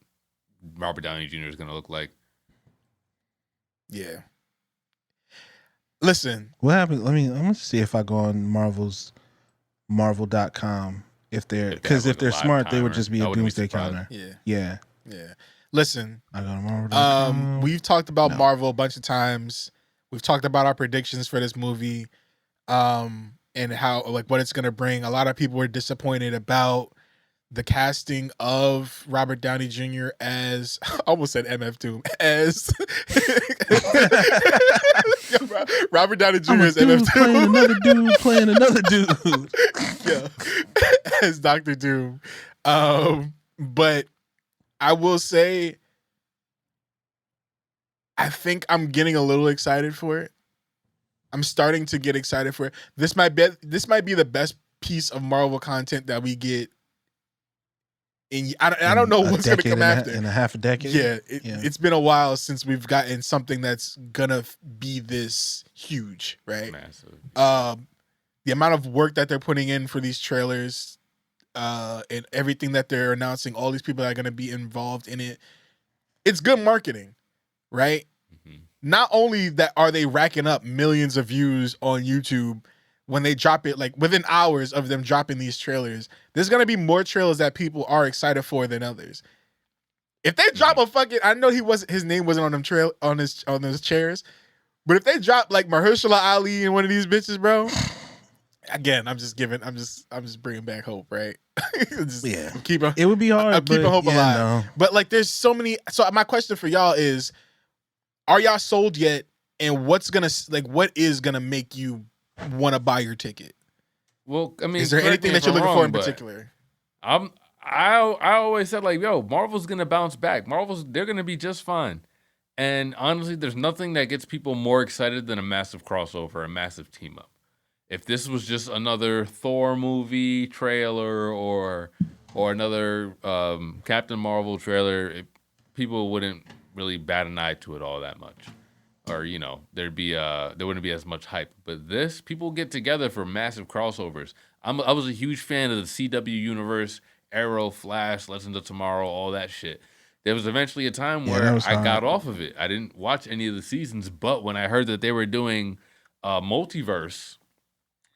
Robert Downey Jr. is going to look like. Yeah. Listen, what happened? I'm gonna see if I go on Marvel.com if they're If they because have, if like, a they're live smart, they would timer, just be I a wouldn't be Doomsday surprised. counter. yeah. Yeah. Yeah. Listen, I go to Marvel.com. we've talked about No. Marvel a bunch of times. We've talked about our predictions for this movie, and how like what it's gonna bring. A lot of people were disappointed about the casting of Robert Downey Jr. as I almost said MF Doom as Robert Downey Jr. as MF Doom playing another dude. yeah, as Doctor Doom. But I will say, I think I'm getting a little excited for it. I'm starting to get excited for it. This might be the best piece of Marvel content that we get. I don't know what's going to come after. In a half a decade. Yeah, it's been a while since we've gotten something that's gonna be this huge, right? Massive. The amount of work that they're putting in for these trailers, and everything that they're announcing, all these people that are gonna be involved in it, it's good marketing, right? Mm-hmm. Not only that are they racking up millions of views on YouTube when they drop it, like within hours of them dropping these trailers, there's gonna be more trailers that people are excited for than others. If they drop a fucking, I know his name wasn't on them on those chairs, but if they drop like Mahershala Ali in one of these bitches, bro, again, I'm just bringing back hope, right? Yeah. Keeping It would be hard. I'm keeping but hope alive. no. But like, there's so many. So my question for y'all is, are y'all sold yet? And what is gonna make you want to buy your ticket? Well, I mean, Is there correct anything me that if you're I'm looking for wrong, in but particular? I always said, like, yo, Marvel's gonna bounce back. They're gonna be just fine. And honestly, there's nothing that gets people more excited than a massive crossover, a massive team up. If this was just another Thor movie trailer or another Captain Marvel trailer, people wouldn't really bat an eye to it all that much. Or, there wouldn't be as much hype. But this, people get together for massive crossovers. I was a huge fan of the CW universe, Arrow, Flash, Legends of Tomorrow, all that shit. There was eventually a time where I got off of it. I didn't watch any of the seasons, but when I heard that they were doing a multiverse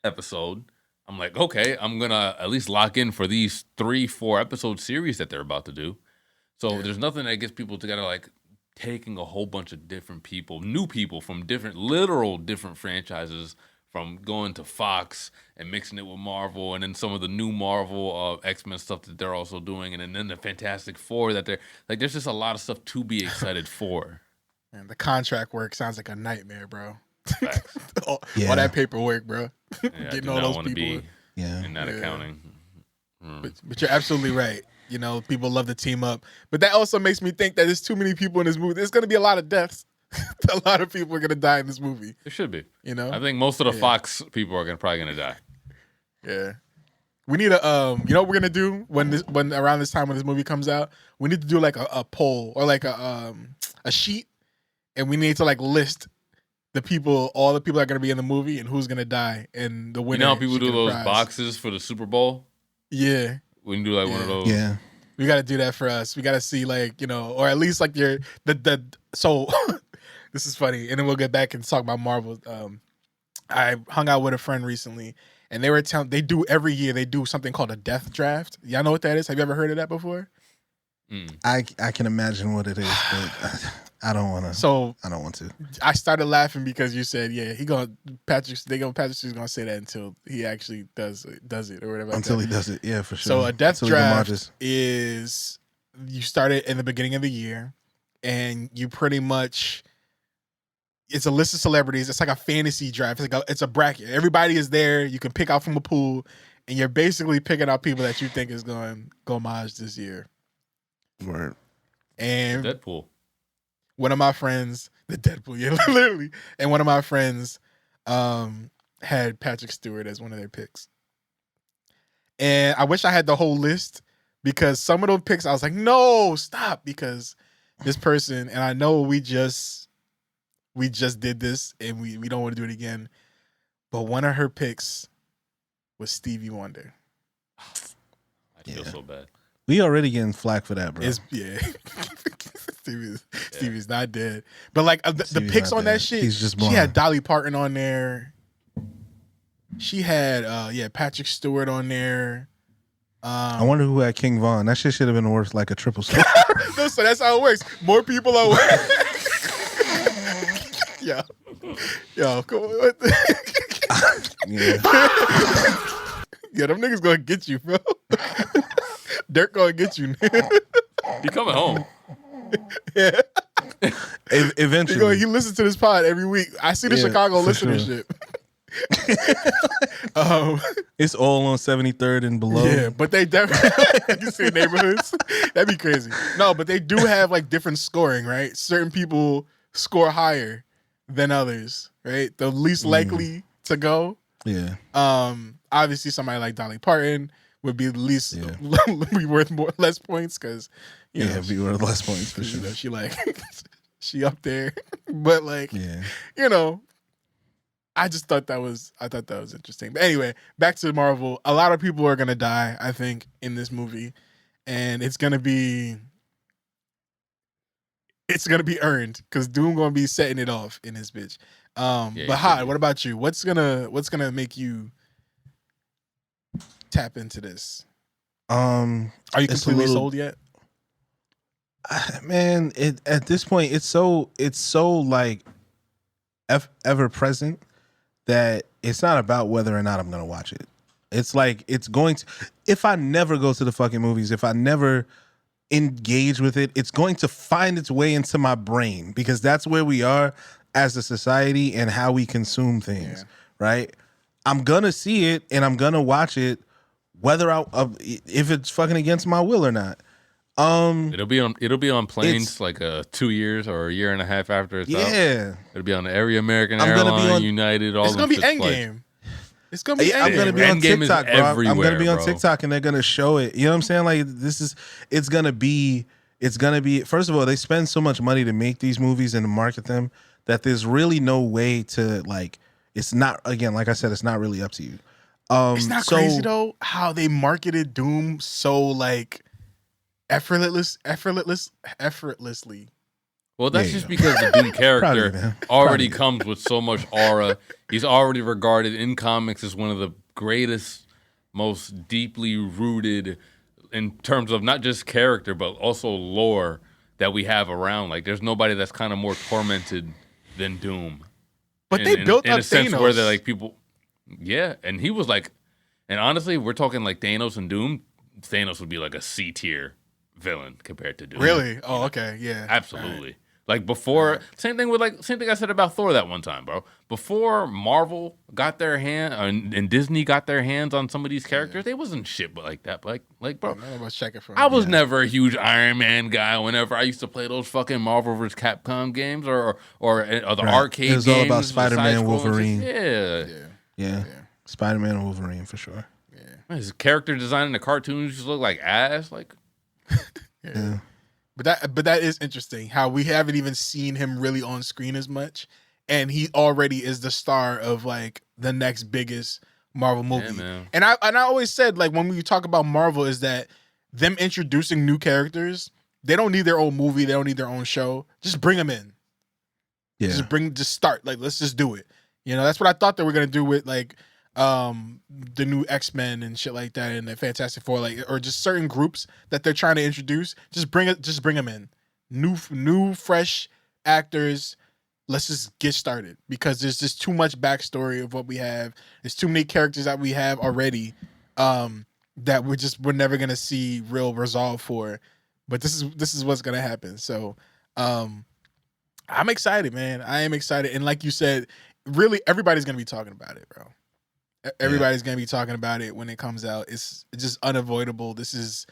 episode, I'm like, okay, I'm gonna at least lock in for these 3-4 episode series that they're about to do. So there's nothing that gets people together like taking a whole bunch of different people, new people from different franchises, from going to Fox and mixing it with Marvel, and then some of the new Marvel X-Men stuff that they're also doing, and then the Fantastic Four that they're like. There's just a lot of stuff to be excited for. Man, the contract work sounds like a nightmare, bro. all Yeah. that paperwork, bro. Yeah, I Getting do all not those want to people. be Yeah. in that Yeah. accounting. But you're absolutely right. People love to team up. But that also makes me think that there's too many people in this movie. There's going to be a lot of deaths. A lot of people are going to die in this movie. There should be. You know? I think most of the Yeah. Fox people are probably gonna die. Yeah. We need a you know what we're gonna do when around this time when this movie comes out? We need to do like a poll or like a sheet, and we need to like list all the people that are gonna be in the movie and who's gonna die, and the winner. You know how people should do get a those prize. boxes for the Super Bowl? Yeah, We can do like one of those. Yeah. we got to do that for us. We got to see like or at least like the so. This is funny, and then we'll get back and talk about Marvel. I hung out with a friend recently, and they were telling every year they do something called a death draft. Y'all know what that is? Have you ever heard of that before? I can imagine what it is, but I don't want to. So I don't want to. I started laughing because you said, "Yeah, Patrick's gonna say that until he actually does it or whatever." Until he does it, yeah, for sure. So a death Until he draft demolishes. is you start it in the beginning of the year, and you pretty much it's a list of celebrities. It's like a fantasy draft. It's a bracket. Everybody is there. You can pick out from a pool, and you're basically picking out people that you think is going to homage this year. Word. And Deadpool. one of my friends, the Deadpool, yeah, literally, and one of my friends had Patrick Stewart as one of their picks. And I wish I had the whole list because some of those picks I was like, no, stop, because this person, and I know we just did this and we don't want to do it again. But one of her picks was Stevie Wonder. I feel so bad. We already getting flack for that, bro. Stevie's not dead. But like the picks on that shit, He's just she blind. had Dolly Parton on there. She had Patrick Stewart on there. I wonder who had King Von. That shit should have been worth like a triple star. No, so that's how it works. More people are Yo, come on. Yeah. Yeah, them niggas gonna get you, bro. Dirk gonna get you. He coming home. Yeah. Eventually. He listens to this pod every week. I see the Chicago for listen to sure. shit. It's all on 73rd and below. Yeah, but they definitely you see neighborhoods. That'd be crazy. No, but they do have like different scoring, right? Certain people score higher than others, right? The least likely to go. Yeah. Obviously somebody like Dolly Parton would be the least be worth less points because be worth less points for sure. She like she up there. But like I thought that was interesting. But anyway, back to Marvel. A lot of people are gonna die, I think, in this movie. And it's gonna be earned because Doom gonna be setting it off in this bitch. But Hod, what about you? What's gonna make you tap into this? Are you completely sold yet? Man, at this point it's so like ever present that it's not about whether or not I'm gonna watch it. It's like it's going to, if I never go to the fucking movies, if I never engage with it, it's going to find its way into my brain because that's where we are as a society and how we consume things, right? I'm gonna see it and I'm gonna watch it, whether if it's fucking against my will or not. It'll be on planes like 2 years or a year and a half after it's out. Yeah, it'll be on every American airline, United. All it's gonna be Endgame. It's gonna be. I'm gonna be on Endgame TikTok, bro. I'm gonna be on bro. TikTok, and they're gonna show it. You know what I'm saying? Like it's gonna be. First of all, they spend so much money to make these movies and to market them that there's really no way to like. It's not, again, like I said, it's not really up to you. It's not crazy though how they marketed Doom so like effortlessly. Well, that's just because the Doom character already comes with so much aura. He's already regarded in comics as one of the greatest, most deeply rooted in terms of not just character, but also lore that we have around. Like, there's nobody that's kind of more tormented than Doom. But they built in up a sense Thanos. where they're like people, and he was like, and honestly, we're talking like Thanos and Doom. Thanos would be like a C tier villain compared to Doom. Really? Oh, okay, yeah, absolutely. Right. Like before, same thing I said about Thor that one time, bro. Before Marvel got their hand and Disney got their hands on some of these characters, they wasn't shit, but like that, but like bro. I was never a huge Iron Man guy. Whenever I used to play those fucking Marvel vs. Capcom games or the arcade games, it was all about Spider-Man, Wolverine. Yeah. Spider-Man and Wolverine for sure. Yeah. His character design in the cartoons just look like ass. Like, yeah. But that is interesting how we haven't even seen him really on screen as much, and he already is the star of like the next biggest Marvel movie. Yeah, man. And I always said, like, when we talk about Marvel, is that them introducing new characters, they don't need their own movie, they don't need their own show. Just bring them in. Yeah. Just start. Like, let's just do it. You know, that's what I thought they were gonna do with like the new X-Men and shit like that, and the Fantastic Four, like, or just certain groups that they're trying to introduce. Just bring them in. New fresh actors. Let's just get started, because there's just too much backstory of what we have. There's too many characters that we have already that we're never gonna see real resolve for. But this is what's gonna happen. So I'm excited, man. I am excited, and like you said, really everybody's gonna be talking about it, bro. Everybody's gonna be talking about it when it comes out. It's just unavoidable. This is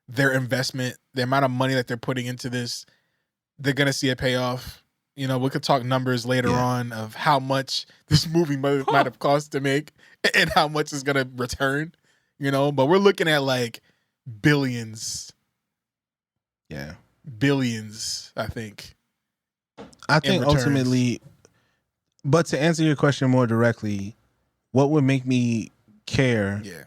their investment, the amount of money that they're putting into this. They're gonna see a payoff. You know, we could talk numbers later on of how much this movie might have cost to make and how much is going to return, you know, but we're looking at like billions. Yeah. Billions, I think. I think ultimately, but to answer your question more directly, what would make me care? Yeah.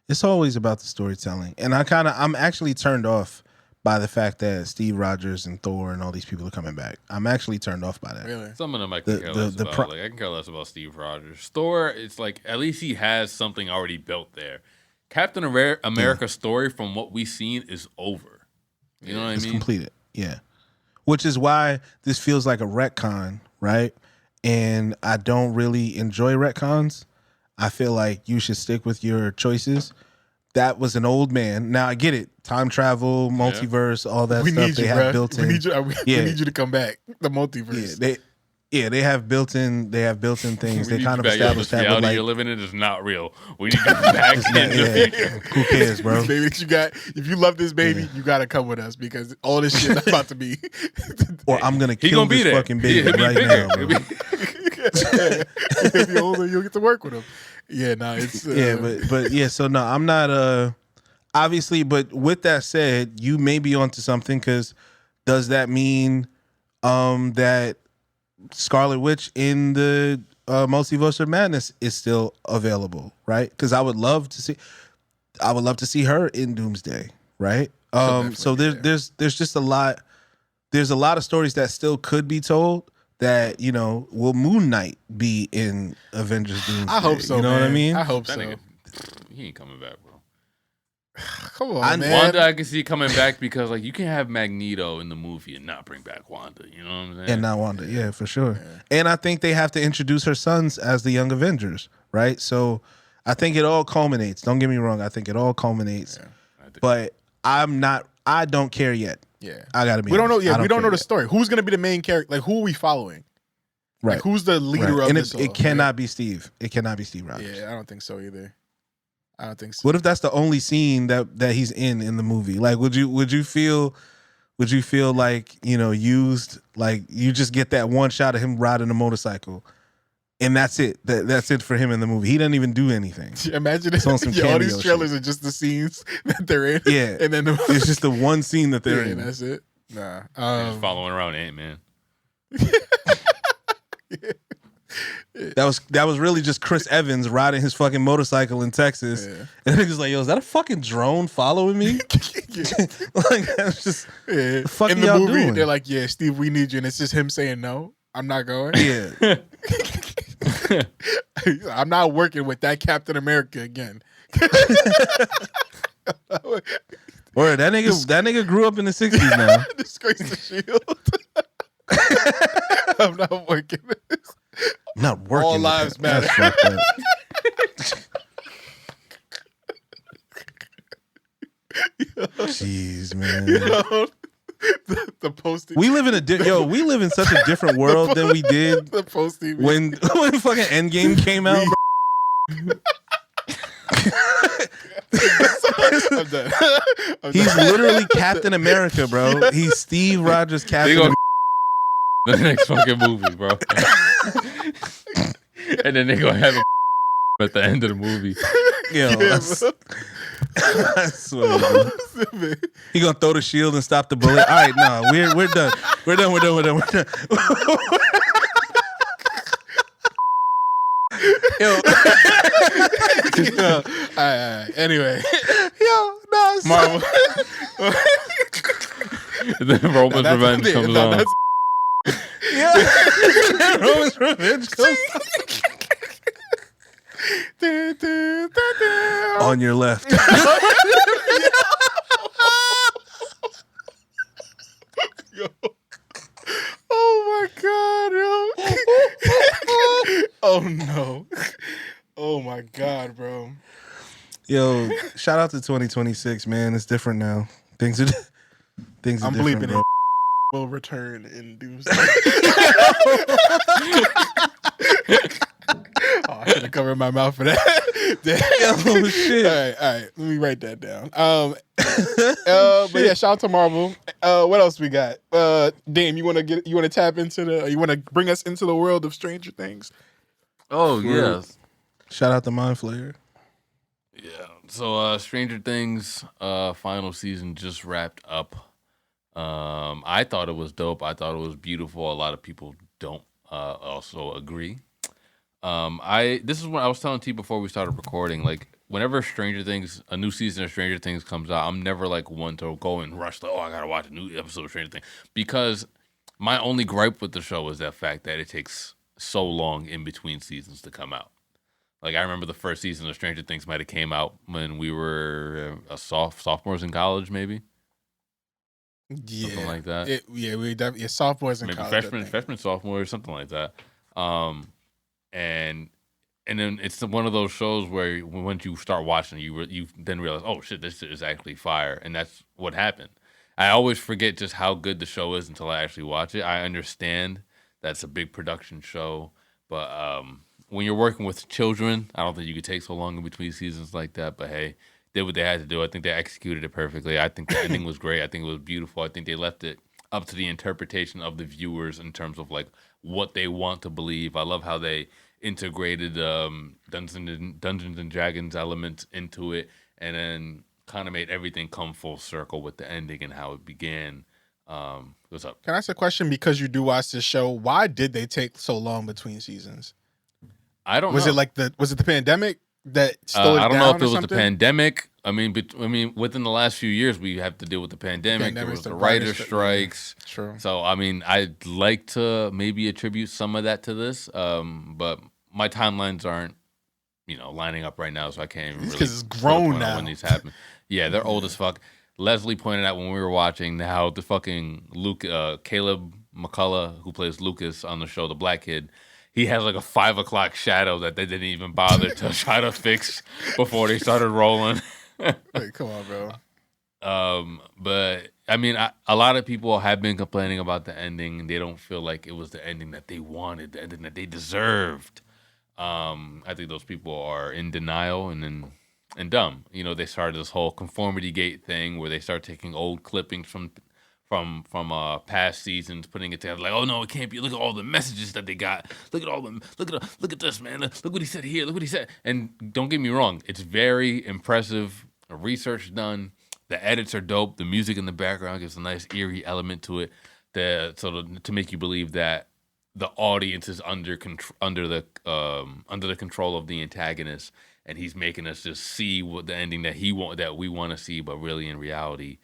It's always about the storytelling. And I'm actually turned off by the fact that Steve Rogers and Thor and all these people are coming back. I'm actually turned off by that. Really? Some of them I can care less about. Like, I can care less about Steve Rogers. Thor, it's like, at least he has something already built there. Captain America's story, from what we've seen, is over. You know what I mean? It's completed. Yeah. Which is why this feels like a retcon, right? And I don't really enjoy retcons. I feel like you should stick with your choices. That was an old man. Now I get it. Time travel, multiverse, all that stuff they have built in. We need you to come back. The multiverse. They have built in things. They kind of established that. Reality you're living in is not real. We need to come back in the future. Who cares, bro? This baby that you got. If you love this baby, you gotta come with us, because all this shit is about to be. Or I'm gonna kill this fucking baby right now, bro. If you're older, you'll get to work with him. Yeah, no, it's but yeah. So no, I'm not obviously. But with that said, you may be onto something, because does that mean that Scarlet Witch in the Multiverse of Madness is still available, right? Because I would love to see her in Doomsday, right? So there's just a lot. There's a lot of stories that still could be told. That, you know, will Moon Knight be in Avengers Doomsday? I hope so. You know what I mean? I hope so. He ain't coming back, bro. Come on, man. Wanda, I can see coming back, because like you can have Magneto in the movie and not bring back Wanda. You know what I'm saying? And not Wanda, yeah, for sure. Yeah. And I think they have to introduce her sons as the Young Avengers, right? So I think it all culminates. Don't get me wrong. I think it all culminates. Yeah, but I don't care yet. Yeah, I gotta be. We don't know. Yeah, we don't know the yet. story. Who's gonna be the main character? Like, who are we following? Right. Like, who's the leader of and this? It cannot be Steve. It cannot be Steve Rogers. Yeah, I don't think so either. I don't think so. What if that's the only scene that he's in the movie? Like, would you feel like, you know, used, like you just get that one shot of him riding a motorcycle, and that's it. That's it for him in the movie. He doesn't even do anything. Imagine it. All these trailers are just the scenes that they're in. Yeah, and then it's just the one scene that they're in. That's it. Nah, just following around Ant-Man. That was really just Chris Evans riding his fucking motorcycle in Texas, and niggas like, yo, is that a fucking drone following me? Like, that's just the fuck in the y'all movie. doing? They're like, yeah, Steve, we need you, and it's just him saying, no, I'm not going. Yeah, I'm not working with that Captain America again. Or that nigga grew up in the 60s now. Disgrace the Shield. I'm not working with this. I'm not working. All lives matter. Jeez, man. The posting. We live in we live in such a different world than we did the posting when fucking Endgame came out. I'm done. He's literally Captain America, bro. He's Steve Rogers Captain America. The next fucking movie, bro. and then they gonna have a at the end of the movie. Yo, I swear, bro. He gonna throw the shield and stop the bullet. All right, no, we're done. We're done. Yo. All right. Anyway, No, Marvel. Then Roman's Revenge comes on. Roman's Revenge comes on your left. Yo. Oh my god, yo. Oh no. Oh my god, bro. Yo, shout out to 2026, man. It's different now. Things are I'm different, bleeping bro. it. Will return in Doomsday. Oh, I should have covered my mouth for that. Oh shit. All right. Let me write that down. But yeah, shout out to Marvel. What else we got? Dame, you wanna tap into you wanna bring us into the world of Stranger Things? Oh yes. Shout out to Mind Flayer. Yeah. So Stranger Things final season just wrapped up. I thought it was dope. I thought it was beautiful. A lot of people don't also agree. This is what I was telling T before we started recording. Like, whenever a new season of Stranger Things comes out, I'm never like one to go and rush like, oh, I gotta watch a new episode of Stranger Things, because my only gripe with the show is that fact that it takes so long in between seasons to come out. Like, I remember the first season of Stranger Things might have came out when we were sophomores in college, maybe. Yeah, something like that. We definitely sophomores in maybe college. freshman, sophomore, something like that. And then it's one of those shows where once you start watching, you then realize, oh shit, this shit is actually fire, and that's what happened. I always forget just how good the show is until I actually watch it. I understand that's a big production show, but when you're working with children, I don't think you could take so long in between seasons like that. But hey, did what they had to do. I think they executed it perfectly. I think the ending was great. I think it was beautiful. I think they left it up to the interpretation of the viewers in terms of like what they want to believe. I love how they integrated Dungeons and Dragons elements into it, and then kind of made everything come full circle with the ending and how it began. What's up? Can I ask a question? Because you do watch this show, why did they take so long between seasons? I don't know. Was it the pandemic that slowed it down? I don't know if it was something? the pandemic. I mean, within the last few years, we have to deal with the pandemic. There was the writer strikes. True. So, I mean, I'd like to maybe attribute some of that to this, but my timelines aren't, lining up right now, so I can't even really. Because it's grown now. When these happen. Yeah, they're old as fuck. Leslie pointed out when we were watching how the fucking Caleb McCullough, who plays Lucas on the show, the black kid, he has like a 5 o'clock shadow that they didn't even bother to try to fix before they started rolling. Hey, come on, bro. But I mean, a lot of people have been complaining about the ending. They don't feel like it was the ending that they wanted, the ending that they deserved. I think those people are in denial and dumb. They started this whole conformity gate thing where they start taking old clippings from past seasons, putting it together. Like, oh no, it can't be. Look at all the messages that they got. Look at all them. Look at this, man. Look what he said here. Look what he said. And don't get me wrong, it's very impressive. Research done. The edits are dope. The music in the background gives a nice eerie element to it, to make you believe that the audience is under the control of the antagonist, and he's making us just see what the ending that we want to see, but really in reality,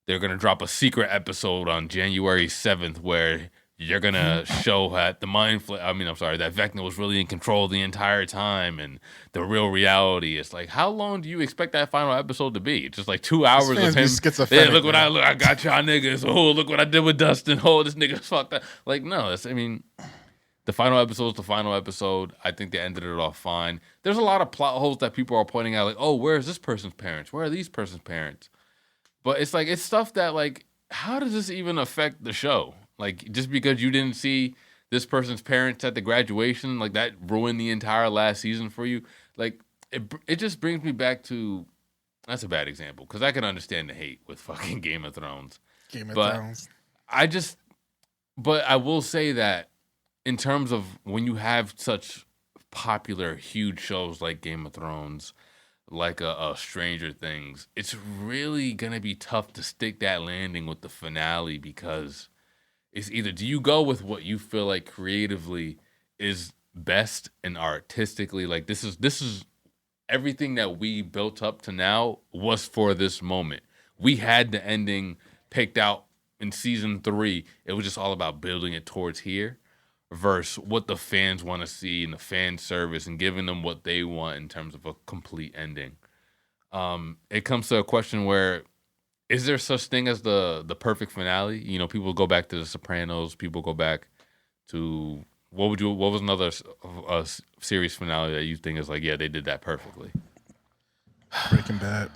they're gonna drop a secret episode on January 7th where you're gonna show that that Vecna was really in control the entire time, and the real reality is like, how long do you expect that final episode to be? It's just like 2 hours of him. Schizophrenic, Yeah, look what I got y'all niggas. Oh, look what I did with Dustin. Oh, this nigga's fucked up. Like, no, the final episode is the final episode. I think they ended it off fine. There's a lot of plot holes that people are pointing out, like, oh, where is this person's parents? Where are these person's parents? But it's like, it's stuff that, like, how does this even affect the show? Like, just because you didn't see this person's parents at the graduation, like, that ruined the entire last season for you? Like, it just brings me back to, that's a bad example, because I can understand the hate with fucking Game of Thrones. Thrones. But I will say that in terms of when you have such popular, huge shows like Game of Thrones, like a Stranger Things, it's really gonna be tough to stick that landing with the finale because it's either do you go with what you feel like creatively is best and artistically like this is everything that we built up to now was for this moment. We had the ending picked out in season 3. It was just all about building it towards here versus what the fans want to see and the fan service and giving them what they want in terms of a complete ending. It comes to a question where is there such thing as the perfect finale? You know, people go back to The Sopranos. People go back to what was another series finale that you think is like, yeah, they did that perfectly? Breaking Bad.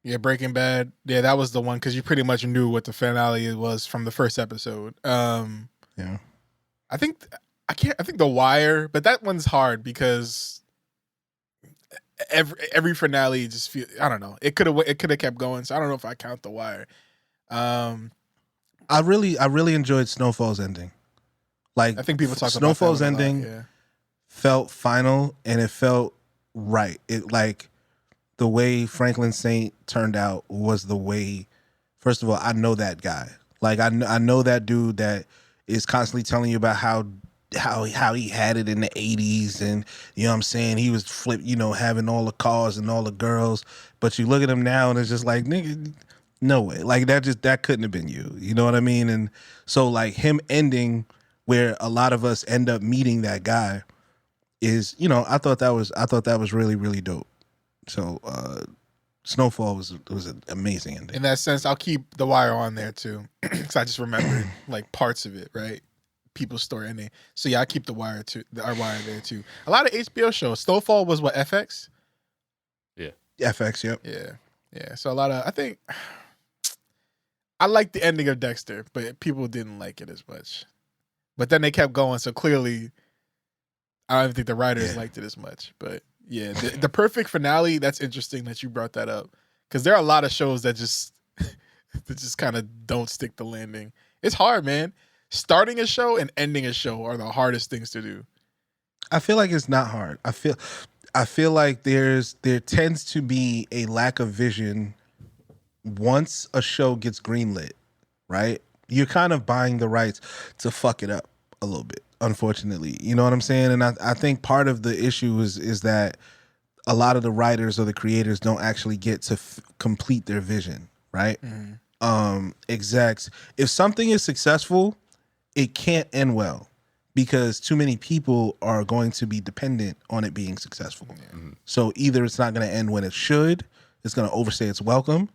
Yeah, Breaking Bad. Yeah, that was the one because you pretty much knew what the finale was from the first episode. Yeah. I think The Wire, but that one's hard because every finale just feel I don't know. It could have kept going, so I don't know if I count The Wire. I really enjoyed Snowfall's ending. Like I think people talk Snowfall's about that ending a lot, yeah. felt final and it felt right. It like the way Franklin Saint turned out was the way. First of all, I know that guy. Like I know that dude that is constantly telling you about how he had it in the 80s and you know what I'm saying, he was having all the cars and all the girls, but you look at him now and it's just like, nigga, no way. Like that couldn't have been you. You know what I mean? And so like him ending where a lot of us end up meeting that guy is, I thought that was really, really dope. So Snowfall was an amazing ending. In that sense, I'll keep The Wire on there too, because I just remembered like parts of it, right? People's story ending. So yeah, I keep The Wire too. Our Wire there too. A lot of HBO shows. Snowfall was what, FX? Yeah, FX. Yep. Yeah. So a lot of I like the ending of Dexter, but people didn't like it as much. But then they kept going, so clearly, I don't even think the writers liked it as much. But yeah, the perfect finale. That's interesting that you brought that up because there are a lot of shows that just kind of don't stick the landing. It's hard, man. Starting a show and ending a show are the hardest things to do. I feel like it's not hard. I feel like there tends to be a lack of vision once a show gets greenlit, right? You're kind of buying the rights to fuck it up a little bit, unfortunately. You know what I'm saying? And I think part of the issue is that a lot of the writers or the creators don't actually get to complete their vision, right? Mm-hmm. Execs, if something is successful, it can't end well because too many people are going to be dependent on it being successful. Mm-hmm. So either it's not going to end when it should, it's going to overstay its welcome,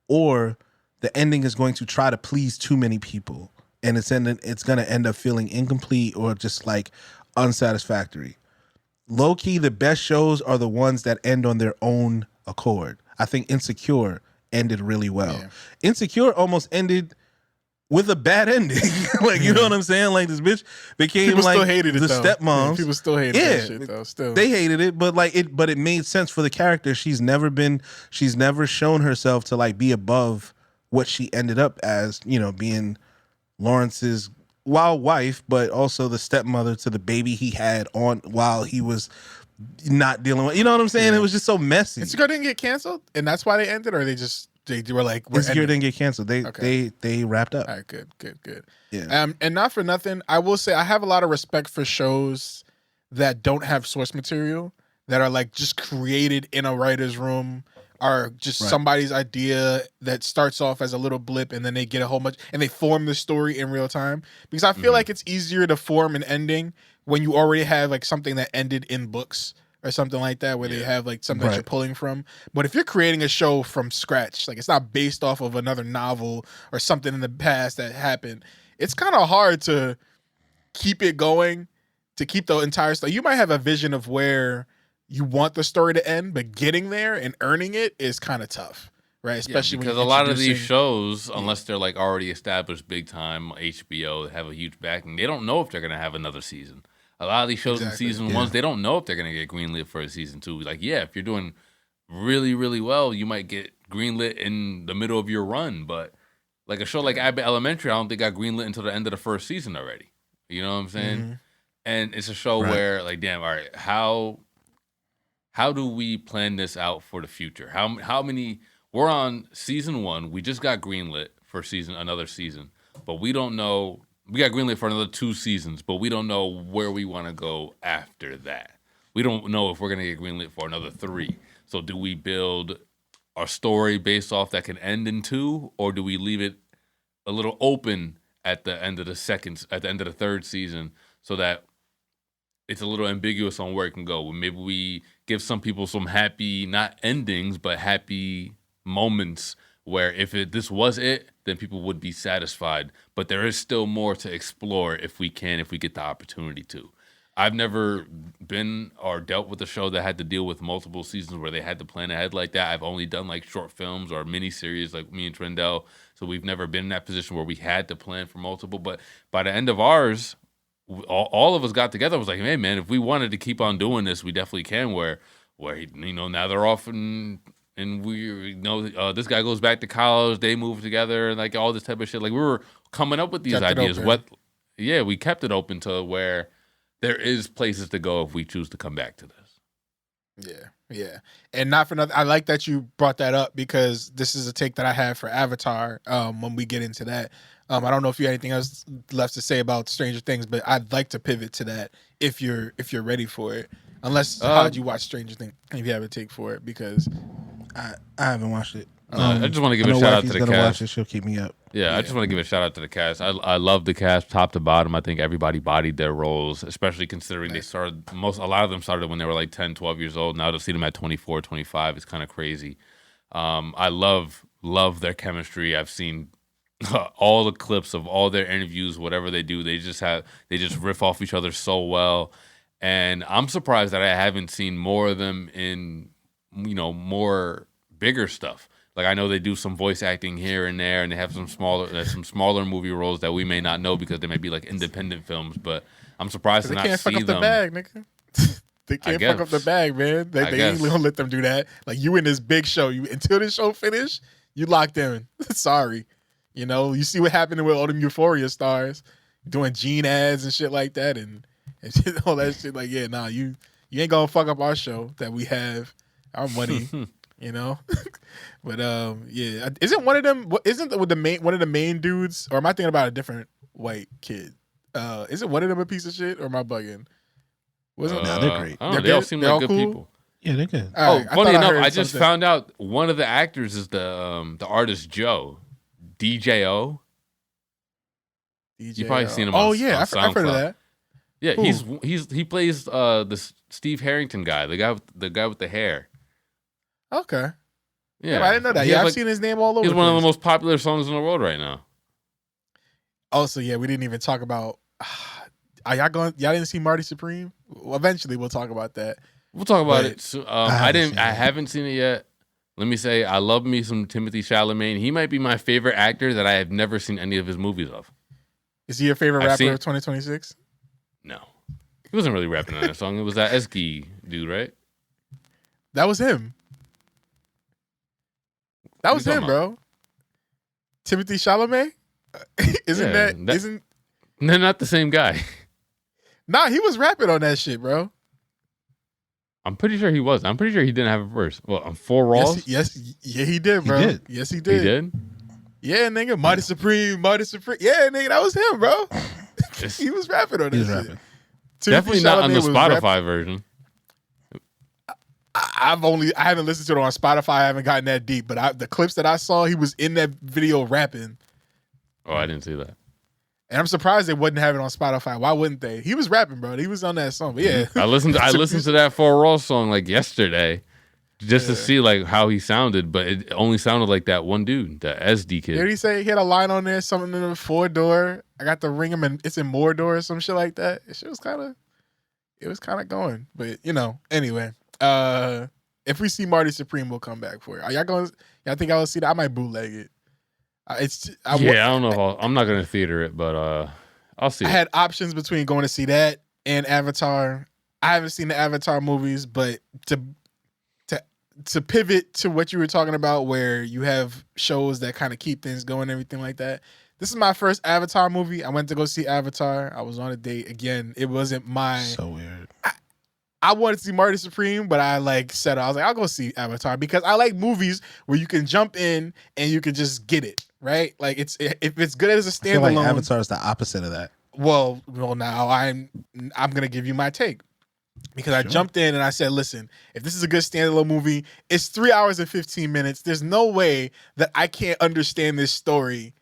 or the ending is going to try to please too many people and it's going to end up feeling incomplete or just like unsatisfactory. Low key, the best shows are the ones that end on their own accord. I think Insecure ended really well. Yeah. Insecure almost ended with a bad ending. Like, you know what I'm saying? Like this bitch became people like still hated it, the though. stepmoms. Yeah, people still hated that shit though. Still. They hated it, but it made sense for the character. She's never shown herself to like be above what she ended up as, being Lawrence's wild wife, but also the stepmother to the baby he had on while he was not dealing with, you know what I'm saying? Yeah. It was just so messy. Insecure didn't get canceled and that's why they ended, or they were like, Insecure didn't get canceled. They wrapped up. All right, good. Yeah. And not for nothing, I will say I have a lot of respect for shows that don't have source material, that are like just created in a writer's room, are just somebody's idea that starts off as a little blip and then they get a whole bunch and they form the story in real time. Because I feel like it's easier to form an ending when you already have like something that ended in books or something like that, where they have like something that you're pulling from. But if you're creating a show from scratch, like it's not based off of another novel or something in the past that happened, it's kind of hard to keep it going, to keep the entire story. You might have a vision of where you want the story to end, but getting there and earning it is kind of tough, right? Especially because a lot of these shows, unless they're like already established big time, HBO, have a huge backing, they don't know if they're going to have another season. A lot of these shows in season ones, they don't know if they're going to get greenlit for a season 2. Like, yeah, if you're doing really, really well, you might get greenlit in the middle of your run. But like a show like Abbott Elementary, I don't think got greenlit until the end of the first season already. You know what I'm saying? And it's a show where, like, damn, all right, how do we plan this out for the future? How many? We're on season 1. We just got greenlit for another season, but we don't know. We got greenlit for another 2 seasons, but we don't know where we want to go after that. We don't know if we're gonna get greenlit for another 3. So do we build our story based off that can end in 2, or do we leave it a little open at the end of the third season so that it's a little ambiguous on where it can go? Maybe we give some people some happy, not endings, but happy moments where if this was it, then people would be satisfied. But there is still more to explore if we get the opportunity to. I've never been or dealt with a show that had to deal with multiple seasons where they had to plan ahead like that. I've only done like short films or miniseries like me and Trendell. So we've never been in that position where we had to plan for multiple. But by the end of ours, all of us got together. I was like, hey, man, if we wanted to keep on doing this, we definitely can. Where now they're off and we this guy goes back to college. They move together and like all this type of shit. Like we were coming up with these ideas. We kept it open to where there is places to go if we choose to come back to this. Yeah. And not for nothing, I like that you brought that up because this is a take that I have for Avatar when we get into that. I don't know if you have anything else left to say about Stranger Things, but I'd like to pivot to that if you're ready for it. Unless, how did you watch Stranger Things if you have a take for it? Because I haven't watched it. I just want to give a shout out to the cast. Watch it, she'll keep me up. Yeah, I just want to give a shout out to the cast. I love the cast top to bottom. I think everybody bodied their roles, especially considering a lot of them started when they were like 10, 12 years old. Now to see them at 24, 25 is kind of crazy. I love their chemistry. I've seen all the clips of all their interviews, whatever they do, they just riff off each other so well. And I'm surprised that I haven't seen more of them in, more bigger stuff. Like I know they do some voice acting here and there, and they have some smaller movie roles that we may not know because they may be like independent films. But I'm surprised to not see them. They can't fuck up the bag, nigga. They can't fuck up the bag, man. They usually don't let them do that. Like you in this big show, until this show finish, you locked in. Sorry, you see what happened with all them Euphoria stars doing Gene ads and shit like that, and all that shit. Like you ain't gonna fuck up our show that we have our money. But isn't one of them? Isn't one of the main dudes? Or am I thinking about a different white kid? Isn't one of them a piece of shit? Or am I bugging? No, they're great. They all seem like good cool? people. Yeah, they're good. Right, funny enough, I just found out one of the actors is the artist Joe, DJO. You probably seen him. I've heard of that. Yeah, he plays the Steve Harrington guy, the guy with the hair. Okay. Yeah, I didn't know that. I've seen his name all over. He's one of the most popular songs in the world right now. Also, we didn't even talk about. Y'all didn't see Marty Supreme? Well, eventually, we'll talk about that. We'll talk about it. So, I haven't seen it yet. Let me say, I love me some Timothée Chalamet. He might be my favorite actor that I have never seen any of his movies of. Is he your favorite rapper of 2026? No, he wasn't really rapping on that song. It was that Eski dude, right? That was him. That was him, bro. Timothée Chalamet? Isn't they're not the same guy. Nah, he was rapping on that shit, bro. I'm pretty sure he was. I'm pretty sure he didn't have a verse. Well, on 4 Raws? Yes, he did, bro. He did. Yes, he did. He did? Yeah, nigga. Marty Supreme. Yeah, nigga, that was him, bro. He was rapping on that shit. Rapping. Definitely not on the Spotify version. I haven't listened to it on Spotify. I haven't gotten that deep, but the clips that I saw, he was in that video rapping. Oh, I didn't see that. And I'm surprised they wouldn't have it on Spotify. Why wouldn't they? He was rapping, bro. He was on that song. But yeah, I listened to that 4 Raw song like yesterday, just to see like how he sounded. But it only sounded like that one dude, the SD kid. Did he say he had a line on there, something in the 4-door? I got to ring him, and it's in Mordor or some shit like that. It was kind of going. But anyway. If we see Marty Supreme, we'll come back for it. Are y'all think I'll see that? I might bootleg it. I don't know. I'm not gonna theater it, but I'll see. I had options between going to see that and Avatar. I haven't seen the Avatar movies, but to pivot to what you were talking about, where you have shows that kind of keep things going, and everything like that. This is my first Avatar movie. I went to go see Avatar. I was on a date. Again, it wasn't my... So weird. I wanted to see Marty Supreme, but I said, I was like, I'll go see Avatar because I like movies where you can jump in and you can just get it, right? Like if it's good as a standalone. I feel like Avatar is the opposite of that. Well, now I'm gonna give you my take because I jumped in and I said, listen, if this is a good standalone movie, it's 3 hours and 15 minutes. There's no way that I can't understand this story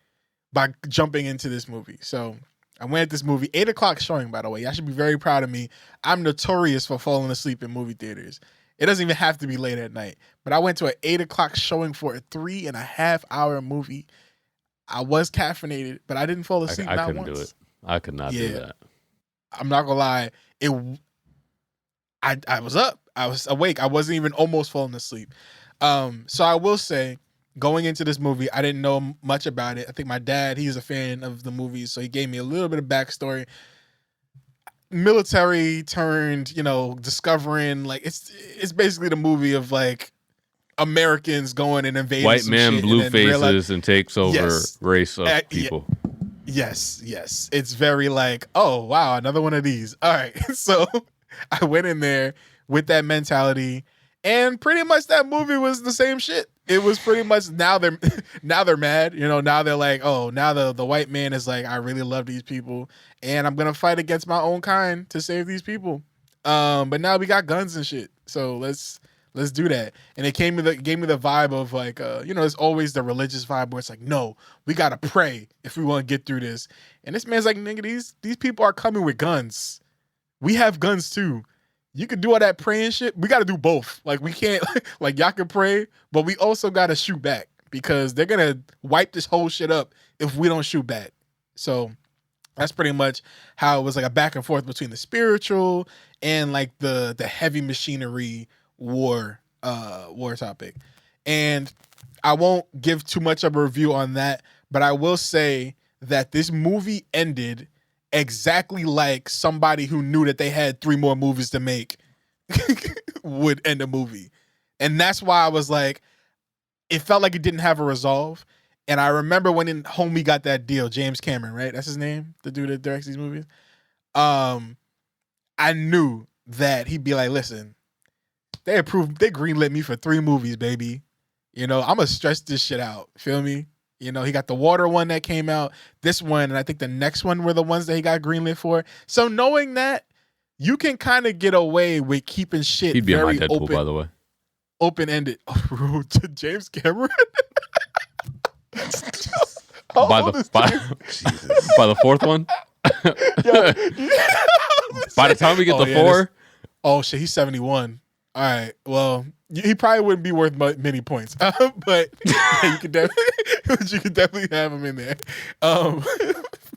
by jumping into this movie. So I went at this movie, 8:00 showing, by the way. Y'all should be very proud of me. I'm notorious for falling asleep in movie theaters. It doesn't even have to be late at night. But I went to an 8:00 showing for a 3.5 hour movie. I was caffeinated, but I didn't fall asleep. I couldn't do it. I could not do that. I'm not gonna lie. I was up. I was awake. I wasn't even almost falling asleep. So I will say, going into this movie, I didn't know much about it. I think my dad, he's a fan of the movies, so he gave me a little bit of backstory. Military turned, discovering, like, it's basically the movie of like Americans going and invading white some man, shit blue and then faces, and takes over Yes. race of people. Yes. It's very like, oh wow, another one of these. All right. So I went in there with that mentality, and pretty much that movie was the same shit. It was pretty much now they're mad. Now they're like, oh, now the white man is like, I really love these people, and I'm gonna fight against my own kind to save these people. But now we got guns and shit. So let's do that. And it gave me the vibe of like, there's always the religious vibe where it's like, no, we gotta pray if we want to get through this. And this man's like, nigga, these people are coming with guns. We have guns too. You could do all that praying shit. We got to do both. Like, we can't, like, y'all can pray, but we also got to shoot back because they're going to wipe this whole shit up if we don't shoot back. So that's pretty much how it was like a back and forth between the spiritual and like the heavy machinery war topic. And I won't give too much of a review on that, but I will say that this movie ended exactly like somebody who knew that they had 3 more movies to make would end a movie. And that's why I was like, it felt like it didn't have a resolve. And I remember when Homie got that deal, James Cameron, right? That's his name, the dude that directs these movies. I knew that he'd be like, listen, they greenlit me for 3 movies, baby. I'm gonna stretch this shit out. Feel me? He got the water one that came out, this one, and I think the next one were the ones that he got greenlit for. So knowing that, you can kind of get away with keeping shit He'd be very in my Deadpool, open, by the way. open-ended. Oh, to James Cameron? By the 4th one? By the time we get to 4? Oh, shit, he's 71. All right, well, he probably wouldn't be worth many points, but yeah, you could definitely have him in there.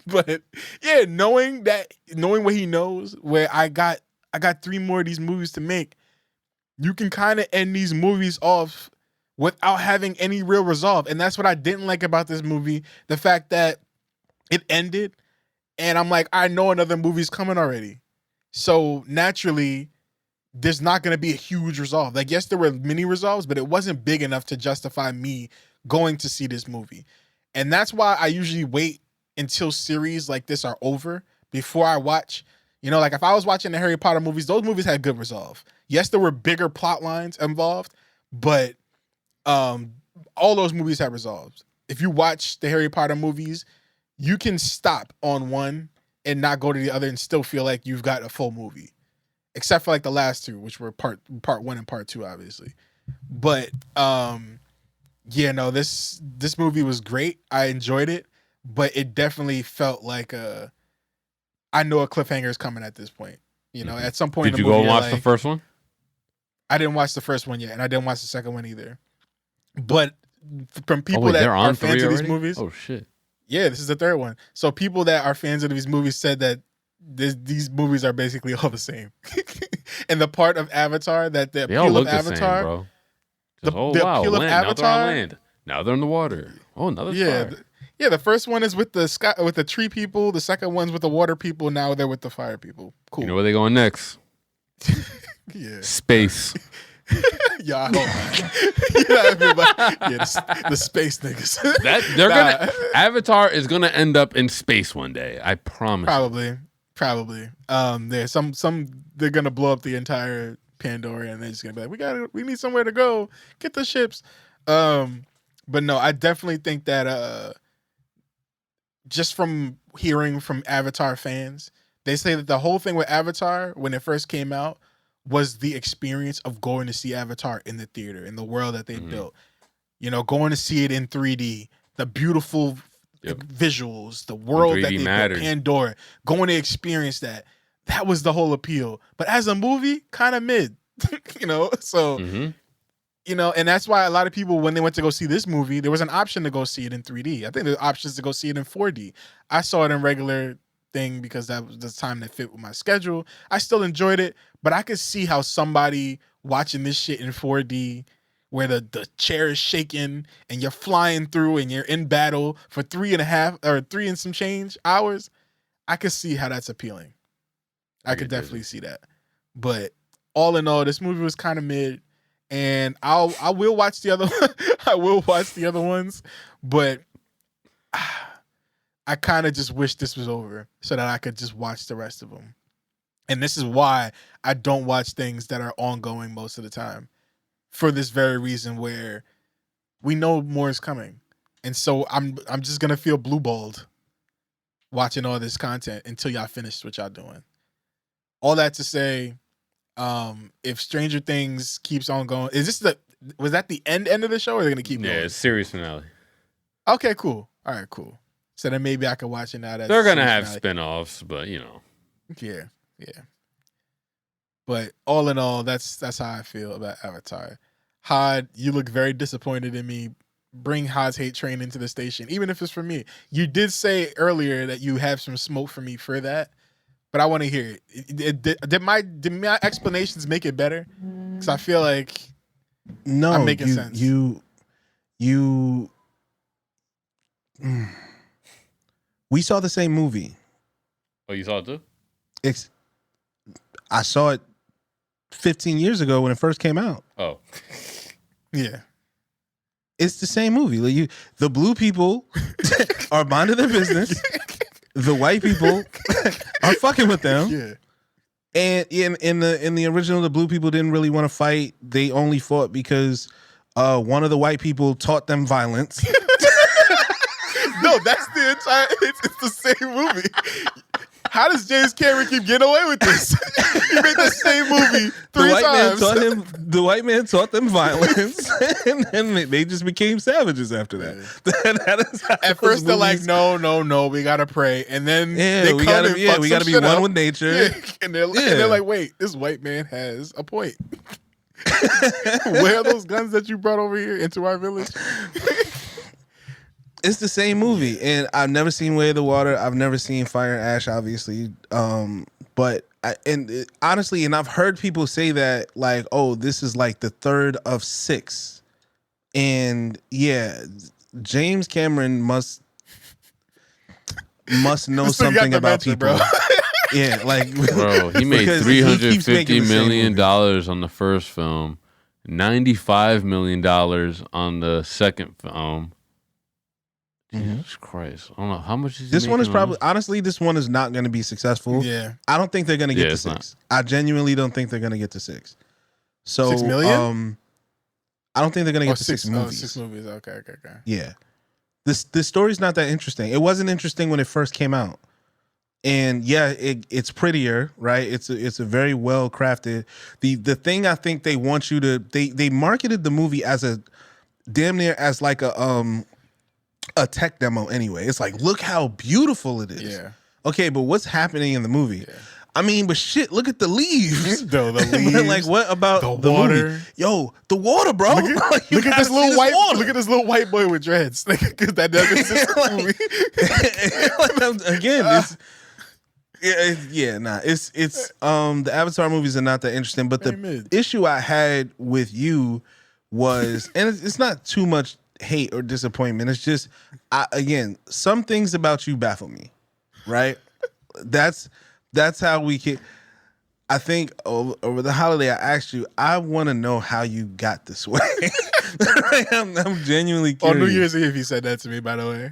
But yeah, knowing what he knows, where I got 3 more of these movies to make, you can kind of end these movies off without having any real resolve, and that's what I didn't like about this movie. The fact that it ended, and I'm like, I know another movie's coming already, so naturally, there's not going to be a huge resolve. Like, yes, there were mini resolves, but it wasn't big enough to justify me going to see this movie. And that's why I usually wait until series like this are over before I watch. Like if I was watching the Harry Potter movies, those movies had good resolve. Yes, there were bigger plot lines involved, but all those movies had resolves. If you watch the Harry Potter movies, you can stop on one and not go to the other and still feel like you've got a full movie. Except for like the last 2, which were part 1 and part 2, obviously. But this movie was great. I enjoyed it, but it definitely felt like I know a cliffhanger is coming at this point. At some point. Did you go and watch the first one? I didn't watch the first one yet, and I didn't watch the second one either. But from people that they're are on fans 3 of these already? movies, Oh shit! Yeah, this is the 3rd one. So people that are fans of these movies said that these movies are basically all the same. And the part of Avatar that the They all appeal look of the Avatar, same, bro. the appeal of land. Now they're Avatar, on land. Now they're in the water. Oh, another fire. The first one is with the sky, with the tree people. The second one's with the water people. Now they're with the fire people. Cool. You know where they going next? Yeah. Space. Yeah, I hope. Yeah, everybody. Yeah, the space niggas. Avatar is gonna end up in space one day. I promise. Probably. There's some they're gonna blow up the entire Pandora, and they're just gonna be like, we need somewhere to go. Get the ships. But no, I definitely think that just from hearing from Avatar fans, they say that the whole thing with Avatar when it first came out was the experience of going to see Avatar in the theater, in the world that they built. You know, going to see it in 3D, the beautiful visuals, the world that they built, Pandora, going to experience that. That was the whole appeal. But as a movie, kind of mid, you know? So, you know, and that's why a lot of people, when they went to go see this movie, there was an option to go see it in 3D. I think there's options to go see it in 4D. I saw it in regular thing because that was the time that fit with my schedule. I still enjoyed it, but I could see how somebody watching this shit in 4D where the chair is shaking and you're flying through and you're in battle for 3.5 or 3 and some change hours, I could see how that's appealing. I could definitely see that. But all in all, this movie was kind of mid, and I will watch the other I will watch the other ones, but I kind of just wish this was over so that I could just watch the rest of them. And this is why I don't watch things that are ongoing most of the time, for this very reason, where we know more is coming. And so I'm just going to feel blue-balled watching all this content until y'all finish what y'all doing. All that to say, if Stranger Things keeps on going, was that the end of the show, or are they going to keep going? Yeah, it's series finale. Okay, cool. All right, cool. So then maybe I could watch it now. They're going to have spinoffs, but you know. Yeah. But all in all, that's how I feel about Avatar. Hod, you look very disappointed in me. Bring Hod's hate train into the station, even if it's for me. You did say earlier that you have some smoke for me for that, but I want to hear it. Did my explanations make it better? Because I feel like I'm making sense. We saw the same movie. Oh, you saw it too? I saw it 15 years ago when it first came out. Oh. Yeah. It's the same movie. Like the blue people are minding their business. The white people are fucking with them. Yeah. And in the original, the blue people didn't really want to fight. They only fought because one of the white people taught them violence. No, that's the entire. It's the same movie. How does James Cameron keep getting away with this? He made the same movie three times. The white man taught them violence, and then they just became savages after that. That is at first, they're like, no, we gotta pray, and then we gotta be one with nature. Yeah. And they're like, wait, this white man has a point. Where are those guns that you brought over here into our village? It's the same movie, and I've never seen Way of the Water. I've never seen Fire and Ash, obviously. But honestly, I've heard people say that, like, oh, this is like the third of 6. And yeah, James Cameron must know something about people. Bro. Yeah, like, bro, he made $350 million on the first film, $95 million on the second film. Jesus Christ. I don't know. How much is this one is probably, honestly, this one is not going to be successful. Yeah. I don't think they're going to get to 6. Not. I genuinely don't think they're going to get to 6. So, 6 million? I don't think they're going to get to 6 movies. 6 movies. Okay. Yeah. This story's not that interesting. It wasn't interesting when it first came out. And yeah, it's prettier, right? It's a very well crafted. The thing I think they want you to, they marketed the movie as a damn near as like a tech demo anyway. It's like, look how beautiful it is. Yeah. Okay, but what's happening in the movie? Yeah. I mean, but shit, look at the leaves. The leaves. Like, what about the water? Movie? Yo, the water, bro. Look at this little white. Water. Look at this little white boy with dreads. Because that doesn't exist in the movie. Again, it's the Avatar movies are not that interesting. But the issue I had with you was, and it's not too much hate or disappointment. It's just, again, some things about you baffle me, right? That's how we can. I think over the holiday, I asked you, I want to know how you got this way. I'm genuinely curious. On New Year's Eve, he said that to me, by the way.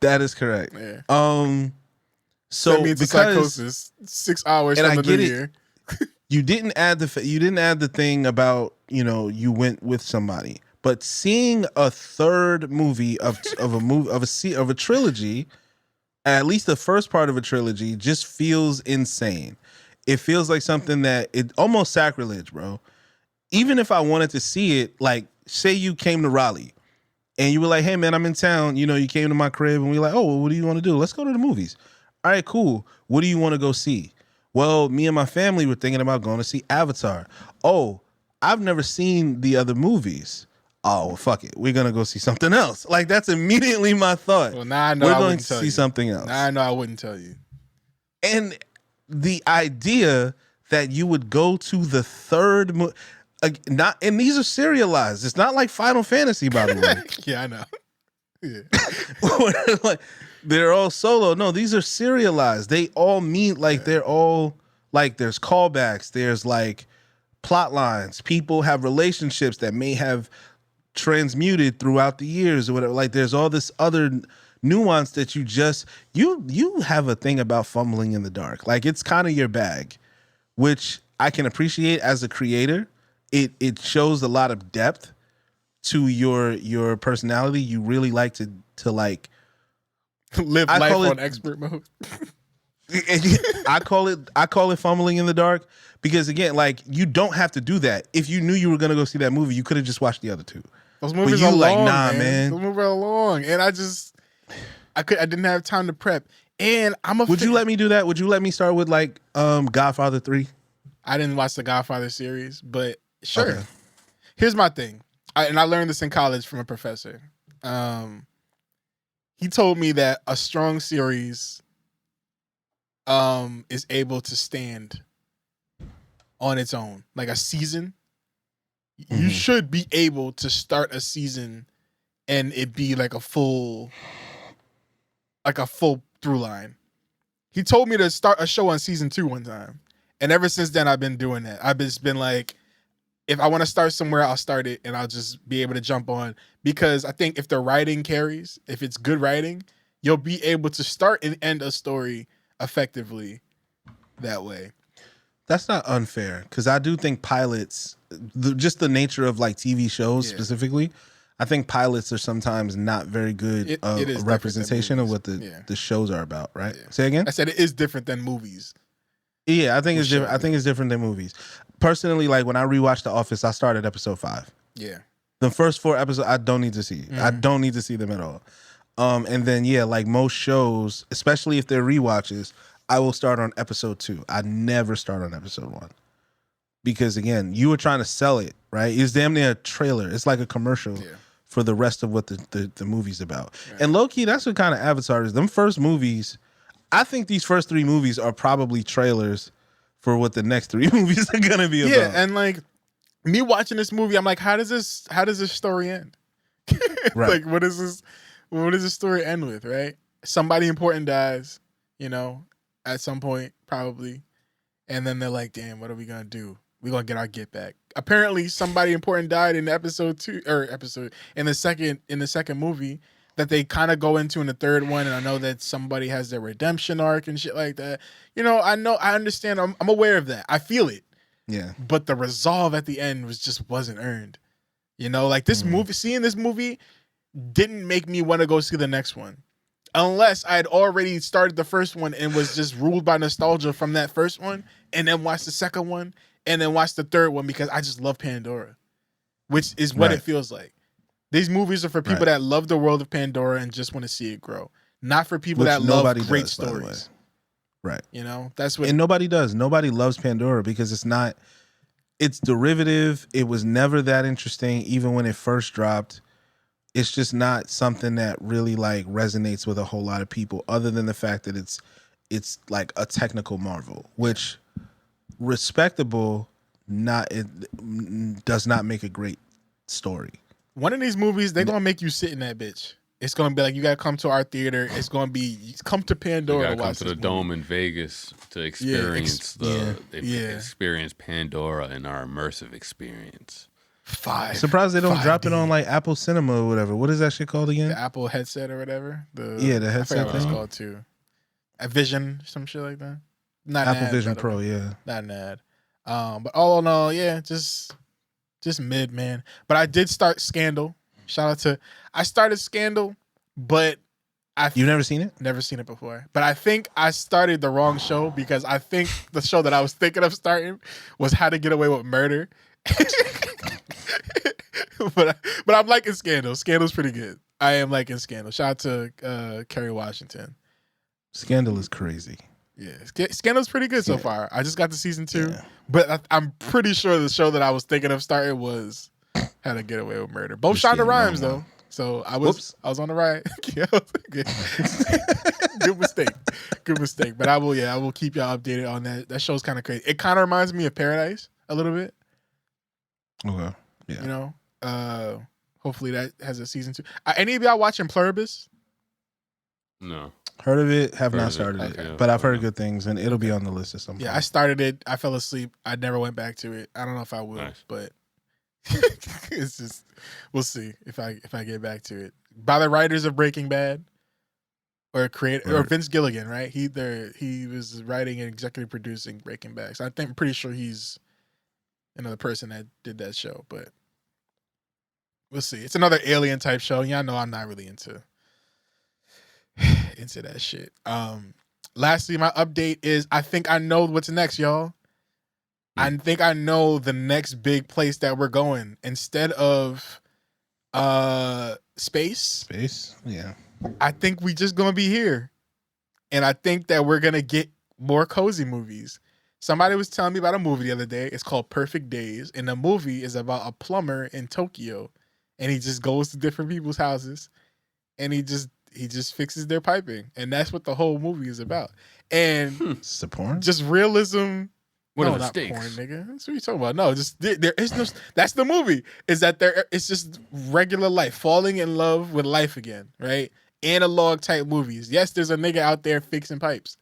That is correct. Yeah. So Sent me into because psychosis 6 hours and from I the New get it. Year. you didn't add the thing about, you went with somebody, but seeing a third movie of a trilogy, at least the first part of a trilogy, just feels insane. It feels like something that it almost sacrilege, bro. Even if I wanted to see it, like say you came to Raleigh and you were like, hey man, I'm in town. You came to my crib and we were like, oh, well, what do you want to do? Let's go to the movies. All right, cool. What do you want to go see? Well, me and my family were thinking about going to see Avatar. Oh, I've never seen the other movies. Oh, well, fuck it. We're going to go see something else. Like, that's immediately my thought. Well, now I know We're I going wouldn't to tell see you. something else. Now I know I wouldn't tell you. And the idea that you would go to the third movie, and these are serialized. It's not like Final Fantasy, by the way. Yeah, I know. Yeah. Like, they're all solo. No, these are serialized. They all mean like they're all like there's callbacks. There's like plot lines. People have relationships that may have transmuted throughout the years or whatever. Like there's all this other nuance that you have a thing about fumbling in the dark. Like it's kind of your bag, which I can appreciate as a creator. It shows a lot of depth to your personality. You really like to like live life on expert mode. I call it fumbling in the dark because again, like you don't have to do that. If you knew you were gonna go see that movie, you could have just watched the other two. Those movies are long, like, nah, man. Those movies are long, and I didn't have time to prep. And Would you let me do that? Would you let me start with like Godfather 3? I didn't watch the Godfather series, but sure. Okay. Here's my thing, I learned this in college from a professor. He told me that a strong series is able to stand on its own. Like a season, you should be able to start a season and it be like a full through line. He told me to start a show on season 2 one time. And ever since then, I've been doing that. I've just been like, if I want to start somewhere, I'll start it and I'll just be able to jump on. Because I think if the writing carries, if it's good writing, you'll be able to start and end a story effectively that way. That's not unfair because I do think pilots, just the nature of like TV shows specifically, I think pilots are sometimes not very good It is representation of what movies. the shows are about, right? Yeah. Say again? I said it is different than movies. Yeah, I think it's different. I think it's different than movies. Personally, like when I rewatched The Office, I started episode 5. Yeah. The first 4 episodes, I don't need to see. I don't need to see them at all. And then, like most shows, especially if they're rewatches, I will start on episode 2. I never start on episode 1. Because, again, you were trying to sell it, right? It's damn near a trailer. It's like a commercial for the rest of what the movie's about. Right. And low-key, that's what kind of Avatar is. Them first movies, I think these first 3 movies are probably trailers for what the next 3 movies are going to be about. Yeah, and like me watching this movie, I'm like, how does this story end? Right. Like, what does this story end with, right? Somebody important dies, at some point, probably. And then they're like, damn, what are we gonna do? We're gonna get our get back. Apparently somebody important died in in the second movie that they kind of go into in the third one, and I know that somebody has their redemption arc and shit like that. I understand. I'm aware of that. I feel it. Yeah. But the resolve at the end wasn't earned. Like this movie, seeing this movie didn't make me want to go see the next one. Unless I had already started the first one and was just ruled by nostalgia from that first one, and then watched the second one, and then watched the third one because I just love Pandora, which is what it feels like. These movies are for people that love the world of Pandora and just want to see it grow, not for people that love great stories. Right. That's what. And nobody does. Nobody loves Pandora because it's derivative. It was never that interesting, even when it first dropped. It's just not something that really like resonates with a whole lot of people, other than the fact that it's like a technical marvel, which respectable. It does not make a great story. One of these movies, they're gonna make you sit in that bitch. It's gonna be like you gotta come to our theater. It's gonna be come to You Pandora gotta to come watch to this the movie. Dome in Vegas to experience experience Pandora in our immersive experience. Surprised they don't drop it on like Apple Cinema or whatever. What is that shit called again? The Apple headset or whatever. The I headset forgot what it's thing. called too. A Vision, some shit like that. Not Apple NAD, Vision by the Pro, way. yeah. Not NAD. But all in all, yeah, just mid, man. But I did start Scandal. Shout out to I started Scandal, but You've never seen it? Never seen it before. But I think I started the wrong show because I think the show that I was thinking of starting was How to Get Away with Murder. but I'm liking Scandal. Scandal's pretty good. I am liking Scandal. Shout out to Kerry Washington. Scandal is crazy. Yeah, Scandal's pretty good so far. I just got to season 2, but I'm pretty sure the show that I was thinking of starting was How to Get Away with Murder. Both Shonda Rhimes though, so I was on the right. Good mistake. But I will keep y'all updated on that. That show's kind of crazy. It kind of reminds me of Paradise a little bit. Okay, yeah. You know, hopefully that has a season 2. Any of y'all watching Pluribus? No. Heard of it, have not started it, but I've heard good things, and it'll be on the list at some point. Yeah, I started it. I fell asleep. I never went back to it. I don't know if I will, but it's just we'll see if I get back to it. By the writers of Breaking Bad, or Vince Gilligan, right? He was writing and executive producing Breaking Bad. So I'm pretty sure he's another person that did that show, but we'll see. It's another alien type show. Y'all know I'm not really into that shit. Lastly, my update is I think I know what's next, y'all. I think I know the next big place that we're going. Instead of space, yeah. I think we just gonna be here. And I think that we're gonna get more cozy movies. Somebody was telling me about a movie the other day. It's called Perfect Days. And the movie is about a plumber in Tokyo. And he just goes to different people's houses and he just fixes their piping, and that's what the whole movie is about. And it's a porn, just realism. What no, are the not stakes? porn, nigga. That's what you talking about. No, just there is no. That's the movie. Is that it's just regular life, falling in love with life again, right? Analog type movies. Yes, there's a nigga out there fixing pipes.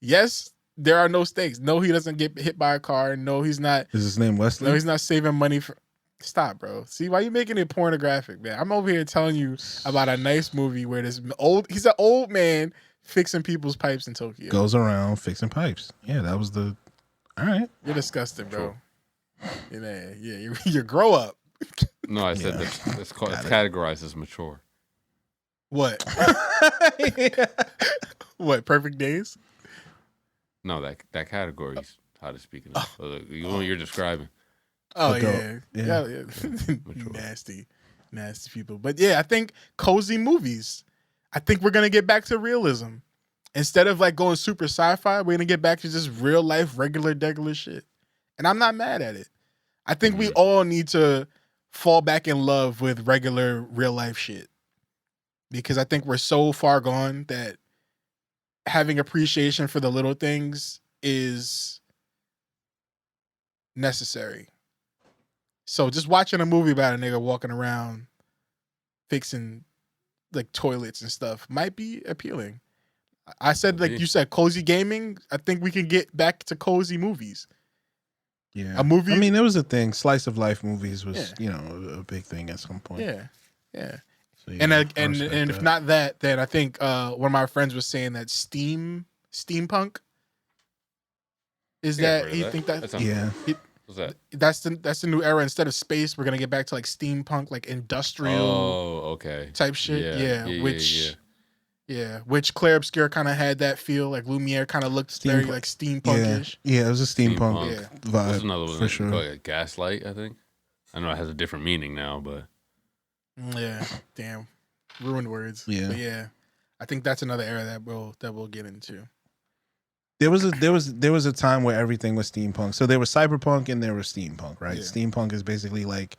Yes, there are no stakes. No, he doesn't get hit by a car. No, he's not. Is his name Wesley? No, he's not saving money for. Stop, bro. See, why you making it pornographic, man? I'm over here telling you about a nice movie where he's an old man fixing people's pipes in Tokyo. Goes around fixing pipes. Yeah, that was the. All right. You're disgusting, bro. Yeah, you grow up. No, I said it's categorized as mature. What? What? Perfect Days? No, that category is how to speak of. What you're describing. Oh yeah. Nasty people. But yeah, I think cozy movies. I think we're gonna get back to realism instead of like going super sci-fi. We're gonna get back to just real life, regular shit. And I'm not mad at it. I think we all need to fall back in love with regular real life shit because I think we're so far gone that having appreciation for the little things is necessary. So just watching a movie about a nigga walking around fixing like toilets and stuff might be appealing. I said, like you said, cozy gaming. I think we can get back to cozy movies. Yeah. A movie. I mean, there was a thing. Slice of life movies was, a big thing at some point. Yeah. So, and if not that, then I think one of my friends was saying that steampunk is that you think that What's that? That's the new era. Instead of space, we're gonna get back to like steampunk, like industrial type shit. Which Clair Obscur kind of had that feel. Like Lumiere kind of looked very like steampunkish. Yeah, it was a steampunk vibe. There's another one for sure. Like Gaslight, I think. I know it has a different meaning now, but yeah, damn, ruined words. Yeah, but yeah, I think that's another era that we'll get into. There was a time where everything was steampunk. So there was cyberpunk and there was steampunk, right? Yeah. Steampunk is basically like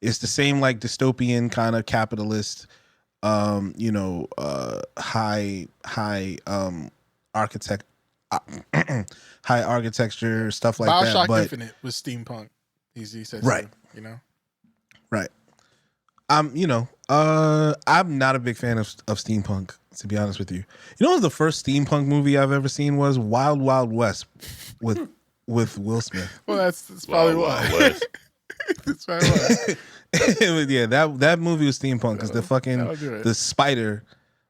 it's the same like dystopian kind of capitalist, high high architecture stuff like BioShock that. But Infinite was steampunk. He said right, so, right. I'm not a big fan of steampunk, to be honest with you. You know what the first steampunk movie I've ever seen was Wild Wild West with Will Smith. Well, that's probably why. That's probably why. That movie was steampunk because the spider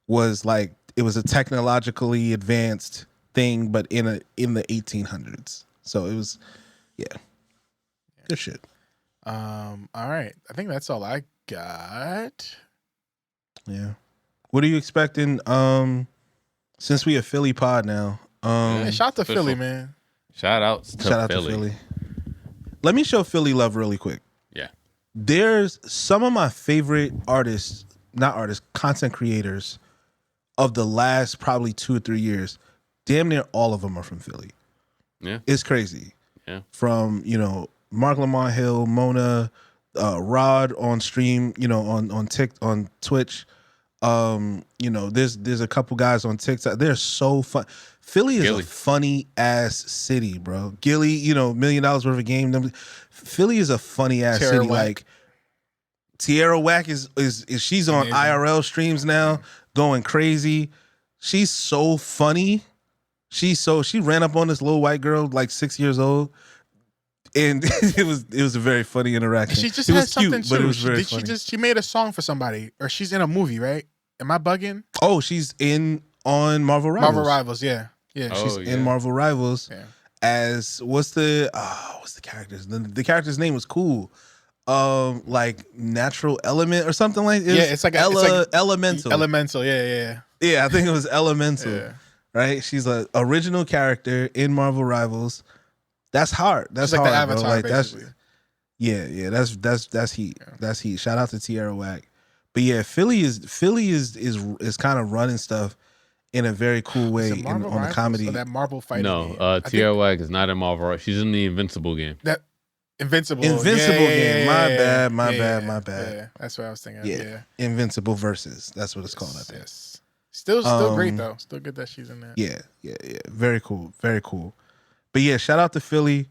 was like, it was a technologically advanced thing, but in the 1800s. So it was, good shit. All right, I think that's all I got. Yeah. What are you expecting? Since we a Philly pod now. Shout out to Philly, man. Shout out to Philly. Let me show Philly love really quick. Yeah. There's some of my favorite content creators of the last probably 2 or 3 years. Damn near all of them are from Philly. Yeah. It's crazy. Yeah. From, Mark Lamont Hill, Mona, Rod on stream, on Twitch. There's a couple guys on TikTok. They're so fun. Philly is a funny ass city, bro. Gilly, $1 million worth of game. Philly is a funny ass city. Like Tierra Whack is she's on IRL streams now, going crazy. She's so funny. She ran up on this little white girl, like 6 years old. And it was a very funny interaction. She just it had was something cute, too. but it was very funny. She made a song for somebody, or she's in a movie, right? Am I bugging? Oh, she's on Marvel Rivals. Marvel Rivals, yeah. She's in Marvel Rivals as what's the character's the character's name was cool. Like Natural Element or something like it. It's like Elemental. Elemental, yeah. Yeah, I think it was Elemental. Yeah. Right? She's an original character in Marvel Rivals. That's hard. That's like hard, the Avatar, bro. Like basically. That's heat. Yeah. That's heat. Shout out to Tierra Whack. But yeah, Philly is kind of running stuff in a very cool way on the comedy. So that Marvel fighting game. No, Tierra Whack is not in Marvel. She's in the Invincible game. That Invincible game. My bad. Yeah, that's what I was thinking. Yeah. Invincible Versus. That's what it's called. I think. Yes. Still great though. Still good that she's in there. Yeah. Very cool. Very cool. But yeah, shout out to Philly.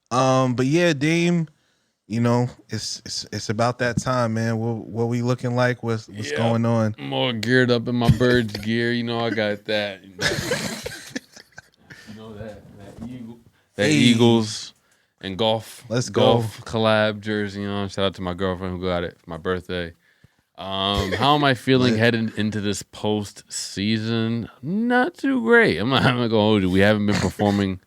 But yeah, Dame, it's about that time, man. What we looking like? What's going on? I'm all geared up in my Birds gear. I got that. That Eagles and golf. Let's go. Golf collab jersey on. Shout out to my girlfriend who got it for my birthday. How am I feeling heading into this postseason? Not too great. I'm not gonna hold you. We haven't been performing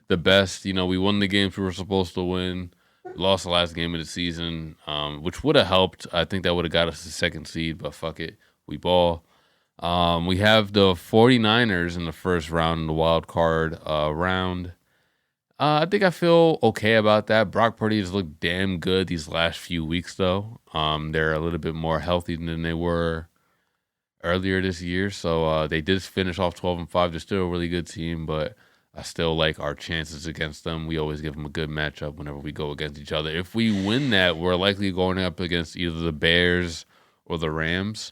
the best. We won the games we were supposed to win. Lost the last game of the season, which would have helped. I think that would have got us the second seed, but fuck it. We ball. We have the 49ers in the first round in the wild card round. I think I feel okay about that. Brock Purdy has looked damn good these last few weeks, though. They're a little bit more healthy than they were earlier this year. So they did finish off 12-5. They're still a really good team, but I still like our chances against them. We always give them a good matchup whenever we go against each other. If we win that, we're likely going up against either the Bears or the Rams.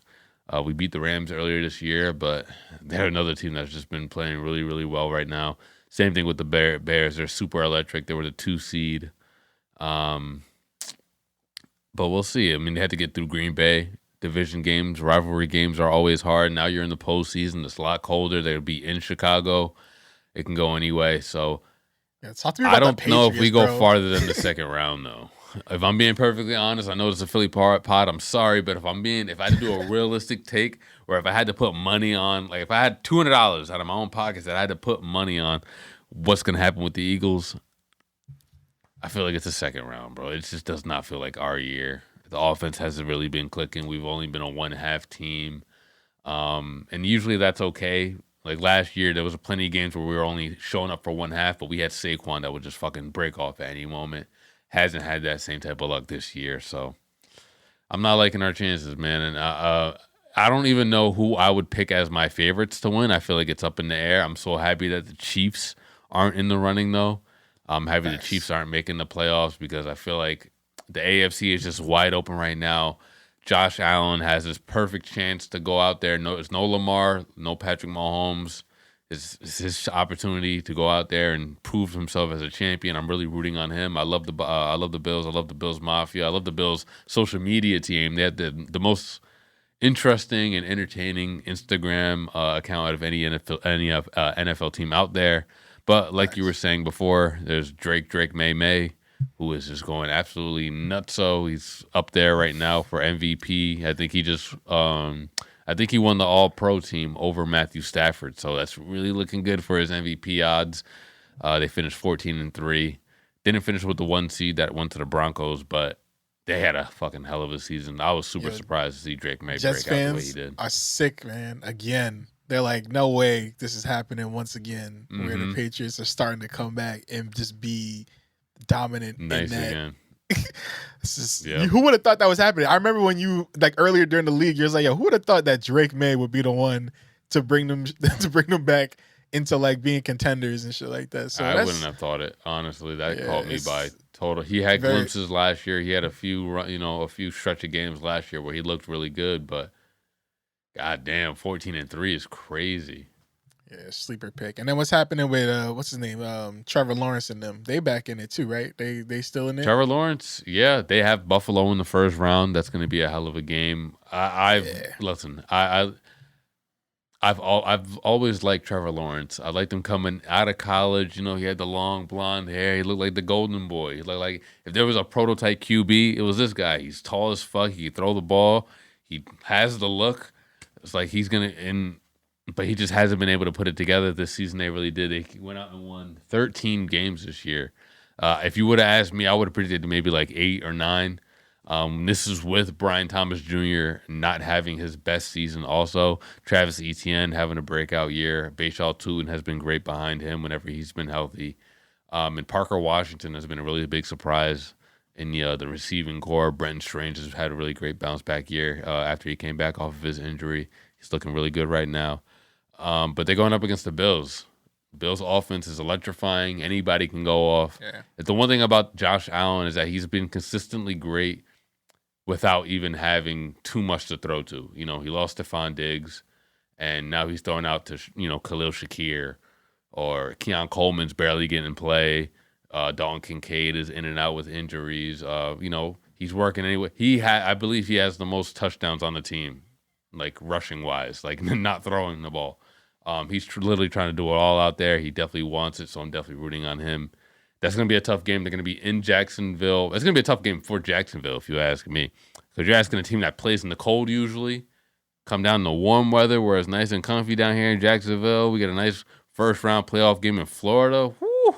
We beat the Rams earlier this year, but they're another team that's just been playing really, really well right now. Same thing with the Bears. They're super electric. They were the 2 seed. But we'll see. I mean, they had to get through Green Bay. Division games, rivalry games are always hard. Now you're in the postseason. It's a lot colder. They'll be in Chicago. It can go anyway. So I don't know if we go farther than the second round, though. If I'm being perfectly honest, I know it's a Philly pod. I'm sorry, but if I had to do a realistic take, or if I had to put money on, like if I had $200 out of my own pockets that I had to put money on what's going to happen with the Eagles, I feel like it's a second round, bro. It just does not feel like our year. The offense hasn't really been clicking. We've only been a 1/2 team. And usually that's okay. Like last year, there was plenty of games where we were only showing up for 1/2, but we had Saquon that would just fucking break off at any moment. Hasn't had that same type of luck this year, so I'm not liking our chances, man. And I don't even know who I would pick as my favorites to win. I feel like it's up in the air. I'm so happy that the Chiefs aren't in the running, though. I'm happy the Chiefs aren't making the playoffs because I feel like the AFC is just wide open right now. Josh Allen has this perfect chance to go out there. No, it's no Lamar, no Patrick Mahomes. It's his opportunity to go out there and prove himself as a champion. I'm really rooting on him. I love the Bills. I love the Bills Mafia. I love the Bills social media team. They had the most interesting and entertaining Instagram account out of any NFL team out there. But like you were saying before, there's Drake May, who is just going absolutely nutso. He's up there right now for MVP. I think he won the All-Pro team over Matthew Stafford, so that's really looking good for his MVP odds. They finished 14-3. Didn't finish with the 1 seed that went to the Broncos, but they had a fucking hell of a season. I was super surprised to see Drake May break out the way he did. Are sick, man. Again, they're like, no way this is happening once again, where the Patriots are starting to come back and just be dominant nice in that. Again. It's just, who would have thought that was happening? I remember when you earlier during the league, you're like, yo, who would have thought that Drake May would be the one to bring them back into like being contenders and shit like that. So I wouldn't have thought it, honestly. That caught me by total. He had glimpses last year. He had a few stretch of games last year where he looked really good, but goddamn, 14-3 is crazy. Yeah, sleeper pick. And then what's happening with what's his name? Trevor Lawrence and them. They back in it too, right? They still in it? Trevor Lawrence, yeah. They have Buffalo in the first round. That's gonna be a hell of a game. Listen, I've always liked Trevor Lawrence. I liked him coming out of college. You know, he had the long blonde hair. He looked like the golden boy. He looked like if there was a prototype QB, it was this guy. He's tall as fuck. He can throw the ball. He has the look. It's like he's gonna but he just hasn't been able to put it together this season. They really did. They went out and won 13 games this year. If you would have asked me, I would have predicted maybe like 8 or 9. This is with Brian Thomas Jr. not having his best season also. Travis Etienne having a breakout year. Bashal Tootin has been great behind him whenever he's been healthy. And Parker Washington has been a really big surprise in the receiving core. Brenton Strange has had a really great bounce back year after he came back off of his injury. He's looking really good right now. But they're going up against the Bills. Bills' offense is electrifying. Anybody can go off. Yeah. The one thing about Josh Allen is that he's been consistently great without even having too much to throw to. You know, he lost Stephon Diggs, and now he's throwing out to, Khalil Shakir, or Keon Coleman's barely getting in play. Dalton Kincaid is in and out with injuries. He's working anyway. I believe he has the most touchdowns on the team, like rushing-wise, like not throwing the ball. He's literally trying to do it all out there. He definitely wants it, so I'm definitely rooting on him. That's going to be a tough game. They're going to be in Jacksonville. It's going to be a tough game for Jacksonville, if you ask me, because you're asking a team that plays in the cold usually, come down in the warm weather where it's nice and comfy down here in Jacksonville. We get a nice first-round playoff game in Florida. Woo!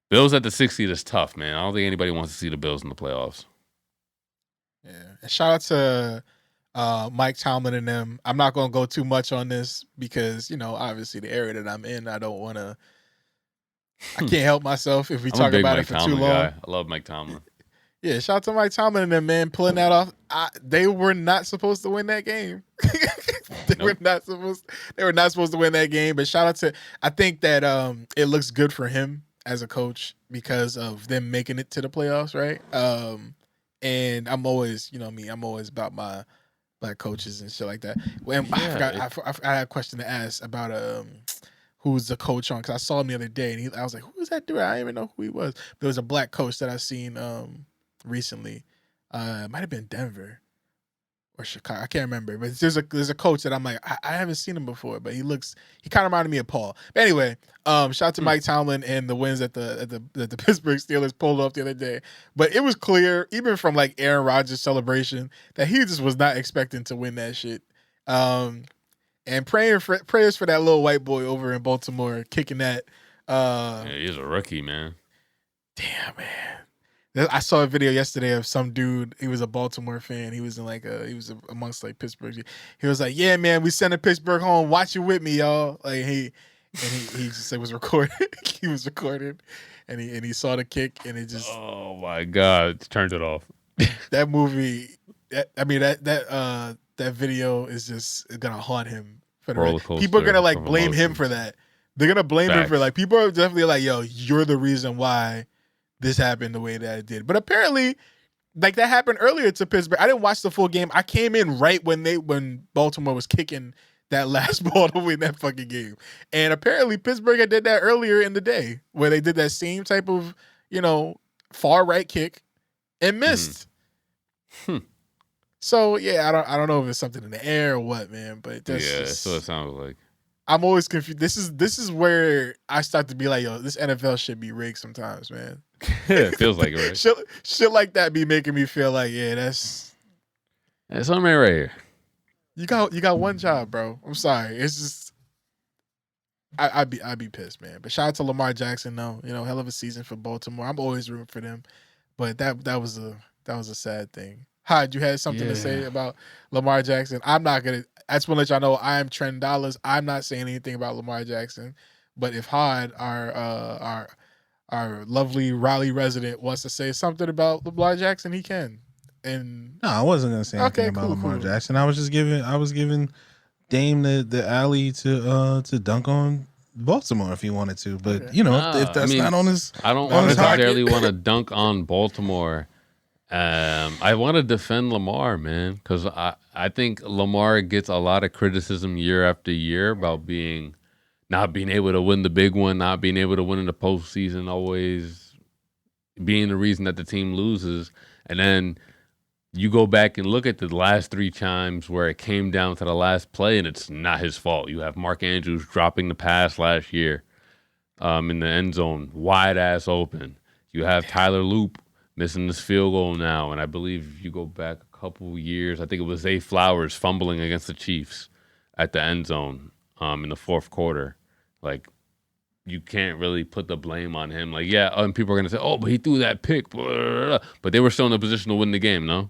Bills at the 6 seed is tough, man. I don't think anybody wants to see the Bills in the playoffs. Yeah. And shout out to Mike Tomlin and them. I'm not going to go too much on this because, obviously the area that I'm in, I can't help myself if we talk about it for too long. Guy. I love Mike Tomlin. Yeah, shout out to Mike Tomlin and them, man, pulling that off. They were not supposed to win that game. They were not supposed to win that game, but shout out to, I think that it looks good for him as a coach because of them making it to the playoffs, right? And I'm always, I'm always about my black coaches and shit like that. I had a question to ask about who's the coach on, because I saw him the other day and I was like, who is that dude? I didn't even know who he was. There was a black coach that I seen recently. It might have been Denver or Chicago. I can't remember. But there's a coach that I'm like, I haven't seen him before, but he kind of reminded me of Paul. But anyway, shout out to Mike Tomlin and the wins that the Pittsburgh Steelers pulled off the other day. But it was clear, even from like Aaron Rodgers' celebration, that he just was not expecting to win that shit. And prayers for that little white boy over in Baltimore kicking that. Yeah, he's a rookie, man. Damn, man. I saw a video yesterday of some dude. He was a Baltimore fan. He was amongst like Pittsburgh. He was like, "Yeah, man, we sending Pittsburgh home. Watch it with me, y'all." Like he just was recording. He was recording, and he saw the kick, and it just. Oh my God! Turned it off. That movie. That video is just gonna haunt him for the rest. People are gonna like blame him for that. They're gonna blame him for like people are definitely like, "Yo, you're the reason why this happened the way that it did." But apparently, like that happened earlier to Pittsburgh. I didn't watch the full game. I came in right when Baltimore was kicking that last ball to win that fucking game. And apparently Pittsburgh had did that earlier in the day where they did that same type of, far right kick and missed. So yeah, I don't know if it's something in the air or what, man, but that's so it sounds like. I'm always confused. This is where I start to be like, yo, this NFL should be rigged sometimes, man. It feels like it, right? Shit like that be making me feel like, yeah, that's something right here. You got one job, bro. I'm sorry. It's just I'd be pissed, man. But shout out to Lamar Jackson, though. Hell of a season for Baltimore. I'm always rooting for them. But that was a sad thing. Hyde, you had something to say about Lamar Jackson? I'm not gonna. I just want to let y'all know I am Tren Dollars. I'm not saying anything about Lamar Jackson. But if Hyde, our lovely Raleigh resident, wants to say something about Lamar Jackson, he can. And no, I wasn't gonna say anything about Lamar Jackson. I was giving Dame the alley to dunk on Baltimore if he wanted to. But if that's not on his, I don't necessarily want to dunk on Baltimore. I want to defend Lamar, man, because I think Lamar gets a lot of criticism year after year about not being able to win the big one, not being able to win in the postseason, always being the reason that the team loses, and then you go back and look at the last 3 times where it came down to the last play, and it's not his fault. You have Mark Andrews dropping the pass last year in the end zone, wide ass open. You have Tyler Loop missing this field goal now, and I believe if you go back a couple years, I think it was Zay Flowers fumbling against the Chiefs at the end zone in the fourth quarter. Like, you can't really put the blame on him. Like, and people are going to say, oh, but he threw that pick. Blah, blah, blah. But they were still in a position to win the game, no?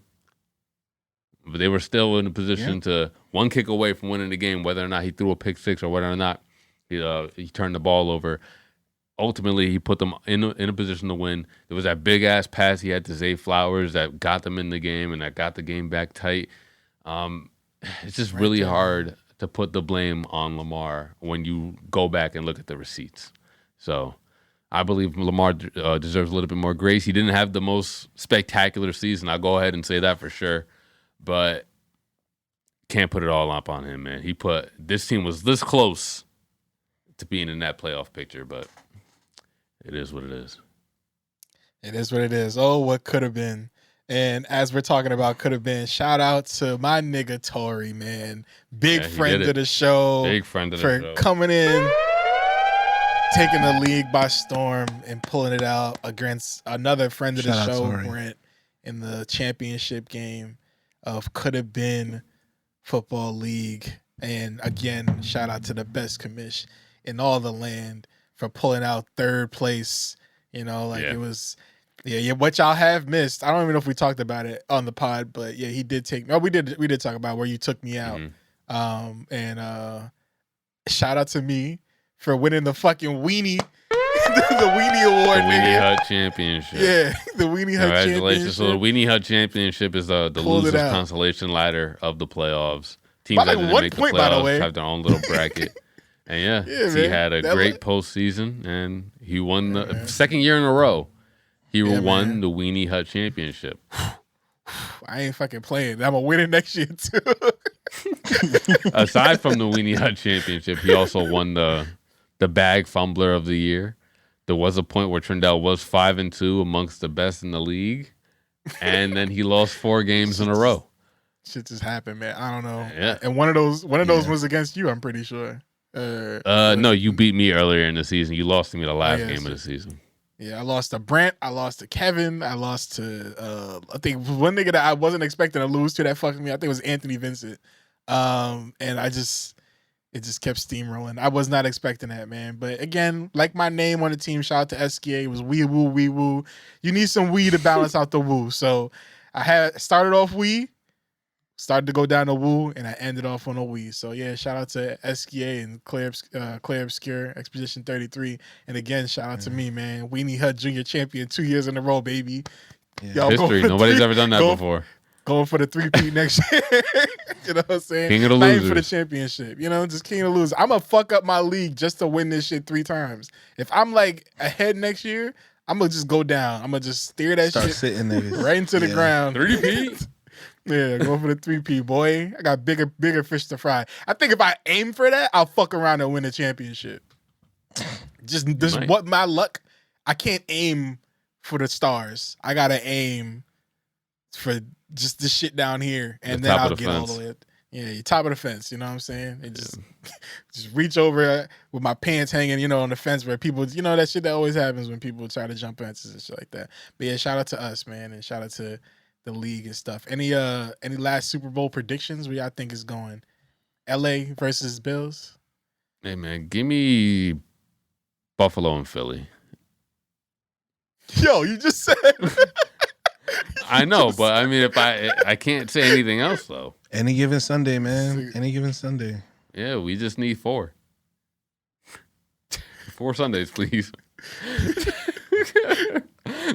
But they were still in a position to one kick away from winning the game, whether or not he threw a pick six or whether or not he turned the ball over. Ultimately, he put them in a position to win. There was that big-ass pass he had to Zay Flowers that got them in the game and that got the game back tight. It's just really hard to put the blame on Lamar when you go back and look at the receipts. So I believe Lamar deserves a little bit more grace. He didn't have the most spectacular season. I'll go ahead and say that for sure. But can't put it all up on him, man. This team was this close to being in that playoff picture, but it is what it is. It is what it is. Oh, what could have been. And as we're talking about could have been, shout out to my nigga Tori, man. Big friend of the show. Big friend of the show. For coming in, taking the league by storm and pulling it out against another friend of the show, Brent, in the championship game of could have been football league. And again, shout out to the best commish in all the land for pulling out third place. It was, what y'all have missed. I don't even know if we talked about it on the pod, but yeah, he did take. Oh, we did talk about where you took me out. And shout out to me for winning the fucking weenie. The Weenie Award. The Weenie Hut Championship. Yeah, the Weenie Hut Championship. Congratulations. So the Weenie Hut Championship is the losers consolation ladder of the playoffs. Teams that didn't make the playoffs have their own little bracket. And he had a great postseason, and he won the second year in a row. He won the Weenie Hut Championship. I ain't fucking playing. I'm going to win it next year, too. Aside from the Weenie Hut Championship, he also won the bag fumbler of the year. There was a point where Trendell was 5-2 amongst the best in the league, and then he lost 4 games in a row. Shit just happened, man. I don't know. Yeah. And one of those was against you, I'm pretty sure. No, you beat me earlier in the season. You lost to me the last game of the season. Yeah, I lost to Brent. I lost to Kevin. I lost to I think one nigga that I wasn't expecting to lose to that fucking me. I think it was Anthony Vincent. And it just kept steamrolling. I was not expecting that, man. But again, like my name on the team, shout out to SKA. It was wee woo. You need some wee to balance out the woo. So I had started off wee, started to go down to woo, and I ended off on a wee. So yeah, shout out to SKA and Clair Obscur, Expedition 33. And again, shout out to me, man. Weenie Hut Junior Champion 2 years in a row, baby. Yeah. History. Nobody's ever done that before. Going for the 3-peat next year. You know what I'm saying? King of the losers. For the championship. Just king of the losers. I'm going to fuck up my league just to win this shit 3 times. If I'm like ahead next year, I'm going to just go down. I'm going to just steer that Start shit sitting niggas. right into the ground. 3-peat? Yeah, go for the 3P, boy. I got bigger fish to fry. I think if I aim for that, I'll fuck around and win a championship. Just this, what my luck. I can't aim for the stars. I gotta aim for just this shit down here, and then I'll get all the way up. Yeah, top of the fence. You know what I'm saying? And just reach over with my pants hanging, on the fence where people, that shit that always happens when people try to jump fences and shit like that. But yeah, shout out to us, man, and shout out to the league and stuff. Any last Super Bowl predictions? Where y'all think is going? LA versus Bills? Hey man, give me Buffalo and Philly. Yo, you just said. I know, but I mean, if I can't say anything else though. Any given Sunday, man. Any given Sunday. Yeah, we just need 4. 4 Sundays, please.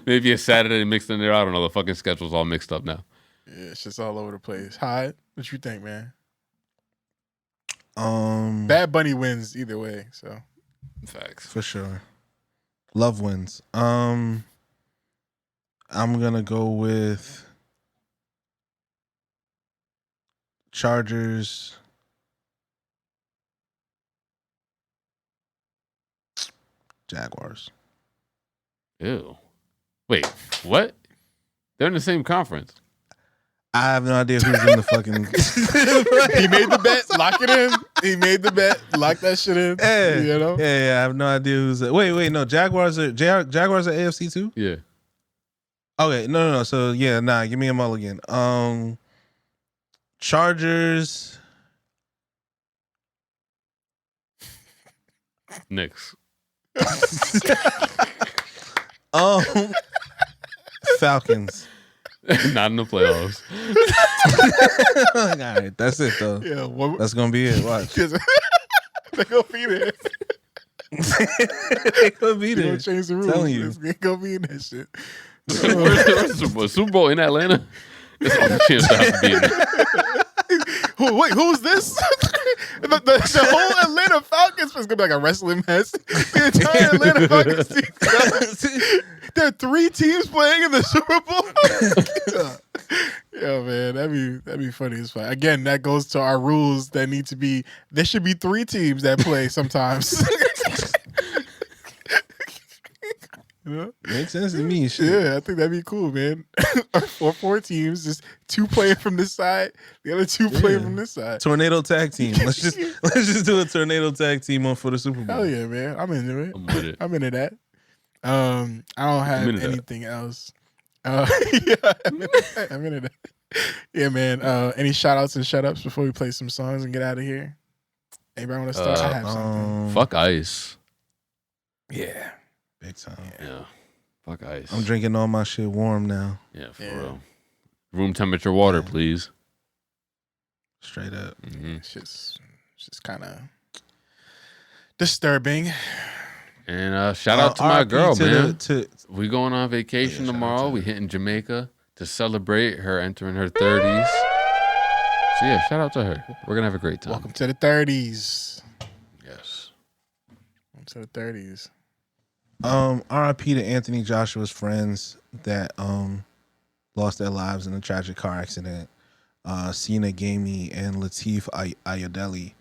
Maybe a Saturday mixed in there. I don't know. The fucking schedule's all mixed up now. Yeah, it's just all over the place. Hyde, what you think, man? Bad Bunny wins either way, so facts for sure. Love wins. I'm gonna go with Chargers. Jaguars. Ew. Wait, what? They're in the same conference. I have no idea who's in the fucking. He made the bet. Lock it in. He made the bet. Lock that shit in. Yeah, yeah. I have no idea who's. Wait. No, Jaguars are AFC too. Yeah. Okay. No. So yeah, give me a mulligan. Chargers. Knicks. Falcons. Not in the playoffs. All right, that's it though. Yeah, that's gonna be it. Watch. They're gonna be there. They're gonna be there. Gonna change the rules. Telling you, they're gonna be in that shit. Where's the Super Bowl in Atlanta? There's all the chance to have to be in there. Wait, who's this? the whole Atlanta Falcons is gonna be like a wrestling match. The entire Atlanta Falcons team. There are 3 teams playing in the Super Bowl. Yo, man, that'd be funny as fuck. Again, that goes to our rules that need to be. There should be 3 teams that play sometimes. Makes sense to me. Shit. Yeah, I think that'd be cool, man. Or 4 teams, just 2 playing from this side, the other 2 playing from this side. Tornado tag team. Let's just do a tornado tag team for the Super Bowl. Hell yeah, man! I'm into it. I'm with it. I'm into that. I don't have anything else. Yeah, I'm into that. Yeah, man. Any shout outs and shut ups before we play some songs and get out of here? Anybody want to start? I have something. Fuck ice. Yeah. Big time. Yeah. Fuck ice. I'm drinking all my shit warm now. Yeah, for real. Room temperature water, please. Straight up. Mm-hmm. It's just kind of disturbing. And shout out to my girl, man. We going on vacation Yeah, tomorrow. We hitting Jamaica to celebrate her entering her 30s. So yeah, shout out to her. We're gonna have a great time. Welcome to the 30s. Yes. Welcome to the 30s. RIP to Anthony Joshua's friends that lost their lives in a tragic car accident. Sina Gamey and Latif Ayodele,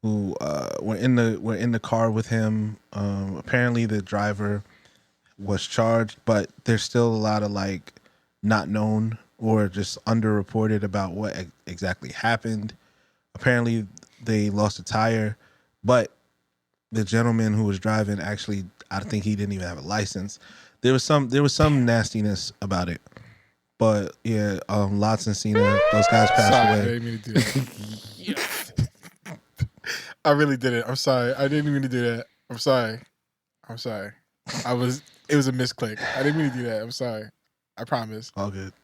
who were in the car with him. Apparently the driver was charged, but there's still a lot of not known or just underreported about what exactly happened. Apparently they lost a tire, but the gentleman who was driving actually, I think he didn't even have a license. There was some nastiness about it. But yeah, Lots and Cena, those guys passed away. I didn't mean to do that. I really didn't. I'm sorry. I didn't mean to do that. I'm sorry. It was a misclick. I didn't mean to do that. I'm sorry. I promise. All good.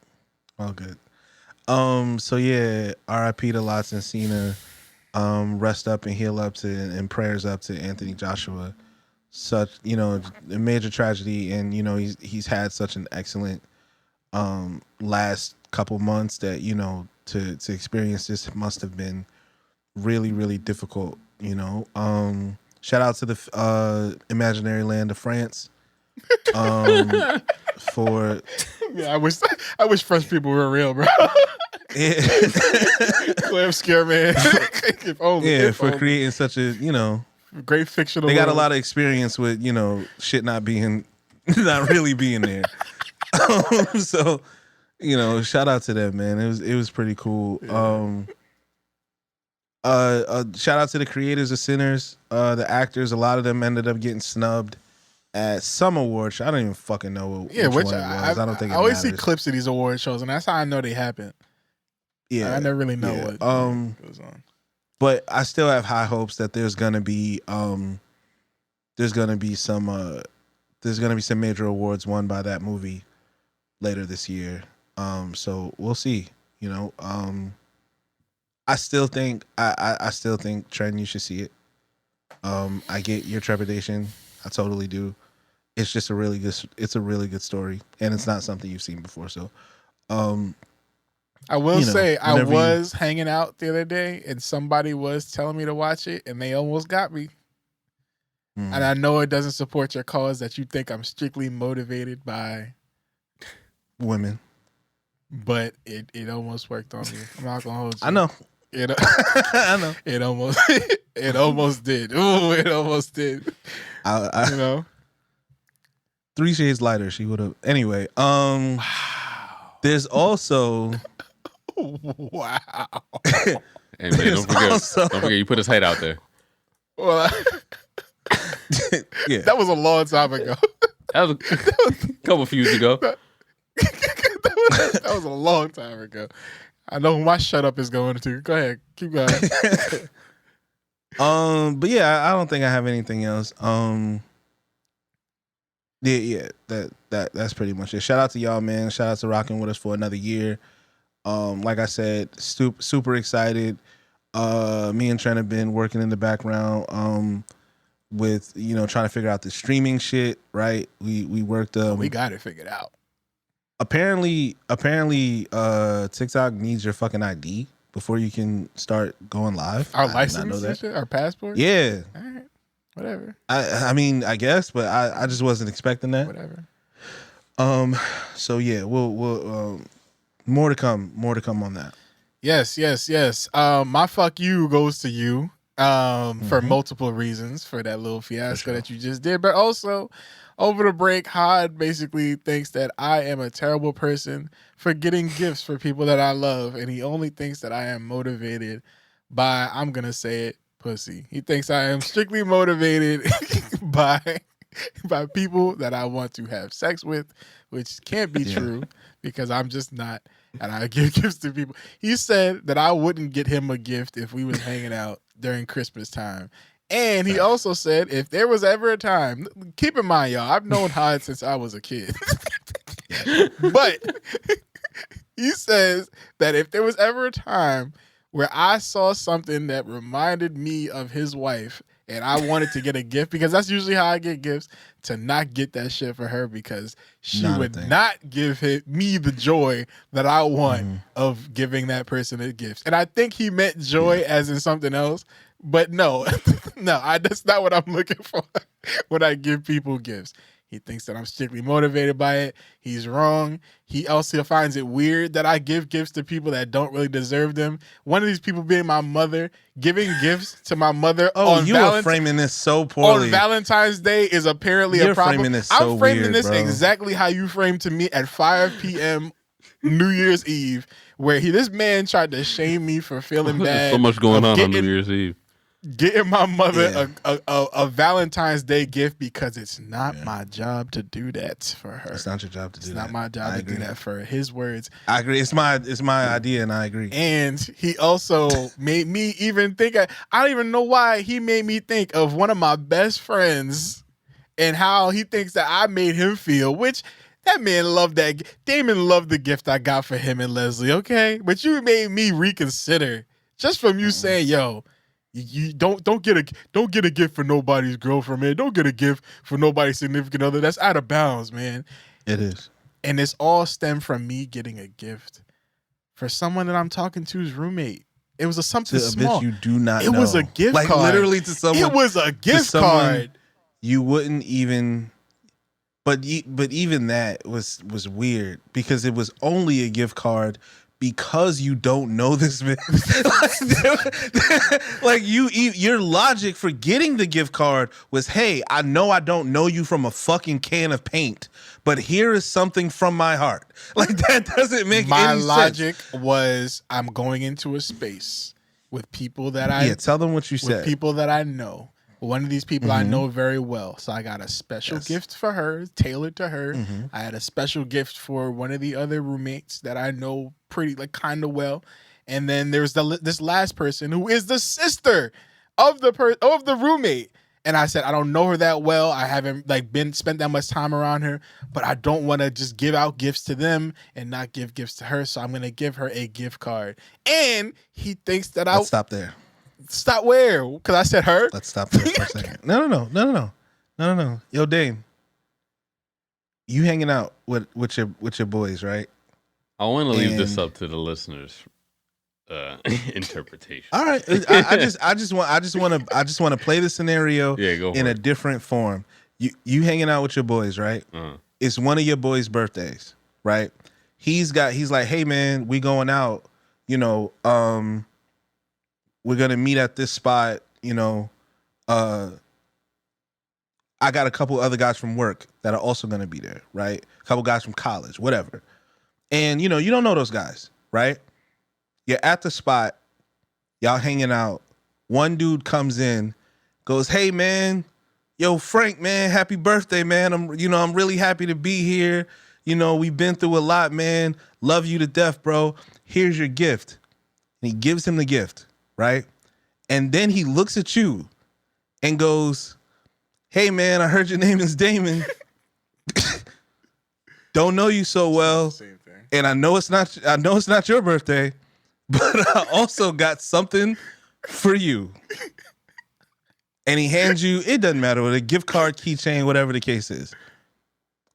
So yeah, RIP to Lots and Cena. Rest up and heal up and prayers up to Anthony Joshua. Such, a major tragedy, and he's had such an excellent last couple months that to experience this must have been really, really difficult. Shout out to the imaginary land of France for Yeah, I wish French people were real, bro. Yeah. Clair Obscur, man. If only, Yeah, if for only. creating such a, Great fictional. they got a world. lot of experience with, shit not really being there. So, shout out to them, man. It was pretty cool. Yeah. Shout out to the creators of Sinners, the actors. A lot of them ended up getting snubbed at some awards. I don't even fucking know which one it was. I don't think I always matters. see clips of these award shows, and that's how I know they happen. Yeah, I never really know what goes on. But I still have high hopes that there's gonna be some major awards won by that movie later this year. So we'll see. I still think Tren, you should see it. I get your trepidation. I totally do. It's just a really good story, and it's not something you've seen before. So, I will say I was hanging out the other day, and somebody was telling me to watch it, and they almost got me. And I know it doesn't support your cause that you think I'm strictly motivated by women, but it almost worked on me. I'm not gonna hold you. I know. I know. It almost did. Ooh, it almost did. I 3 shades lighter, she would have. Anyway, there's also wow. Hey man, don't forget you put his height out there. Well, yeah, that was a long time ago. That was a couple few years ago. That was a long time ago. I know who my shut up is going to. Go ahead, keep going. But yeah, I don't think I have anything else. That's pretty much it. Shout out to y'all, man. Shout out to rocking with us for another year. Like I said, super excited. Me and Tren have been working in the background with trying to figure out the streaming shit, right? We worked we got it figured out. Apparently TikTok needs your fucking ID before you can start going live. Our license and shit? Our passport? Yeah. All right. Whatever. I mean, I guess, but I just wasn't expecting that. Whatever. So yeah, we'll more to come on that. Yes. My fuck you goes to you for multiple reasons for that little fiasco that you just did, but also over the break, Hod basically thinks that I am a terrible person for getting gifts for people that I love, and he only thinks that I am motivated by, I'm gonna say it, pussy. He thinks I am strictly motivated by people that I want to have sex with, which can't be true because I'm just not, and I give gifts to people. He said that I wouldn't get him a gift if we was hanging out during Christmas time. And he also said if there was ever a time, keep in mind, y'all, I've known Hyde since I was a kid. But he says that if there was ever a time where I saw something that reminded me of his wife and I wanted to get a gift, because that's usually how I get gifts, to not get that shit for her because she would not give me the joy that I want of giving that person a gift. And I think he meant joy as in something else. But no, that's not what I'm looking for when I give people gifts. He thinks that I'm strictly motivated by it. He's wrong. He also finds it weird that I give gifts to people that don't really deserve them. One of these people being my mother, giving gifts to my mother. Oh, you are framing this so poorly. On Valentine's Day is apparently a problem. Framing this so I'm framing weird, this bro. exactly how you framed to me at 5 p.m. New Year's Eve, where this man tried to shame me for feeling bad. There's so much going on New Year's Eve. Getting my mother a Valentine's Day gift because it's not my job to do that for her. It's not your job to do that. It's not my job to do that for his words. I agree. It's my idea, and I agree. And he also made me even think. I don't even know why he made me think of one of my best friends and how he thinks that I made him feel. Which that man loved that. Damon loved the gift I got for him and Leslie. Okay, but you made me reconsider just from you saying, "Yo." You don't get a gift for nobody's girlfriend, man. Don't get a gift for nobody's significant other. That's out of bounds, man. It is. And it's all stemmed from me getting a gift for someone that I'm talking to's roommate. It was something small. Bitch you do not know. It was a gift card. Like literally to someone. It was a gift card. You wouldn't even But even that was weird because it was only a gift card because you don't know this man. Like your logic for getting the gift card was, hey, I know I don't know you from a fucking can of paint, but here is something from my heart. Like that doesn't make any sense. My logic was I'm going into a space with people that I tell them what you said. With people that I know. One of these people I know very well. So I got a special gift for her, tailored to her. I had a special gift for one of the other roommates that I know pretty, like, kind of well. And then there's this last person who is the sister of the roommate. And I said, I don't know her that well. I haven't spent that much time around her, but I don't want to just give out gifts to them and not give gifts to her. So I'm going to give her a gift card. And he thinks that Let's stop there. Stop where? Because I said her. Let's stop there for a second. No. Yo, Dane, you hanging out with your boys, right? I want to leave this up to the listeners' interpretation. All right, I just want to play the scenario in a different form. You hanging out with your boys, right? It's one of your boys' birthdays, right? He's like, hey man, we going out, we're gonna meet at this spot, I got a couple other guys from work that are also gonna be there, right? A couple guys from college, whatever. And you don't know those guys, right? You're at the spot, y'all hanging out. One dude comes in, goes, hey man, yo Frank, man, happy birthday, man. I'm really happy to be here. We've been through a lot, man. Love you to death, bro. Here's your gift. And he gives him the gift. Right? And then he looks at you and goes, hey man, I heard your name is Damon. Don't know you so well. And I know it's not your birthday, but I also got something for you. And he hands you, it doesn't matter, what a gift card, keychain, whatever the case is.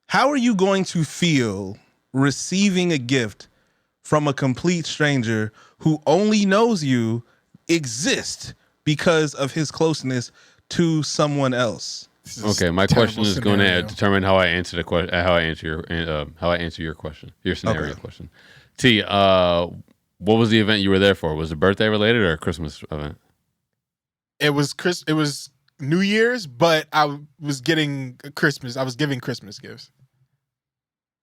How are you going to feel receiving a gift from a complete stranger who only knows you exist because of his closeness to someone else? Okay, my question is going to determine how I answer the question, how I answer your question, your scenario question. T, what was the event you were there for? Was it birthday related or a Christmas event? It was New Year's, but I was giving Christmas gifts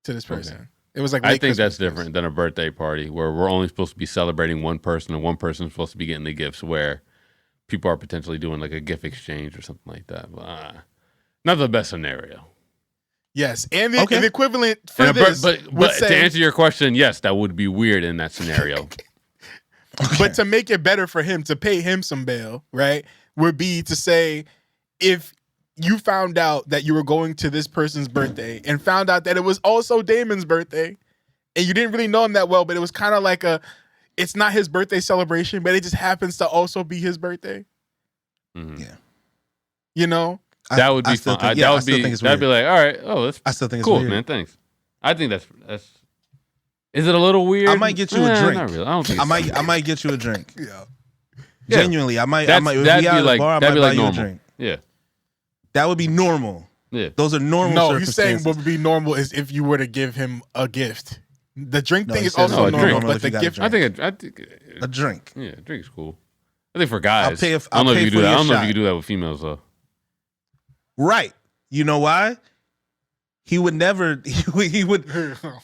to this person. Okay. It was like I think that's different than a birthday party where we're only supposed to be celebrating one person and one person is supposed to be getting the gifts, where people are potentially doing like a gift exchange or something like that. But, not the best scenario. Yes, and the equivalent for this. But to answer your question, yes, that would be weird in that scenario. Okay. But to make it better for him, to pay him some bail, right, would be to say, if you found out that you were going to this person's birthday and found out that it was also Damon's birthday and you didn't really know him that well, but it was kind of like it's not his birthday celebration, but it just happens to also be his birthday. Mm-hmm. Yeah. That would be fun. That'd be like, all right, that's I still think it's cool, weird. Man. Thanks. I think that's is it a little weird? I might get you a drink. Not really. I don't think I might get you a drink. Yeah. Genuinely, I might. That'd be like buy you normal. a drink. Yeah. That would be normal. Yeah. Those are normal No, circumstances. he's saying what would be normal is if you were to give him a gift. The drink thing is also normal, but the gift. I think a drink. Yeah, a drink is cool. I think for guys, I don't know if you pay do for that. I your don't know if shot. you can do that with females though. Right. You know why? He would never. He would.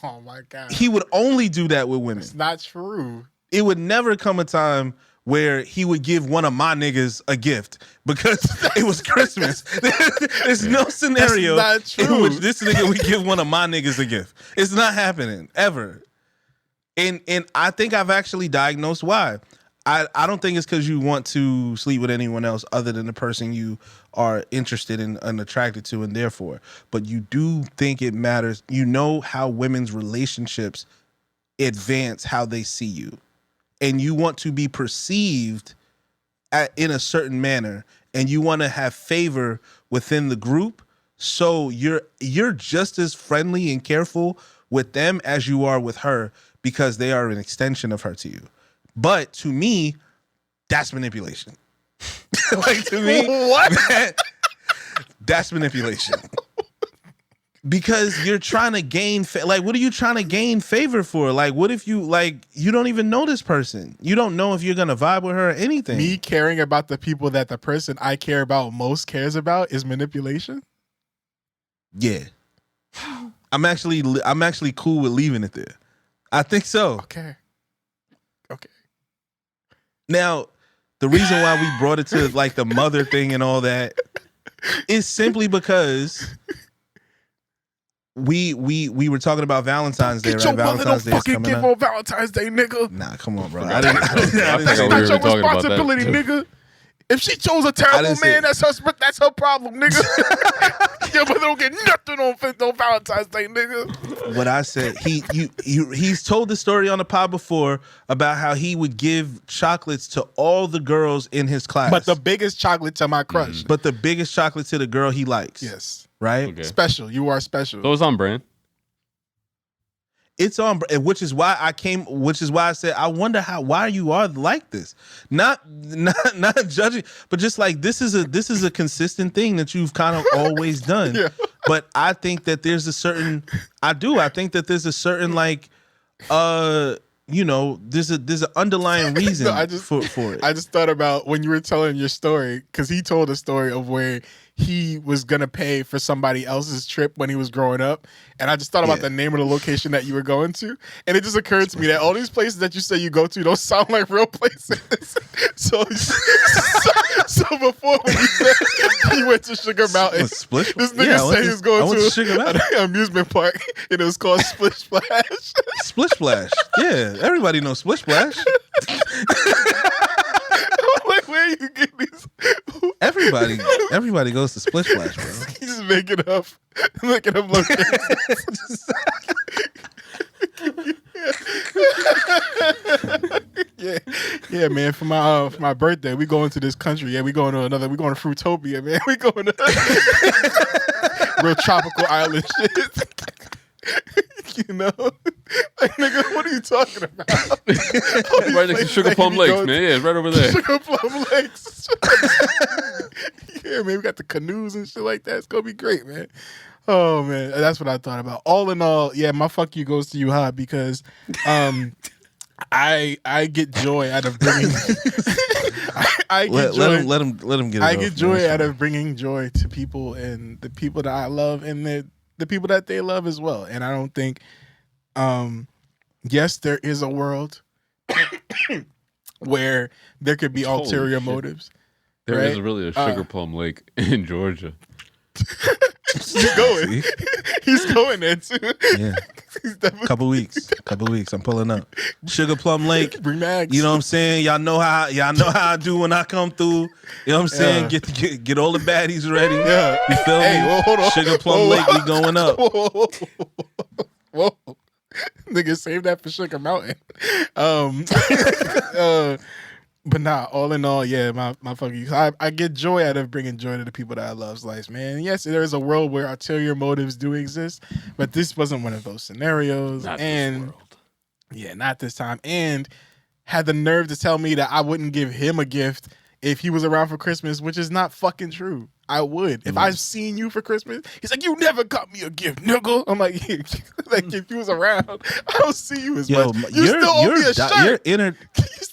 Oh my God. He would only do that with women. It's not true. It would never come a time where he would give one of my niggas a gift because it was Christmas. There's no scenario That's not true. in which this nigga would give one of my niggas a gift. It's not happening ever. And I think I've actually diagnosed why. I don't think it's because you want to sleep with anyone else other than the person you are interested in and attracted to and therefore. But you do think it matters. You know how women's relationships advance how they see you. And you want to be perceived in a certain manner. And you want to have favor within the group. So you're just as friendly and careful with them as you are with her because they are an extension of her to you. But to me, that's manipulation. Like to me, what? That's manipulation. Because you're trying to gain, like, what are you trying to gain favor for? Like, what if you, like, you don't even know this person? You don't know if you're going to vibe with her or anything. Me caring about the people that the person I care about most cares about is manipulation? Yeah. I'm actually cool with leaving it there. I think so. Okay. Now, the reason why we brought it to, like, the mother thing and all that is simply because we were talking about Valentine's Day, Get right? your mother Valentine's no Day is fucking coming gift up. on Valentine's Day, nigga. Nah, come on, bro. I didn't forgot say we That's were not your talking about that, responsibility, too. nigga. If she chose a terrible didn't say- man, that's her problem, nigga. Your mother don't get nothing on Valentine's Day, nigga. What I said, he's told the story on the pod before about how he would give chocolates to all the girls in his class. But the biggest chocolate to my crush. But the biggest chocolate to the girl he likes. Yes. Right? Okay. Special. You are special. So it's on brand. It's on, which is why I said, I wonder why you are like this. Not judging, but just like this is a consistent thing that you've kind of always done. Yeah. But I think that there's a certain, I think that there's a certain, like, there's an underlying reason for it. I just thought about when you were telling your story, because he told a story of where he was going to pay for somebody else's trip when he was growing up. And I just thought about the name of the location that you were going to. And it just occurred to me that all these places that you say you go to don't sound like real places. So before when you said you went to Sugar Mountain, this nigga said he was going to an amusement park and it was called Splish Splash. Splish Splash. Yeah, everybody knows Splish Splash. Like, where you get these? Everybody goes to Splish Splash, bro. He's just making up locations. Yeah, man. For my birthday, we going to this country. Yeah, we going to Fruitopia, man. We going to real tropical island shit. You know, like, nigga, what are you talking about? Right next to Sugar Plum Lakes, man. Yeah, right over there. Sugar Plum Lakes. Yeah, man, we got the canoes and shit like that. It's gonna be great, man. Oh man, that's what I thought about. All in all, yeah, my fuck you goes to you, Hot, because I get joy out of bringing. Let him get it. I get joy out of bringing joy to people and the people that I love and the people that they love as well. And I don't think, yes, there is a world where there could be ulterior motives. There is really a Sugar Plum Lake in Georgia. He's going. He's going there too. Yeah. Couple weeks. I'm pulling up. Sugar Plum Lake. Bring bags. You know what I'm saying? Y'all know how I do when I come through. You know what I'm saying? Get all the baddies ready. Yeah. You feel me? Well, hold on. Sugar Plum Lake be going up. Whoa. Nigga, save that for Sugar Mountain. But nah, all in all, yeah, my fucking, I get joy out of bringing joy to the people that I love, Slice, man. Yes, there is a world where ulterior motives do exist, but this wasn't one of those scenarios. Not this world. Yeah, not this time. And had the nerve to tell me that I wouldn't give him a gift if he was around for Christmas, which is not fucking true. I would. If I've seen you for Christmas, he's like, you never got me a gift, nigga. I'm like, like if you was around, I don't see you as much. You still owe me a shirt.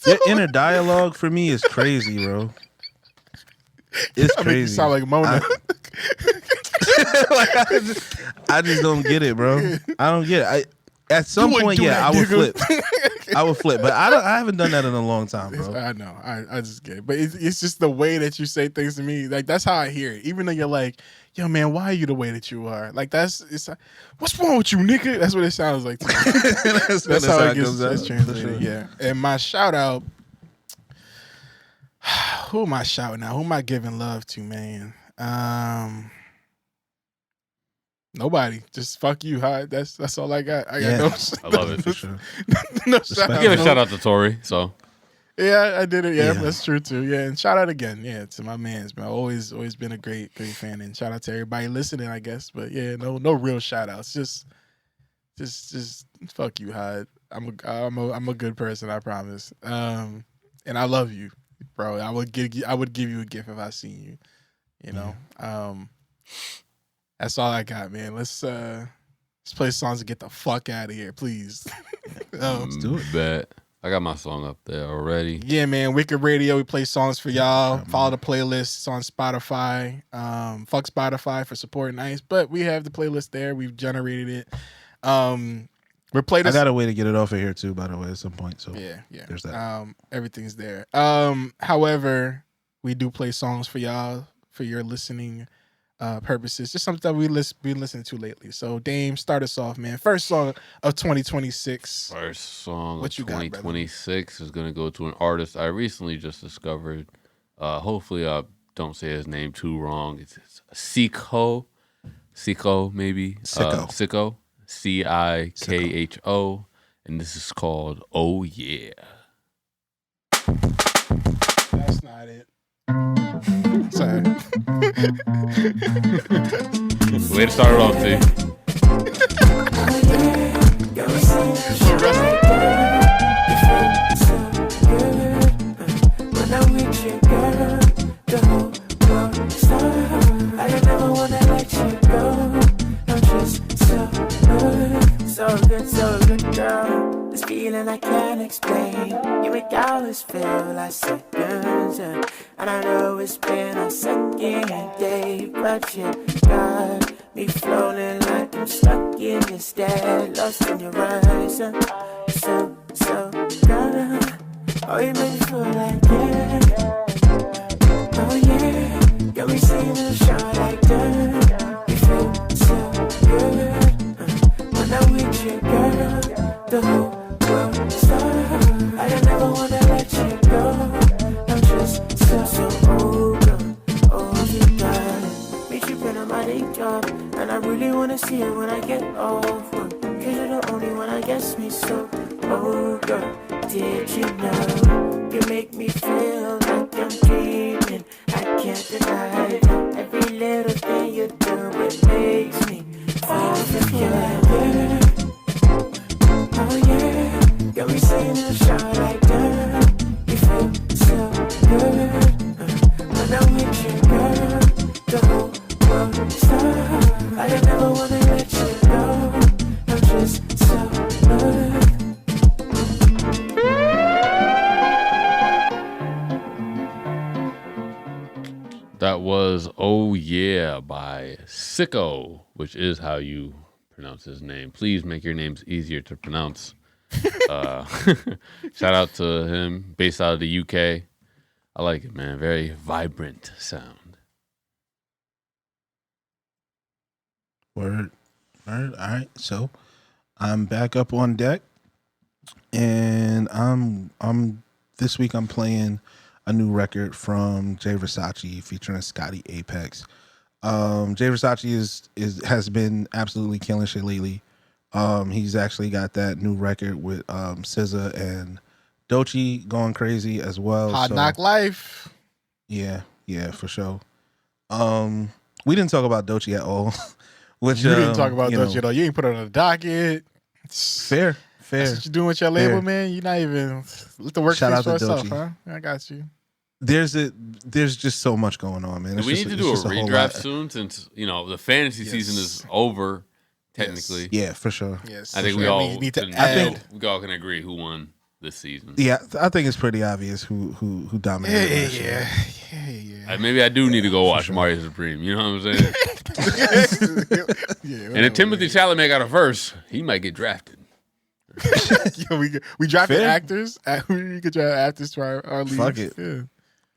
Your inner dialogue for me is crazy, bro. It's crazy. I make you sound like Mona. I just don't get it, bro. I don't get it. At some point, I would flip. I would flip, but I haven't done that in a long time, bro. I know. I just get it. But it's just the way that you say things to me. Like, that's how I hear it. Even though you're like, yo, man, why are you the way that you are? Like, it's what's wrong with you, nigga? That's what it sounds like to me. that's how it gets translated. Yeah. And my shout out, who am I shouting out? Who am I giving love to, man? Nobody. Just fuck you, High. That's all I got. I got no shit. I love it for sure. No shout out. Give a shout out to Tori. So yeah, I did it. Yeah, that's true too. Yeah, and shout out again. Yeah, to my man's man. Always been a great fan. And shout out to everybody listening, I guess. But yeah, no real shout outs. Just fuck you, High. I'm a good person. I promise. And I love you, bro. I would give you a gift if I seen you. You know. That's all I got, man. Let's play songs and get the fuck out of here, please. Let's do it. Bet. I got my song up there already. Yeah, man. Wicked Radio. We play songs for y'all. Follow the playlist. It's on Spotify. Fuck Spotify for supporting ICE, but we have the playlist there. We've generated it. We're playing. I got a way to get it off of here too, by the way, at some point. So yeah. There's that. Everything's there. However, we do play songs for y'all for your listening purposes. Just something that we been listening to lately. So Dame, start us off, man. First song of 2026. First song What of you got, 2026 is going to go to an artist I recently just discovered. Hopefully I don't say his name too wrong. It's cihko. Cihko, maybe. Cihko. Cihko. And this is called Oh Yeah. That's not it. Sorry. Way to start it off, T. When I'm with you, girl, the whole world stops. I never wanna let you go. I'm just so good, girl. This feeling I can't explain. You make hours feel like seconds, and I know it's been a second day, but you got me floating like I'm stuck in your stare, lost in your eyes. So good. Oh, you make me feel like oh yeah. Got me seeing a shot like that. You feel so good. When I'm with you, girl, the whole world stops. I never wanna let you go. I'm just so girl. Oh, you got it. Me tripping on my day job, and I really wanna see you when I get off work. 'Cause you're the only one that gets me so. Oh, girl, did you know you make me feel like I'm dreaming? I can't deny it. Every little thing you do, it makes me feel together. Oh yeah, got me saying a shot like that. You feel so good. When I'm with you, girl, the whole world stops. I never wanna let you go. I'm just so good. That was Oh Yeah by Cihko, which is how you pronounce his name. Please make your names easier to pronounce. Shout out to him, based out of the UK. I like it, man. Very vibrant sound. Word. All right. So I'm back up on deck, and I'm this week I'm playing a new record from Jay Versace featuring Scotty Apex. Jay Versace has been absolutely killing shit lately. He's actually got that new record with SZA and Doechii going crazy as well. Hard Knock Life. Yeah, for sure. We didn't talk about Doechii at all. Which You didn't talk about Doechii though. You ain't put it on the docket. Fair. That's what you doing with your label, man. You're not even let the work Shout speak out for to itself, Doechii. huh? I got you. There's just so much going on, man. We need to do a redraft soon, since the fantasy season is over. Technically, yeah, for sure. Yes, I think for we sure. all need to we add. all can agree who won this season. Yeah, I think it's pretty obvious who dominated. last year. Yeah. Maybe I do need to go watch Mario Supreme. You know what I'm saying? And if Timothy Chalamet got a verse, he might get drafted. we drafted Fair. actors. We could draft actors to our league. Fuck it. Yeah.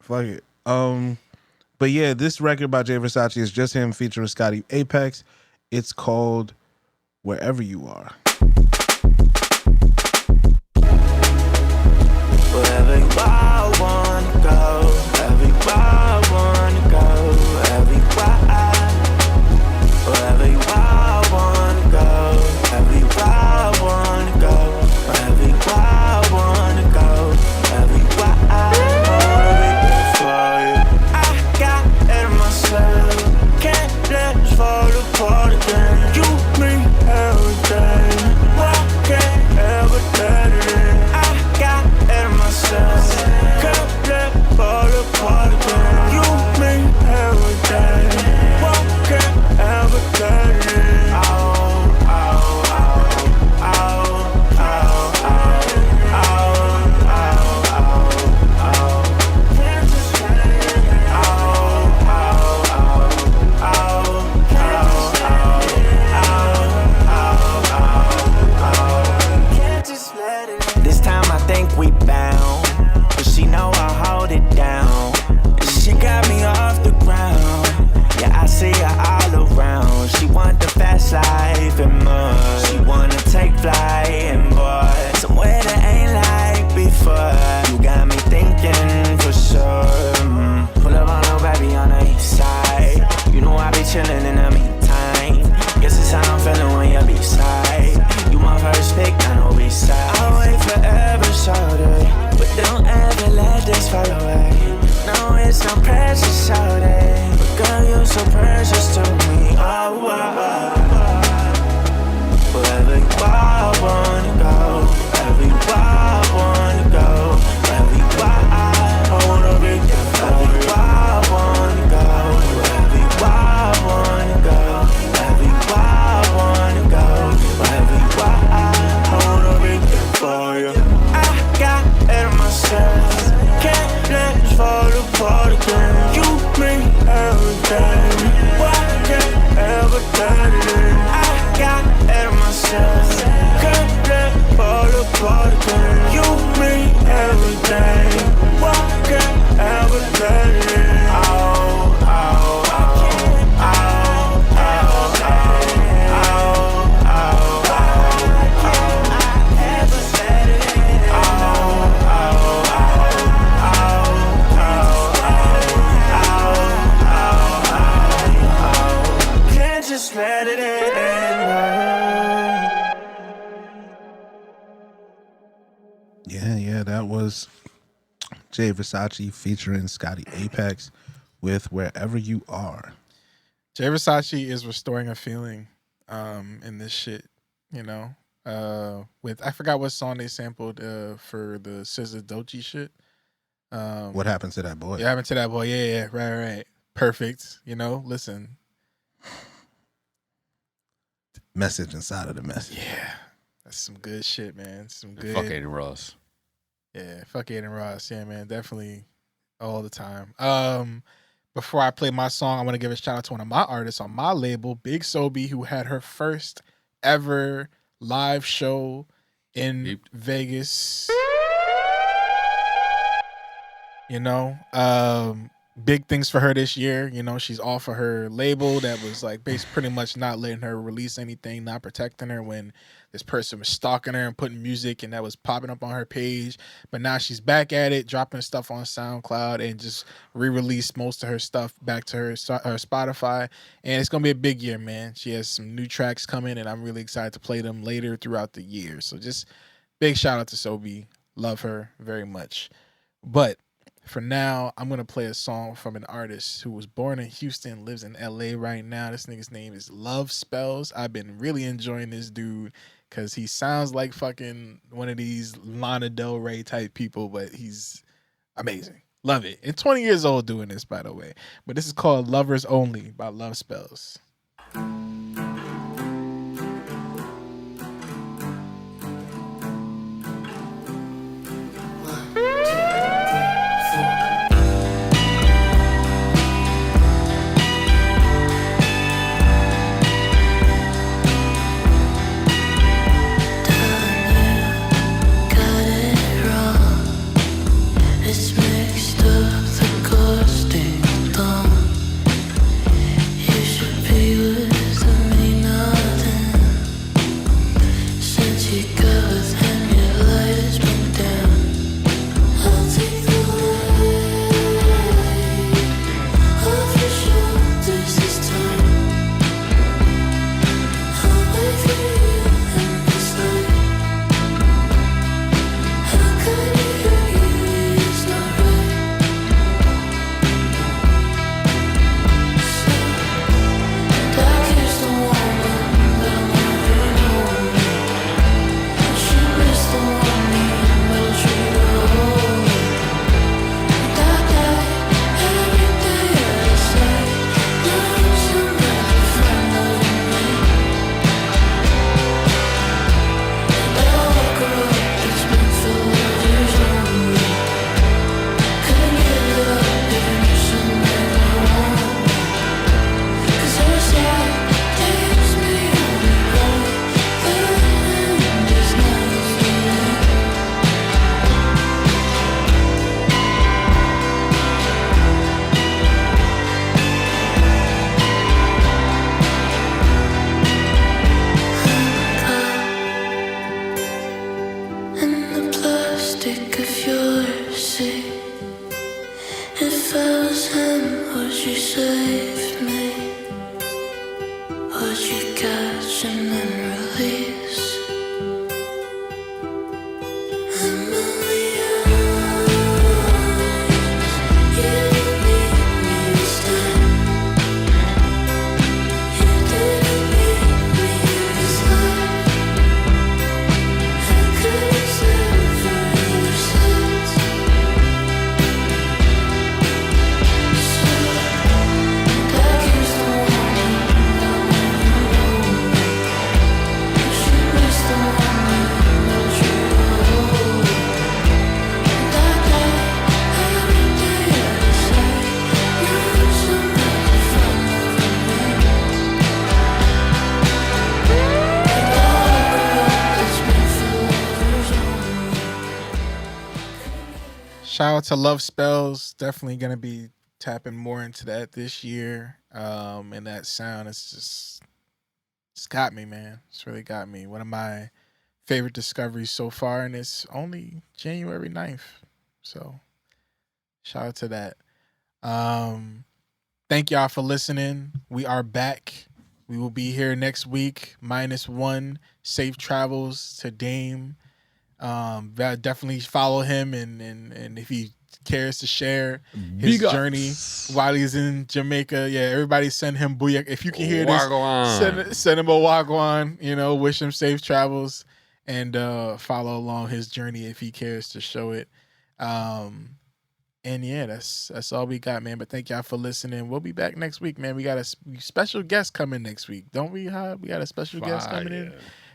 Fuck it. But yeah, this record by Jay Versace is just him featuring Scotty Apex. It's called Wherever You Are. Wherever you are, I wanna go. Wherever you are, I wanna go. Wherever you are, wherever you are, I wanna go. Wherever you are, I wanna go. Wherever you are, I wanna go. Wherever you are, I wanna be there for you. I got it in myself. Can't let this fall apart again. You, me, everything. Why can't ever let it in? I got it in myself. Can't let it fall apart again. You, me, everything. Why can't ever Yeah, that was Jay Versace featuring Scotty Apex with Wherever You Are. Jay Versace is restoring a feeling in this shit, you know. With I forgot what song they sampled for the SZA Doechii shit. What happened to that boy? Yeah, happened to that boy. Yeah, right. Perfect. You know, listen. Message inside of the message. Yeah, that's some good shit, man. Some good. Fuck Aiden Ross. Yeah, fuck Aiden Ross. Yeah, man, definitely all the time. Before I play my song, I want to give a shout out to one of my artists on my label, Big Sobe, who had her first ever live show in Vegas. You know, big things for her this year. You know, she's off of her label that was like pretty much not letting her release anything, not protecting her when this person was stalking her and putting music and that was popping up on her page. But now she's back at it, dropping stuff on SoundCloud and just re-released most of her stuff back to her Spotify. And it's going to be a big year, man. She has some new tracks coming and I'm really excited to play them later throughout the year. So just big shout out to Sobe. Love her very much. But for now, I'm going to play a song from an artist who was born in Houston, lives in LA right now. This nigga's name is Love Spells. I've been really enjoying this dude because he sounds like fucking one of these Lana Del Rey type people, but he's amazing. Love it. And 20 years old doing this, by the way. But this is called Lovers Only by Love Spells. It's mixed up the ghosting thumb. You should be with me nothing. Since you got with him, your light has been down. I'll take the weight of your shoulders this time. I'll wait for you in this light. How could you? If I was him, would you save me? Would you catch and then release? I'm only yours. You didn't need me this time. You didn't need me this life. I couldn't stand for your sins. Shout out to Love Spells. Definitely gonna be tapping more into that this year. And that sound it's got me, man. It's really got me. One of my favorite discoveries so far, and it's only January 9th. So shout out to that. Thank y'all for listening. We are back We will be here next week. -1. Safe travels to Dame. Definitely follow him, and if he cares to share his journey while he's in Jamaica, everybody send him booyah. If you can hear this, send him a wagwan. Wish him safe travels, and follow along his journey if he cares to show it. And that's all we got, man. But thank y'all for listening. We'll be back next week, man. We got a special guest coming next week, don't we? We got a special guest coming in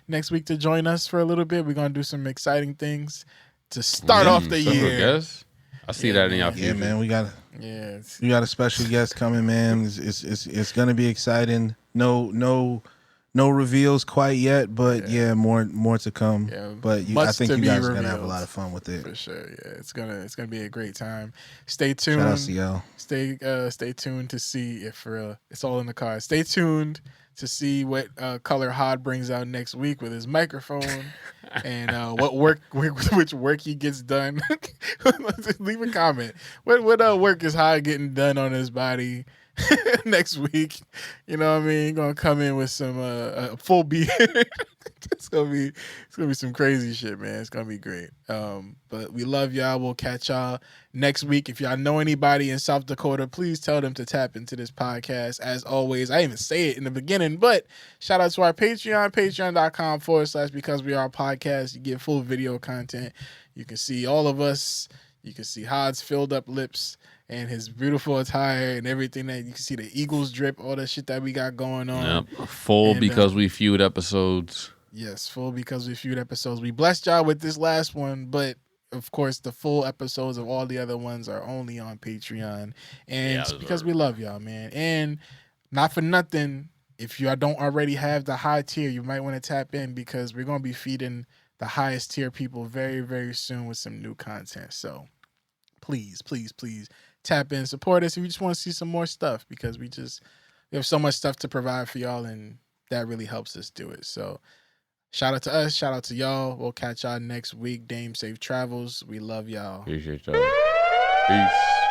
next week to join us for a little bit. We're gonna do some exciting things to start off the year. Guest? I see that in y'all. Yeah, man. We got a special guest coming, man. It's gonna be exciting. No reveals quite yet, but more to come. Yeah, but I think you guys are gonna have a lot of fun with it for sure. Yeah, it's gonna be a great time. Stay tuned. Shout out to y'all. Stay tuned to see if it's all in the cards. Stay tuned to see what Color Hod brings out next week with his microphone and which work he gets done. Leave a comment. What work is Hod getting done on his body next week? You know what I mean? Gonna come in with some a full beard. It's gonna be some crazy shit, man. It's gonna be great. But we love y'all. We'll catch y'all next week. If y'all know anybody in South Dakota, please tell them to tap into this podcast. As always, I didn't even say it in the beginning, but shout out to our Patreon, patreon.com/BecauseWeArePodcast. You get full video content. You can see all of us. You can see Hod's filled up lips and his beautiful attire and everything that you can see, the Eagles drip, all that shit that we got going on. Yep. Full Because We Feud episodes. Yes, full Because We Feud episodes. We blessed y'all with this last one, but of course the full episodes of all the other ones are only on Patreon. And it's because we love y'all, man. And not for nothing, if you don't already have the high tier, you might want to tap in because we're going to be feeding the highest tier people very, very soon with some new content. So please tap in, support us if you just want to see some more stuff, because we have so much stuff to provide for y'all, and that really helps us do it. So shout out to us, shout out to y'all. We'll catch y'all next week. Dame, safe travels. We love y'all. Appreciate y'all. Peace.